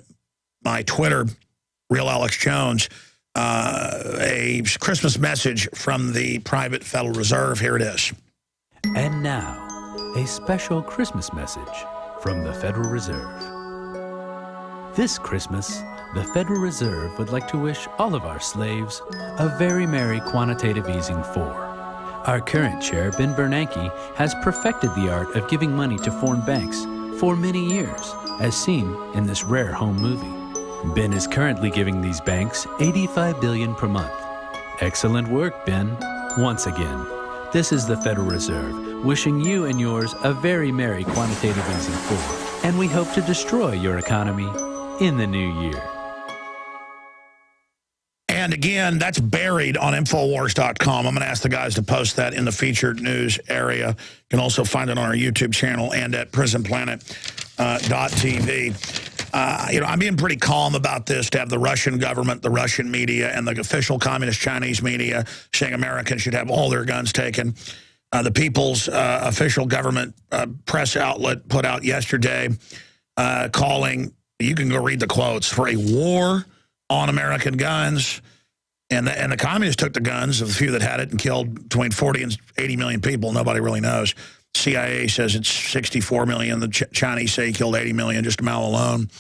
my Twitter, Real Alex Jones, a Christmas message from the private Federal Reserve. Here it is. And now, a special Christmas message from the Federal Reserve. This Christmas, the Federal Reserve would like to wish all of our slaves a very merry quantitative easing 4. Our current chair, Ben Bernanke, has perfected the art of giving money to foreign banks for many years, as seen in this rare home movie. Ben is currently giving these banks $85 billion per month. Excellent work, Ben. Once again, this is the Federal Reserve, wishing you and yours a very merry quantitative easing 4, and we hope to destroy your economy in the new year. And again, that's buried on Infowars.com. I'm going to ask the guys to post that in the featured news area. You can also find it on our YouTube channel and at prisonplanet.tv. I'm being pretty calm about this, to have the Russian government, the Russian media, and the official communist Chinese media saying Americans should have all their guns taken. The People's official government press outlet put out yesterday calling, you can go read the quotes, for a war on American guns. And the communists took the guns of the few that had it and killed between 40 and 80 million people. Nobody really knows. CIA says it's 64 million. The Chinese say he killed 80 million just Mao alone.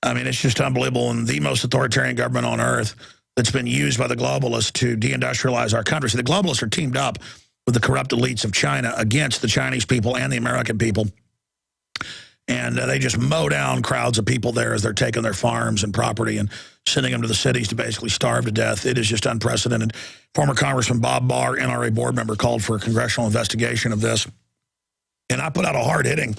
I mean, it's just unbelievable. And the most authoritarian government on earth that's been used by the globalists to deindustrialize our country. So the globalists are teamed up with the corrupt elites of China against the Chinese people and the American people. And they just mow down crowds of people there as they're taking their farms and property and sending them to the cities to basically starve to death. It is just unprecedented. Former Congressman Bob Barr, NRA board member, called for a congressional investigation of this. And I put out a hard-hitting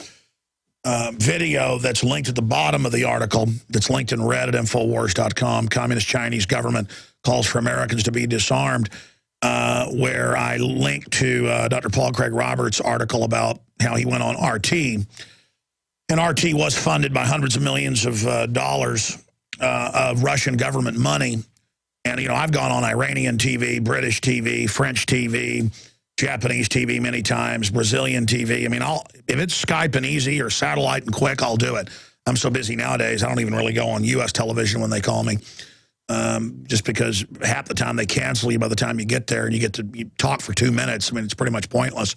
video that's linked at the bottom of the article, that's linked in red at Infowars.com. Communist Chinese government calls for Americans to be disarmed, where I link to Dr. Paul Craig Roberts' article about how he went on RT. And RT was funded by hundreds of millions of dollars of Russian government money. And, I've gone on Iranian TV, British TV, French TV, Japanese TV many times, Brazilian TV. I mean, if it's Skype and easy or satellite and quick, I'll do it. I'm so busy nowadays, I don't even really go on U.S. television when they call me, just because half the time they cancel you by the time you get there, and you talk for 2 minutes. I mean, it's pretty much pointless.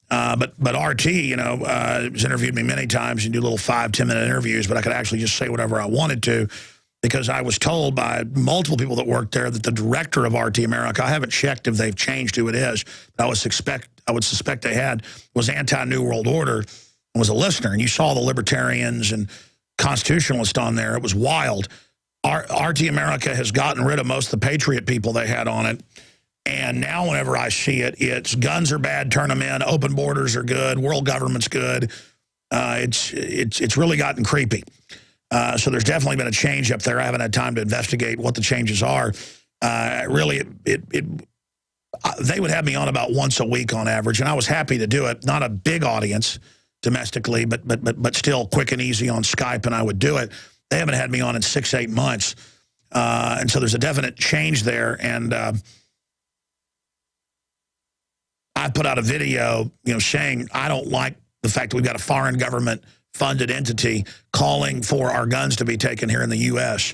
But RT, has interviewed me many times and do little 5-10-minute interviews, but I could actually just say whatever I wanted to, because I was told by multiple people that worked there that the director of RT America, I haven't checked if they've changed who it is, but I would suspect they had, was anti-New World Order and was a listener. And you saw the libertarians and constitutionalists on there. It was wild. RT America has gotten rid of most of the patriot people they had on it. And now whenever I see it, it's guns are bad, turn them in, open borders are good, world government's good. It's really gotten creepy. So there's definitely been a change up there. I haven't had time to investigate what the changes are. Really, they would have me on about once a week on average, and I was happy to do it. Not a big audience domestically, but still quick and easy on Skype, and I would do it. They haven't had me on in 6-8 months. And so there's a definite change there. And I put out a video, saying I don't like the fact that we've got a foreign government-funded entity calling for our guns to be taken here in the U.S.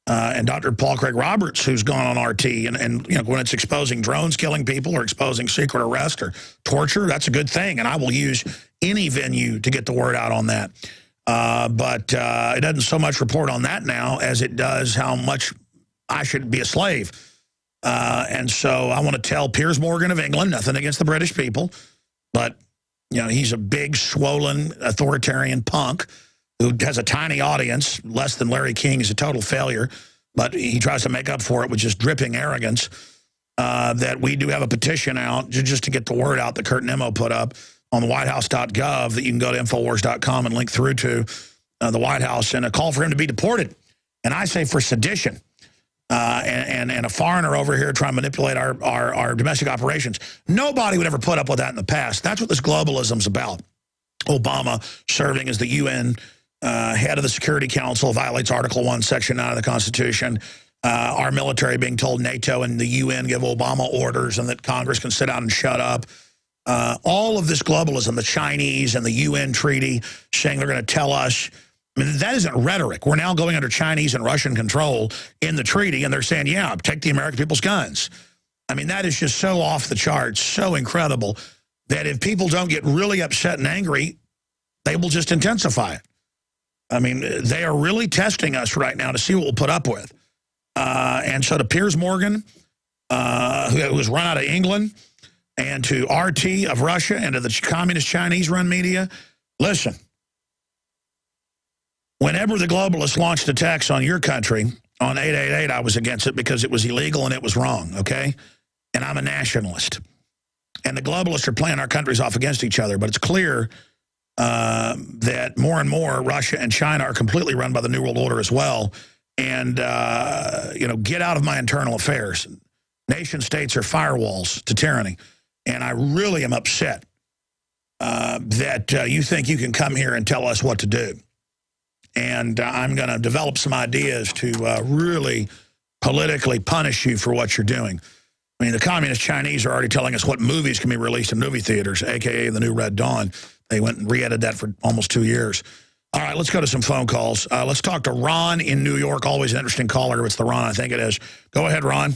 And Dr. Paul Craig Roberts, who's gone on RT, and when it's exposing drones killing people or exposing secret arrest or torture, that's a good thing. And I will use any venue to get the word out on that. But it doesn't so much report on that now as it does how much I should be a slave. And so I want to tell Piers Morgan of England, nothing against the British people, but he's a big, swollen, authoritarian punk who has a tiny audience, less than Larry King. He's a total failure, but he tries to make up for it with just dripping arrogance. That we do have a petition out just to get the word out that Kurt Nimmo put up on the whitehouse.gov that you can go to Infowars.com and link through to the White House, and a call for him to be deported. And I say for sedition. And a foreigner over here trying to manipulate our domestic operations. Nobody would ever put up with that in the past. That's what this globalism's about. Obama serving as the UN head of the Security Council violates Article 1, Section 9 of the Constitution. Our military being told NATO and the UN give Obama orders and that Congress can sit down and shut up. All of this globalism, the Chinese and the UN treaty saying they're going to tell us. I mean, that isn't rhetoric. We're now going under Chinese and Russian control in the treaty, and they're saying, yeah, take the American people's guns. I mean, that is just so off the charts, so incredible, that if people don't get really upset and angry, they will just intensify it. I mean, they are really testing us right now to see what we'll put up with. And so to Piers Morgan, who was run out of England, and to RT of Russia, and to the communist Chinese-run media, listen. Whenever the globalists launched attacks on your country, on 888, I was against it because it was illegal and it was wrong, okay? And I'm a nationalist. And the globalists are playing our countries off against each other, but it's clear that more and more Russia and China are completely run by the New World Order as well. And, get out of my internal affairs. Nation states are firewalls to tyranny. And I really am upset that you think you can come here and tell us what to do. And I'm going to develop some ideas to really politically punish you for what you're doing. I mean, the communist Chinese are already telling us what movies can be released in movie theaters, a.k.a. the New Red Dawn. They went and re-edited that for almost 2 years. All right, let's go to some phone calls. Let's talk to Ron in New York. Always an interesting caller. It's the Ron, I think it is. Go ahead, Ron.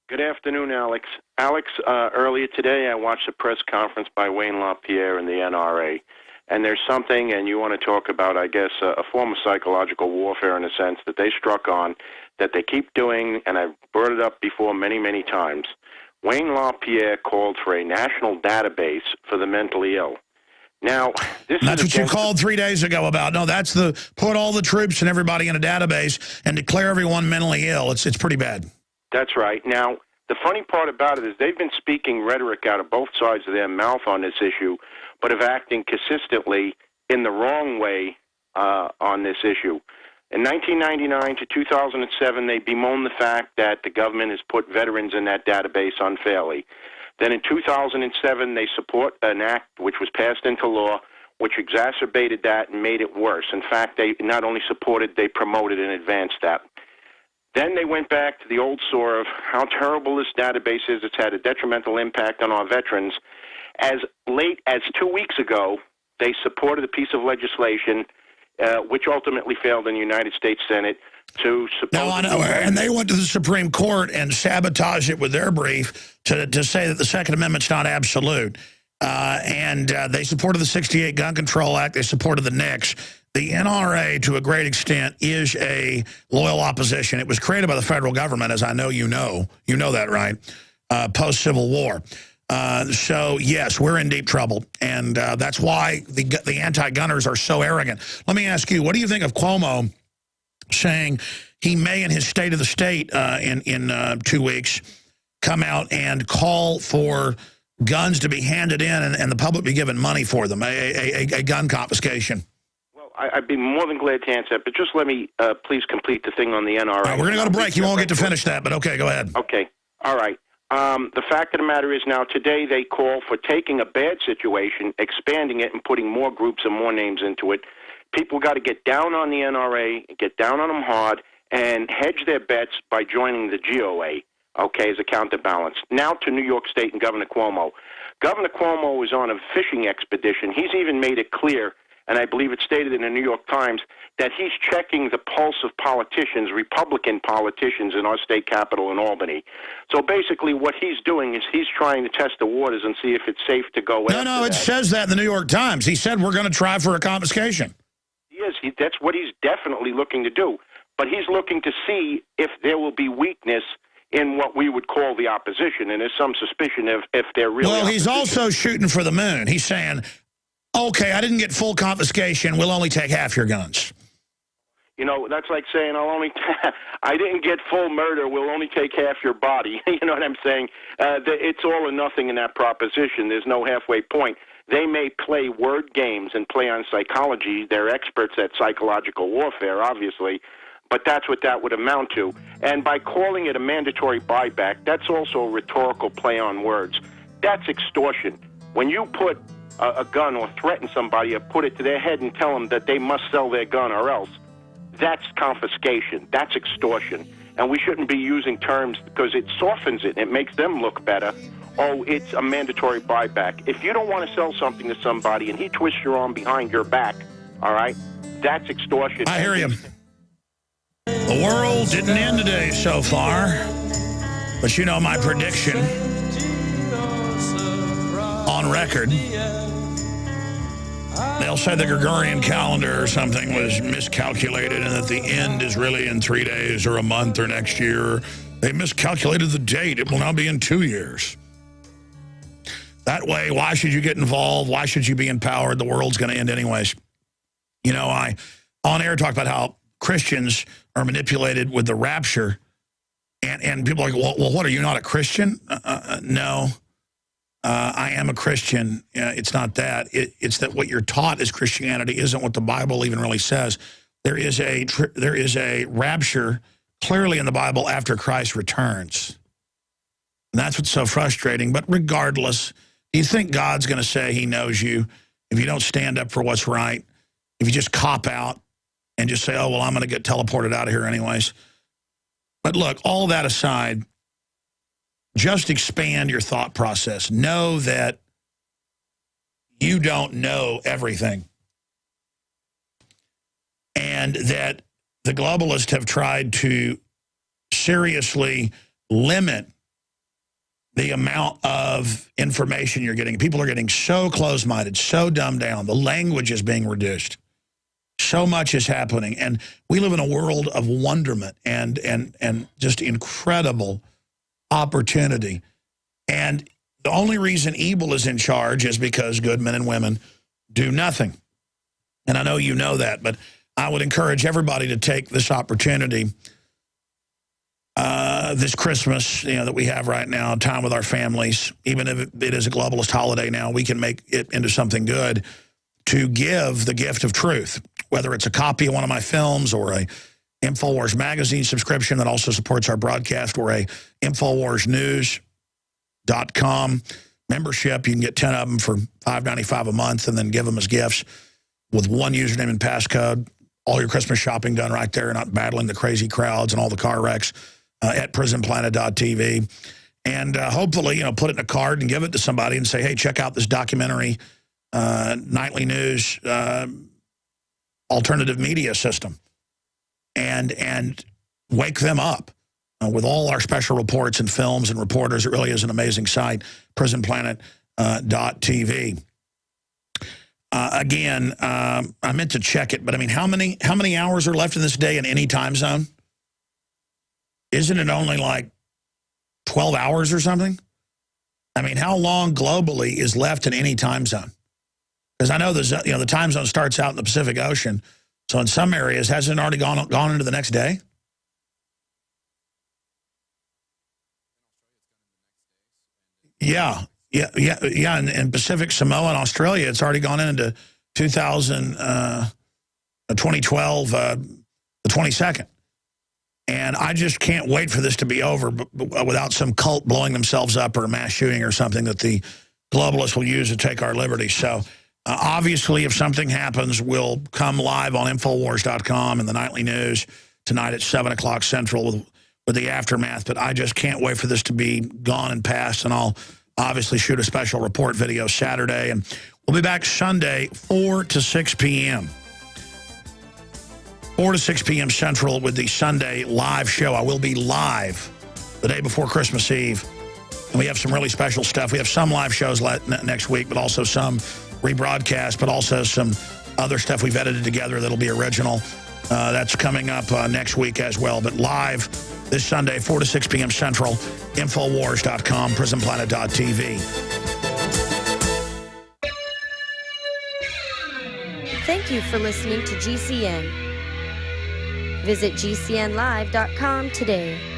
Good afternoon, Alex. Alex, earlier today I watched a press conference by Wayne LaPierre and the NRA. And there's something, and you want to talk about, I guess, a form of psychological warfare in a sense that they struck on, that they keep doing, and I've brought it up before many, many times. Wayne LaPierre called for a national database for the mentally ill. Now, that's what you called 3 days ago about. No, that's put all the troops and everybody in a database and declare everyone mentally ill. It's pretty bad. That's right. Now, the funny part about it is they've been speaking rhetoric out of both sides of their mouth on this issue, but of acting consistently in the wrong way on this issue. In 1999 to 2007, they bemoaned the fact that the government has put veterans in that database unfairly. Then in 2007, they support an act which was passed into law, which exacerbated that and made it worse. In fact, they not only supported, they promoted and advanced that. Then they went back to the old sore of how terrible this database is. It's had a detrimental impact on our veterans. As late as 2 weeks ago, they supported a piece of legislation which ultimately failed in the United States Senate to support. No, I know, and they went to the Supreme Court and sabotaged it with their brief to say that the Second Amendment's not absolute. And they supported the 68 Gun Control Act. They supported the NICS. The NRA, to a great extent, is a loyal opposition. It was created by the federal government, as I know you know. You know that, right? Post-Civil War. So, yes, we're in deep trouble. And that's why the anti-gunners are so arrogant. Let me ask you, what do you think of Cuomo saying he may, in his State of the State in 2 weeks, come out and call for guns to be handed in and the public be given money for them, a gun confiscation? I'd be more than glad to answer that, but just let me please complete the thing on the NRA. We're going to go to break. You won't get to finish that, but okay, go ahead. Okay. All right. The fact of the matter is now today they call for taking a bad situation, expanding it, and putting more groups and more names into it. People got to get down on the NRA, get down on them hard, and hedge their bets by joining the GOA, okay, as a counterbalance. Now to New York State and Governor Cuomo. Governor Cuomo is on a fishing expedition. He's even made it clear, and I believe it's stated in the New York Times, that he's checking the pulse of politicians, Republican politicians in our state capital in Albany. So basically what he's doing is he's trying to test the waters and see if it's safe to go No, it says that in the New York Times. He said we're going to try for a confiscation. That's what he's definitely looking to do. But he's looking to see if there will be weakness in what we would call the opposition, and there's some suspicion if they're really Well, he's opposition. also shooting for the moon. He's saying, okay, I didn't get full confiscation. We'll only take half your guns. You know, that's like saying I didn't get full murder. We'll only take half your body. You know what I'm saying? It's all or nothing in that proposition. There's no halfway point. They may play word games and play on psychology. They're experts at psychological warfare, obviously. But that's what that would amount to. And by calling it a mandatory buyback, that's also a rhetorical play on words. That's extortion. When you put a gun or threaten somebody or put it to their head and tell them that they must sell their gun or else, that's confiscation. That's extortion. And we shouldn't be using terms because it softens it. It makes them look better. Oh, it's a mandatory buyback. If you don't want to sell something to somebody and he twists your arm behind your back, all right, that's extortion. I hear you. The world didn't end today so far, but you know my prediction on record. They'll say the Gregorian calendar or something was miscalculated and that the end is really in 3 days or a month or next year. They miscalculated the date. It will now be in 2 years. That way, why should you get involved? Why should you be empowered? The world's going to end anyways. You know, I on air talked about how Christians are manipulated with the rapture. And people are like, well, what, are you not a Christian? No. I am a Christian. It's not that. It's that what you're taught as Christianity isn't what the Bible even really says. There is a rapture clearly in the Bible after Christ returns. And that's what's so frustrating. But regardless, do you think God's going to say he knows you if you don't stand up for what's right? If you just cop out and just say, oh, well, I'm going to get teleported out of here anyways. But look, all that aside, just expand your thought process. Know that you don't know everything. And that the globalists have tried to seriously limit the amount of information you're getting. People are getting so close-minded, so dumbed down. The language is being reduced. So much is happening. And we live in a world of wonderment and just incredible opportunity. And the only reason evil is in charge is because good men and women do nothing. And I know you know that, but I would encourage everybody to take this opportunity this Christmas, you know, that we have right now, time with our families. Even if it is a globalist holiday now, we can make it into something good, to give the gift of truth, whether it's a copy of one of my films or a InfoWars magazine subscription that also supports our broadcast, or a InfoWarsNews.com membership. You can get 10 of them for $5.95 a month and then give them as gifts with one username and passcode. All your Christmas shopping done right there, not battling the crazy crowds and all the car wrecks at prisonplanet.tv. And hopefully, you know, put it in a card and give it to somebody and say, hey, check out this documentary, nightly news, alternative media system. And wake them up with all our special reports and films and reporters. It really is an amazing site, prisonplanet.tv. Again, I meant to check it, but I mean, how many hours are left in this day in any time zone? Isn't it only like 12 hours or something? I mean, how long globally is left in any time zone? Because I know the time zone starts out in the Pacific Ocean. So in some areas, hasn't it already gone into the next day? Yeah. In Pacific Samoa and Australia, it's already gone into 2012, the 22nd. And I just can't wait for this to be over without some cult blowing themselves up or a mass shooting or something that the globalists will use to take our liberties. So obviously, if something happens, we'll come live on Infowars.com and the nightly news tonight at 7 o'clock Central with the aftermath. But I just can't wait for this to be gone and past. And I'll obviously shoot a special report video Saturday. And we'll be back Sunday, 4 to 6 p.m. 4 to 6 p.m. Central with the Sunday live show. I will be live the day before Christmas Eve. And we have some really special stuff. We have some live shows next week, but also some rebroadcast, but also some other stuff we've edited together that'll be original. That's coming up next week as well. But live this Sunday, 4 to 6 p.m. Central, Infowars.com, PrisonPlanet.tv. Thank you for listening to GCN. Visit GCNlive.com today.